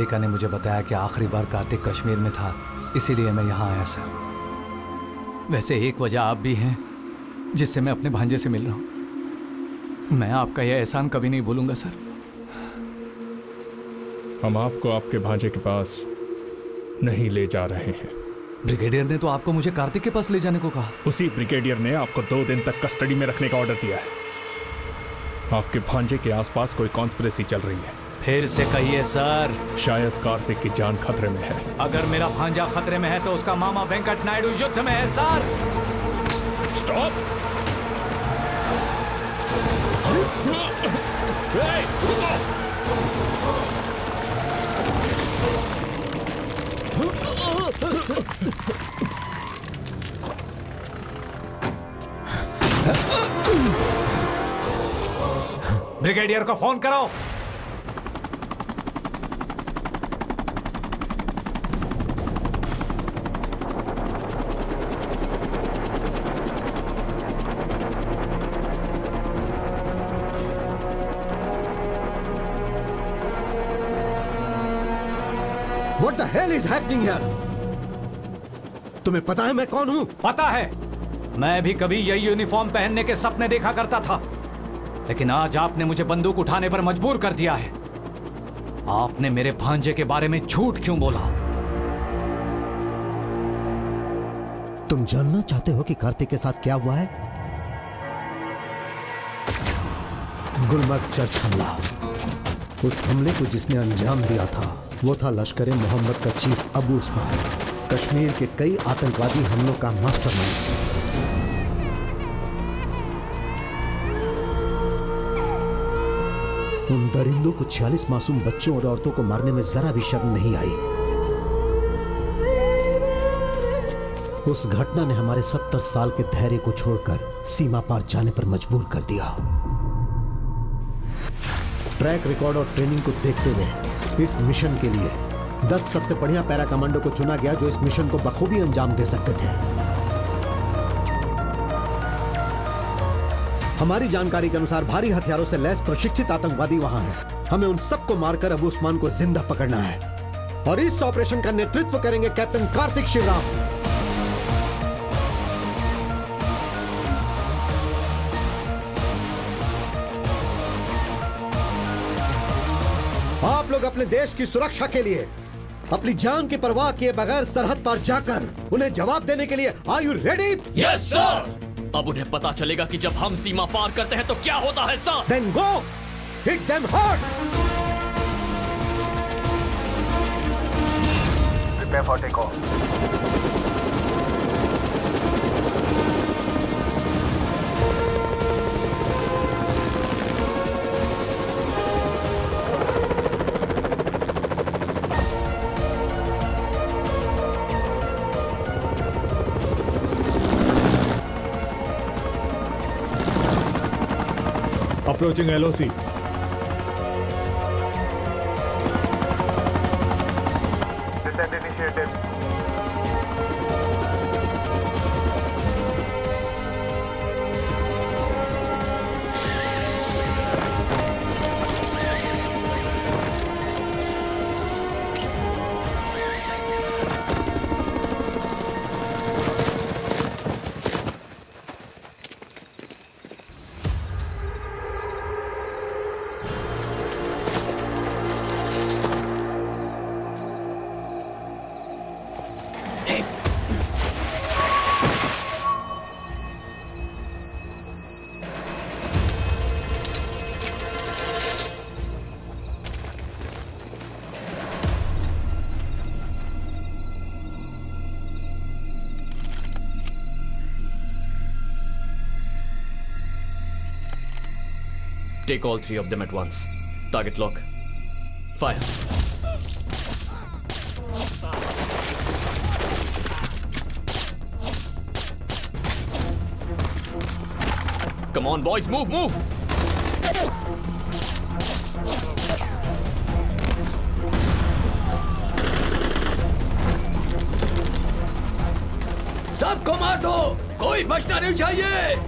Speaker 8: निहारिका ने मुझे बताया कि आखिरी बार कार्तिक कश्मीर में था, इसीलिए मैं यहाँ आया सर। वैसे एक वजह आप भी हैं जिससे मैं अपने भांजे से मिल रहा हूँ। मैं आपका यह एहसान कभी नहीं भूलूंगा सर।
Speaker 13: हम आपको आपके भांजे के पास नहीं ले जा रहे हैं।
Speaker 8: ब्रिगेडियर ने तो आपको मुझे कार्तिक के पास ले जाने को कहा।
Speaker 13: उसी ब्रिगेडियर ने आपको 2 दिन तक कस्टडी में रखने का ऑर्डर दिया है। आपके भांजे के आसपास कोई कॉन्स्पिरेसी चल रही है।
Speaker 8: फिर से कहिए सर।
Speaker 13: शायद कार्तिक की जान खतरे में है।
Speaker 8: अगर मेरा भांजा खतरे में है तो उसका मामा वेंकट नायडू युद्ध में है सर।
Speaker 13: स्टॉप।
Speaker 8: ब्रिगेडियर को फोन करो।
Speaker 5: What the hell is happening here? तुम्हें पता है मैं कौन हूं?
Speaker 8: पता है। मैं भी कभी यही यूनिफॉर्म पहनने के सपने देखा करता था, लेकिन आज आपने मुझे बंदूक उठाने पर मजबूर कर दिया है। आपने मेरे भांजे के बारे में झूठ क्यों बोला?
Speaker 5: तुम जानना चाहते हो कि कार्तिक के साथ क्या हुआ है? गुलमर्ग चर्च हमला। उस हमले को जिसने अंजाम दिया था वो था लश्कर मोहम्मद का चीफ अबू उस्मान, कश्मीर के कई आतंकवादी हमलों का मास्टरमाइंड। उन दरिंदों को 46 मासूम बच्चों और औरतों को मारने में जरा भी शर्म नहीं आई। उस घटना ने हमारे 70 साल के धैर्य को छोड़कर सीमा पार जाने पर मजबूर कर दिया। ट्रैक रिकॉर्ड और ट्रेनिंग को देखते हुए इस मिशन के लिए 10 सबसे बढ़िया पैरा कमांडो को चुना गया जो इस मिशन को बखूबी अंजाम दे सकते थे। हमारी जानकारी के अनुसार भारी हथियारों से लैस प्रशिक्षित आतंकवादी वहां हैं। हमें उन सबको मारकर अबू उस्मान को जिंदा पकड़ना है और इस ऑपरेशन का नेतृत्व करेंगे कैप्टन कार्तिक शिवराम। आप लोग अपने देश की सुरक्षा के लिए अपनी जान की परवाह किए बगैर सरहद पर जाकर उन्हें जवाब देने के लिए are you ready?
Speaker 11: Yes sir. अब उन्हें पता चलेगा कि जब हम सीमा पार करते हैं तो क्या होता है sir.
Speaker 5: Then go hit them hard.
Speaker 20: Prepare for take off.
Speaker 13: Approaching LOC.
Speaker 20: Descent initiated.
Speaker 11: Take all 3 of them at once. Target lock. Fire. Come on, boys, move, move!
Speaker 19: सबको मार दो, कोई बचना नहीं चाहिए।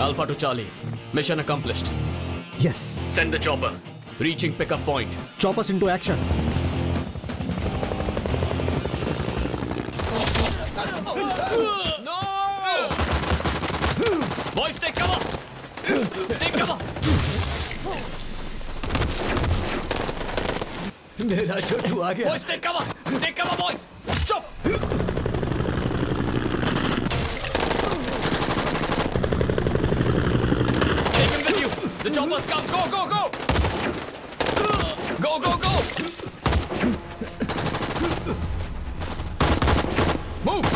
Speaker 11: Alpha to Charlie. Mission accomplished.
Speaker 5: Yes.
Speaker 11: Send the chopper. Reaching pickup point.
Speaker 5: Choppers into action.
Speaker 11: No! Boys, take cover! Take cover!
Speaker 2: मेरा छोटू आ गया।
Speaker 11: Boys, take cover! Take cover, boys! Chop! Take him with you! The choppers come! Go, go, go! Go, go, go! Move!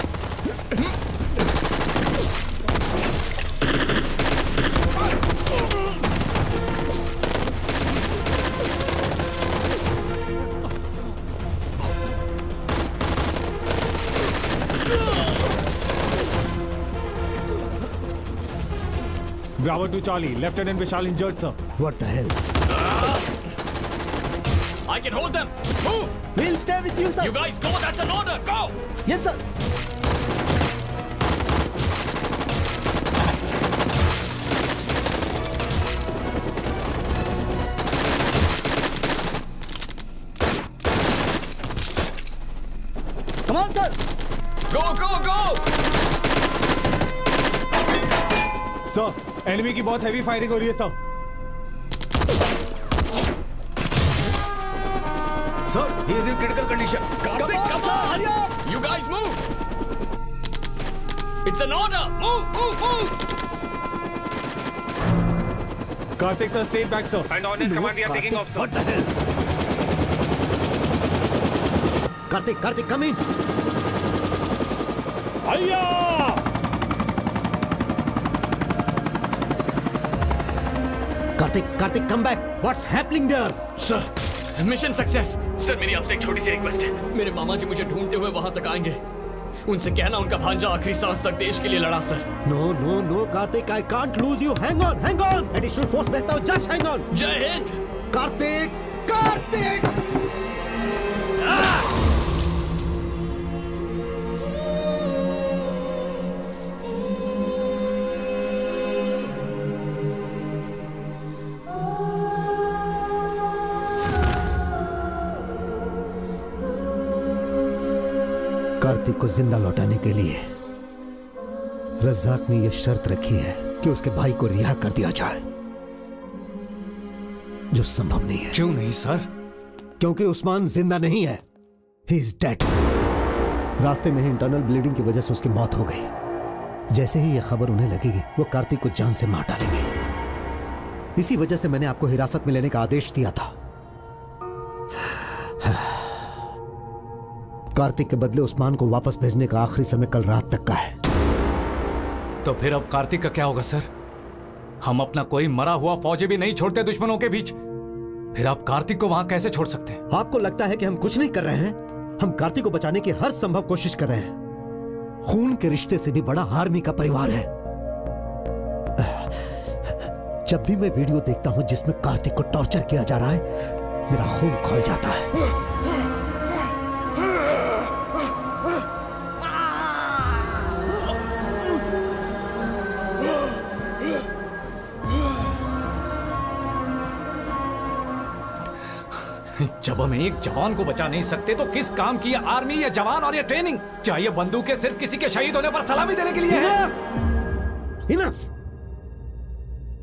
Speaker 8: Bravo to Charlie. Lieutenant Vishal injured, sir.
Speaker 5: What the hell?
Speaker 11: I can hold them! Move!
Speaker 2: We'll stay with you, sir.
Speaker 11: You guys go! That's an order! Go!
Speaker 2: Yes, sir. Come on, sir.
Speaker 11: Go, go, go!
Speaker 8: Sir, enemy की बहुत heavy firing हो रही है sir.
Speaker 19: Sir, he is in critical condition.
Speaker 11: Karthik, come on! You guys move! It's an order! Move, move, move!
Speaker 8: Karthik sir, stay back, sir.
Speaker 13: And on his command, we are taking off, sir.
Speaker 5: What the hell? Karthik, come in.
Speaker 8: Hiya!
Speaker 5: Karthik, come back. What's happening there?
Speaker 11: Sir, mission success. Sir, मेरी आपसे एक छोटी सी request है। मेरे मामा जी मुझे ढूंढते हुए वहां तक आएंगे। उनसे कहना उनका भांजा आखिरी सांस तक देश के लिए लड़ा, sir.
Speaker 5: No, Karthik, I can't lose you. Hang on. Additional force भेजता हूँ. Just hang on.
Speaker 11: जय हिंद।
Speaker 5: Karthik. कार्तिक को जिंदा लौटाने के लिए रज्जाक ने यह शर्त रखी है कि उसके भाई को रिहा कर दिया जाए, जो संभव नहीं है।
Speaker 6: क्यों नहीं सर?
Speaker 5: क्योंकि उस्मान जिंदा नहीं है। He is dead. रास्ते में ही इंटरनल ब्लीडिंग की वजह से उसकी मौत हो गई। जैसे ही यह खबर उन्हें लगेगी, वो कार्तिक को जान से मार डालेंगे। इसी वजह से मैंने आपको हिरासत में लेने का आदेश दिया था। कार्तिक के बदले उस्मान को वापस भेजने का आखिरी समय कल रात तक का है।
Speaker 6: तो फिर अब कार्तिक का क्या होगा सर? हम अपना कोई मरा हुआ फौजी भी नहीं छोड़ते दुश्मनों के बीच। फिर आप कार्तिक को वहां कैसे छोड़ सकते हैं?
Speaker 5: आपको लगता है कि हम कुछ नहीं कर रहे हैं? हम कार्तिक को बचाने की हर संभव कोशिश कर रहे हैं। खून के रिश्ते से भी बड़ा आर्मी का परिवार है। जब भी मैं वीडियो देखता हूं जिसमें कार्तिक को टॉर्चर किया जा रहा है, मेरा खून खौल जाता है।
Speaker 6: जब हम एक जवान को बचा नहीं सकते तो किस काम की ये आर्मी, ये जवान और ये ट्रेनिंग? क्या ये बंदूकें सिर्फ किसी के शहीद होने पर सलामी देने के लिए है?
Speaker 5: इनफ!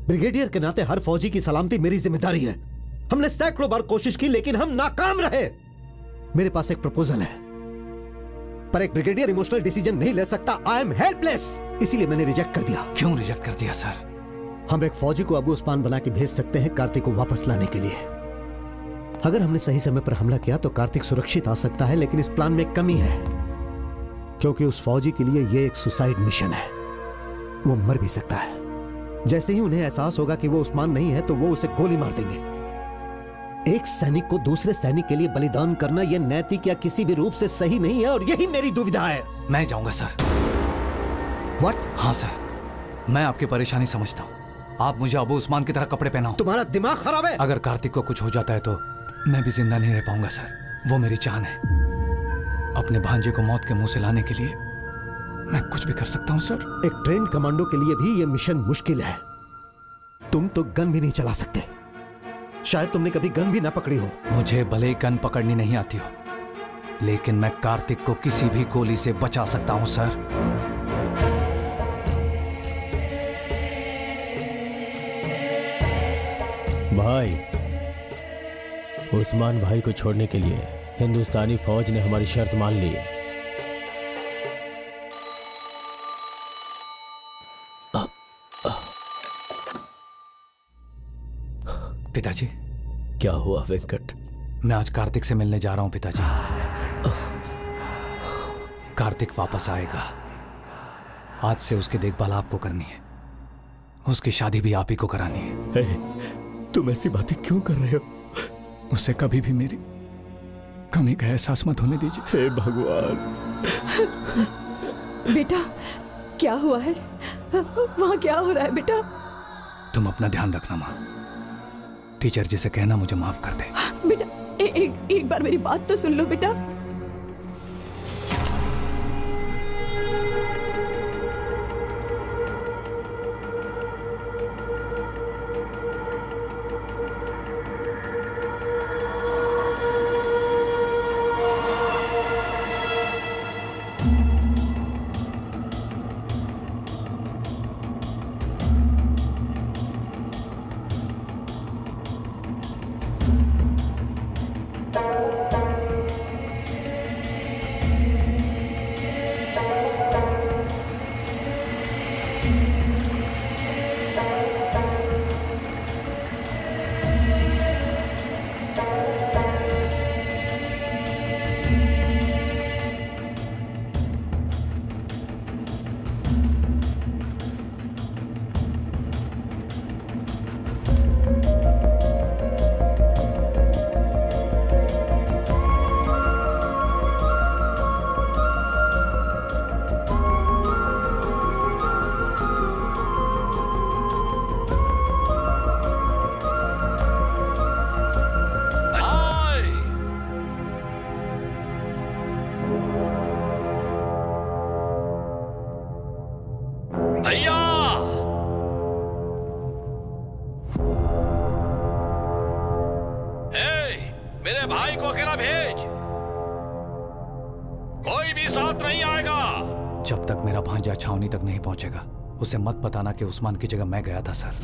Speaker 5: ब्रिगेडियर के नाते हर फौजी की सलामती मेरी जिम्मेदारी है। हमने सैकड़ों बार कोशिश की लेकिन हम नाकाम रहे। मेरे पास एक प्रपोजल है, पर एक ब्रिगेडियर इमोशनल डिसीजन नहीं ले सकता। आई एम हेल्पलेस, इसीलिए मैंने रिजेक्ट कर दिया।
Speaker 6: क्यों रिजेक्ट कर दिया सर?
Speaker 5: हम एक फौजी को अबू उस्मान बना के भेज सकते हैं कार्तिक को वापस लाने के लिए। अगर हमने सही समय पर हमला किया तो कार्तिक सुरक्षित आ सकता है, लेकिन इस प्लान में कमी है, क्योंकि उस फौजी के लिए यह एक सुसाइड मिशन है। वो मर भी सकता है। जैसे ही उन्हें एहसास होगा कि वो उस्मान नहीं है तो वो उसे गोली मार देंगे। एक सैनिक को दूसरे सैनिक के लिए बलिदान करना यह नैतिक या किसी भी रूप से सही नहीं है और यही मेरी दुविधा है।
Speaker 8: मैं जाऊंगा सर।
Speaker 5: What?
Speaker 8: हाँ सर, मैं आपकी परेशानी समझता हूँ। आप मुझे अबू उस्मान की तरह कपड़े पहनाओ।
Speaker 5: तुम्हारा दिमाग खराब है।
Speaker 8: अगर कार्तिक को कुछ हो जाता है तो मैं भी जिंदा नहीं रह पाऊंगा सर। वो मेरी जान है। अपने भांजे को मौत के मुंह से लाने के लिए मैं कुछ भी कर सकता हूँ सर।
Speaker 5: एक ट्रेंड कमांडो के लिए भी यह मिशन मुश्किल है। तुम तो गन भी नहीं चला सकते। शायद तुमने कभी गन भी ना पकड़ी हो।
Speaker 8: मुझे भले ही गन पकड़नी नहीं आती हो, लेकिन मैं कार्तिक को किसी भी गोली से बचा सकता हूं सर।
Speaker 1: भाई, उस्मान भाई को छोड़ने के लिए हिंदुस्तानी फौज ने हमारी शर्त मान ली है।
Speaker 8: पिताजी।
Speaker 3: क्या हुआ वेंकट?
Speaker 8: मैं आज कार्तिक से मिलने जा रहा हूं पिताजी। कार्तिक वापस आएगा। आज से उसकी देखभाल आपको करनी है। उसकी शादी भी आप ही को करानी है।
Speaker 3: तुम ऐसी बातें क्यों कर रहे हो?
Speaker 8: उससे कभी भी मेरी कमी का एहसास मत होने दीजिए।
Speaker 3: हे भगवान।
Speaker 7: बेटा क्या हुआ है? वहां क्या हो रहा है बेटा?
Speaker 8: तुम अपना ध्यान रखना माँ। टीचर जी से कहना मुझे माफ कर दे।
Speaker 7: बेटा एक बार मेरी बात तो सुन लो बेटा।
Speaker 8: छावनी तक नहीं पहुंचेगा उसे मत बताना कि उस्मान की जगह मैं गया था सर।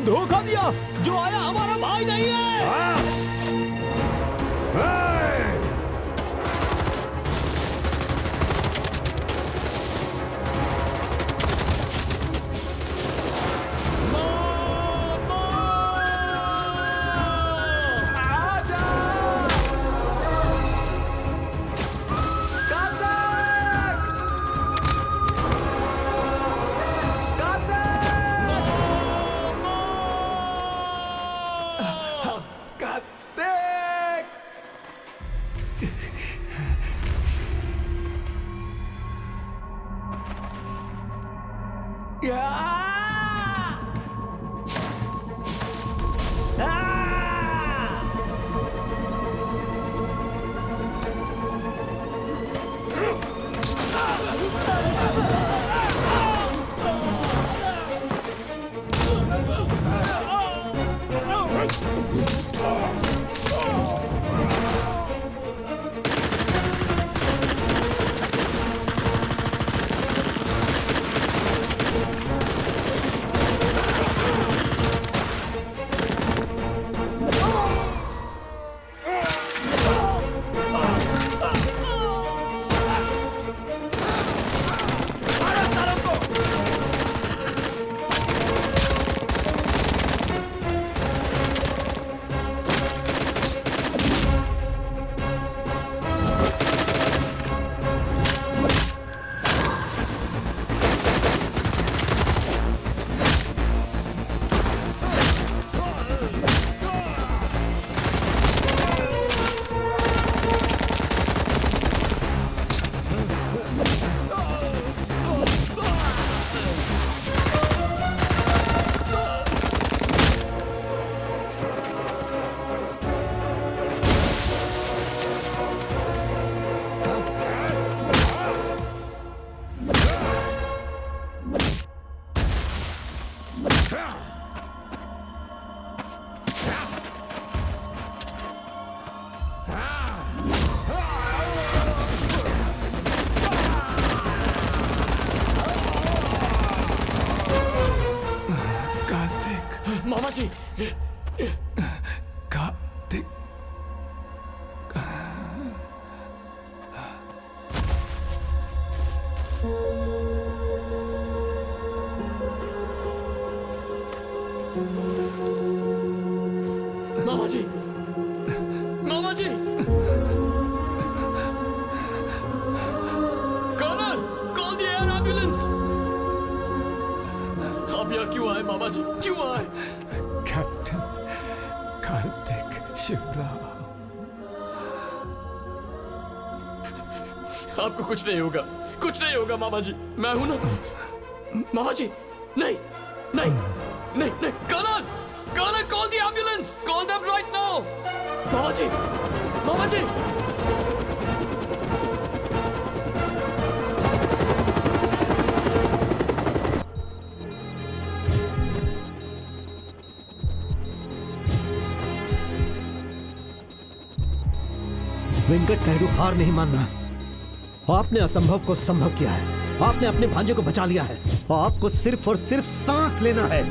Speaker 14: धोखा दिया। जो आया हमारा भाई नहीं है।
Speaker 11: मामा जी मामा जी मामा जी colonel call the air ambulance. आप यहाँ क्यों आए मामा जी, क्यों आए?
Speaker 9: कैप्टन कार्तिक शिवराम।
Speaker 11: आपको कुछ नहीं होगा, कुछ नहीं होगा मामा जी, मैं हूं ना। मामा जी नहीं नहीं नहीं नहीं, colonel colonel call the ambulance, call them right now. मामा जी मामा जी
Speaker 5: वेंकट नायडू, हार नहीं मानना। आपने असंभव को संभव किया है, आपने अपने भांजे को बचा लिया है, आपको सिर्फ और सिर्फ सांस लेना है।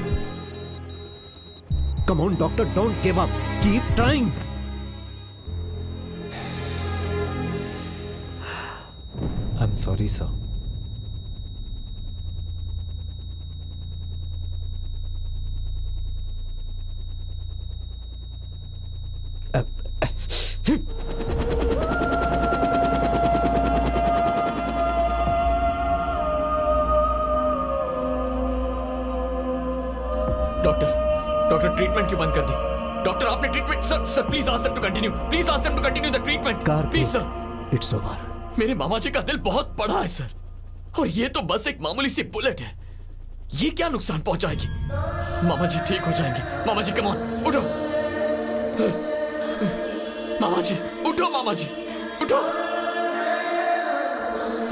Speaker 5: Come on doctor, don't give up, keep trying.
Speaker 9: I am sorry sir.
Speaker 11: Doctor treatment क्यों बंद कर दी? डॉक्टर आपने treatment sir please ask them to continue, please ask them to continue the treatment please sir.
Speaker 5: It's over.
Speaker 11: मेरे मामा जी का दिल बहुत बड़ा है सर, और ये तो बस एक मामूली सी बुलेट है, ये क्या नुकसान पहुंचाएगी? मामा जी ठीक हो जाएंगे। मामा जी कम ऑन, उठो मामा जी, उठो मामा जी, उठो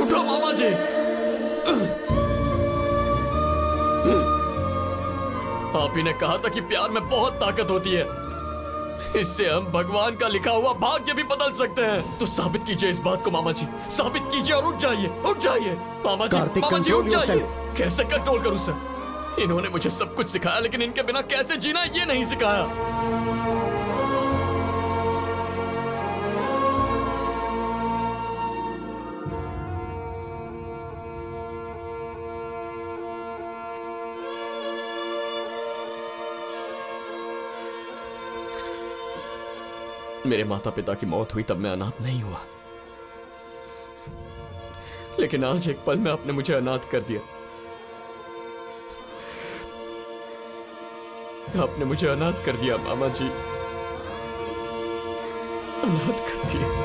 Speaker 11: उठो मामा जी। आप ही ने कहा था कि प्यार में बहुत ताकत होती है, इससे हम भगवान का लिखा हुआ भाग्य भी बदल सकते हैं। तो साबित कीजिए इस बात को मामा जी, साबित कीजिए और उठ जाइए, उठ जाइए मामा जी उठ जाइए। कैसे कंट्रोल करूं सर? इन्होंने मुझे सब कुछ सिखाया, लेकिन इनके बिना कैसे जीना ये नहीं सिखाया। मेरे माता पिता की मौत हुई तब मैं अनाथ नहीं हुआ, लेकिन आज एक पल में आपने मुझे अनाथ कर दिया। आपने मुझे अनाथ कर दिया मामा जी, अनाथ कर दिया।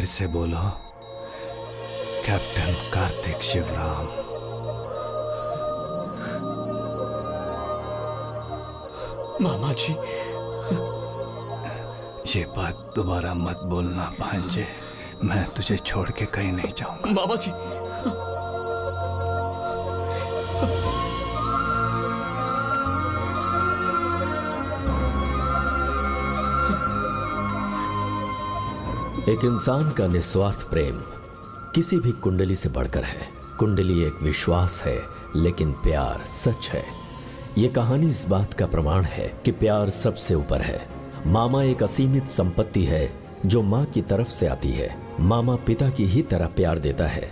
Speaker 6: फिर से बोलो। कैप्टन कार्तिक शिवराम।
Speaker 11: मामा जी,
Speaker 6: ये बात दोबारा मत बोलना भांजे। मैं तुझे छोड़ के कहीं नहीं जाऊंगा।
Speaker 11: मामा जी,
Speaker 3: एक इंसान का निस्वार्थ प्रेम किसी भी कुंडली से बढ़कर है। कुंडली एक विश्वास है, लेकिन प्यार सच है। ये कहानी इस बात का प्रमाण है कि प्यार सबसे ऊपर है। मामा एक असीमित संपत्ति है जो माँ की तरफ से आती है। मामा पिता की ही तरह प्यार देता है।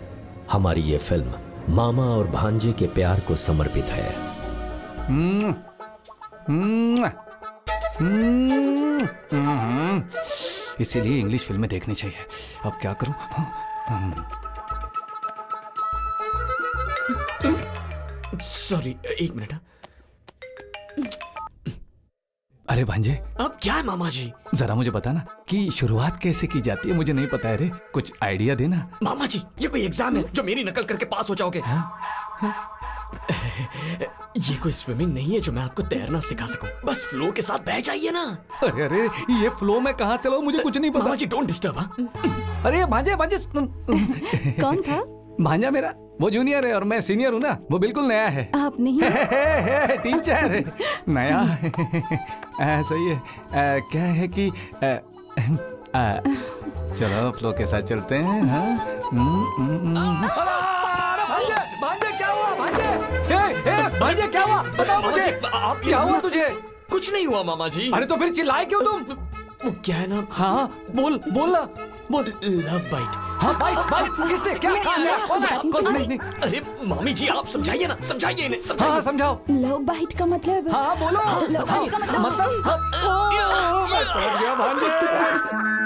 Speaker 3: हमारी ये फिल्म मामा और भांजे के प्यार को समर्पित है।
Speaker 6: इसीलिए इंग्लिश फिल्में देखनी चाहिए। अब क्या करूं?
Speaker 11: सॉरी, एक मिनट।
Speaker 6: अरे भांजे,
Speaker 11: अब क्या है मामा जी?
Speaker 6: जरा मुझे बताना कि शुरुआत कैसे की जाती है। मुझे नहीं पता है रे, कुछ आइडिया देना।
Speaker 11: मामा जी, ये कोई एग्जाम है जो मेरी नकल करके पास हो जाओगे? ये कोई स्विमिंग नहीं है जो मैं आपको तैरना सिखा सकूं। बस फ्लो के साथ बह जाइए ना।
Speaker 6: अरे अरे, ये फ्लो में कहाँ चलो, मुझे कुछ नहीं पता।
Speaker 11: मामा जी, डोंट डिस्टर्ब।
Speaker 6: अरे भांजे, भांजे
Speaker 7: कौन था?
Speaker 6: भांजा मेरा, वो जूनियर है और मैं सीनियर हूँ ना। वो बिल्कुल नया है।
Speaker 7: आप नहीं?
Speaker 6: टीचर नया सही है। क्या है कि चलो फ्लो के साथ चलते हैं। भांजे क्या हुआ? भांजे क्या हुआ? बताओ मुझे, क्या हुआ तुझे?
Speaker 11: कुछ नहीं हुआ मामा जी।
Speaker 6: अरे तो फिर चिल्लाए क्यों तुम?
Speaker 11: वो क्या है ना।
Speaker 6: हाँ बोल बोलना। बोल।
Speaker 11: Love bite.
Speaker 6: हाँ बाइट किसने क्या कहा? नहीं।
Speaker 11: अरे मामी जी, आप समझाइए ना, समझाइए इन्हें, समझाइए।
Speaker 6: हाँ समझाओ।
Speaker 7: लव बाइट का मतलब?
Speaker 6: हाँ बोलो।
Speaker 7: लव बाइट का मतलब?
Speaker 6: मैं समझ गया भांजे।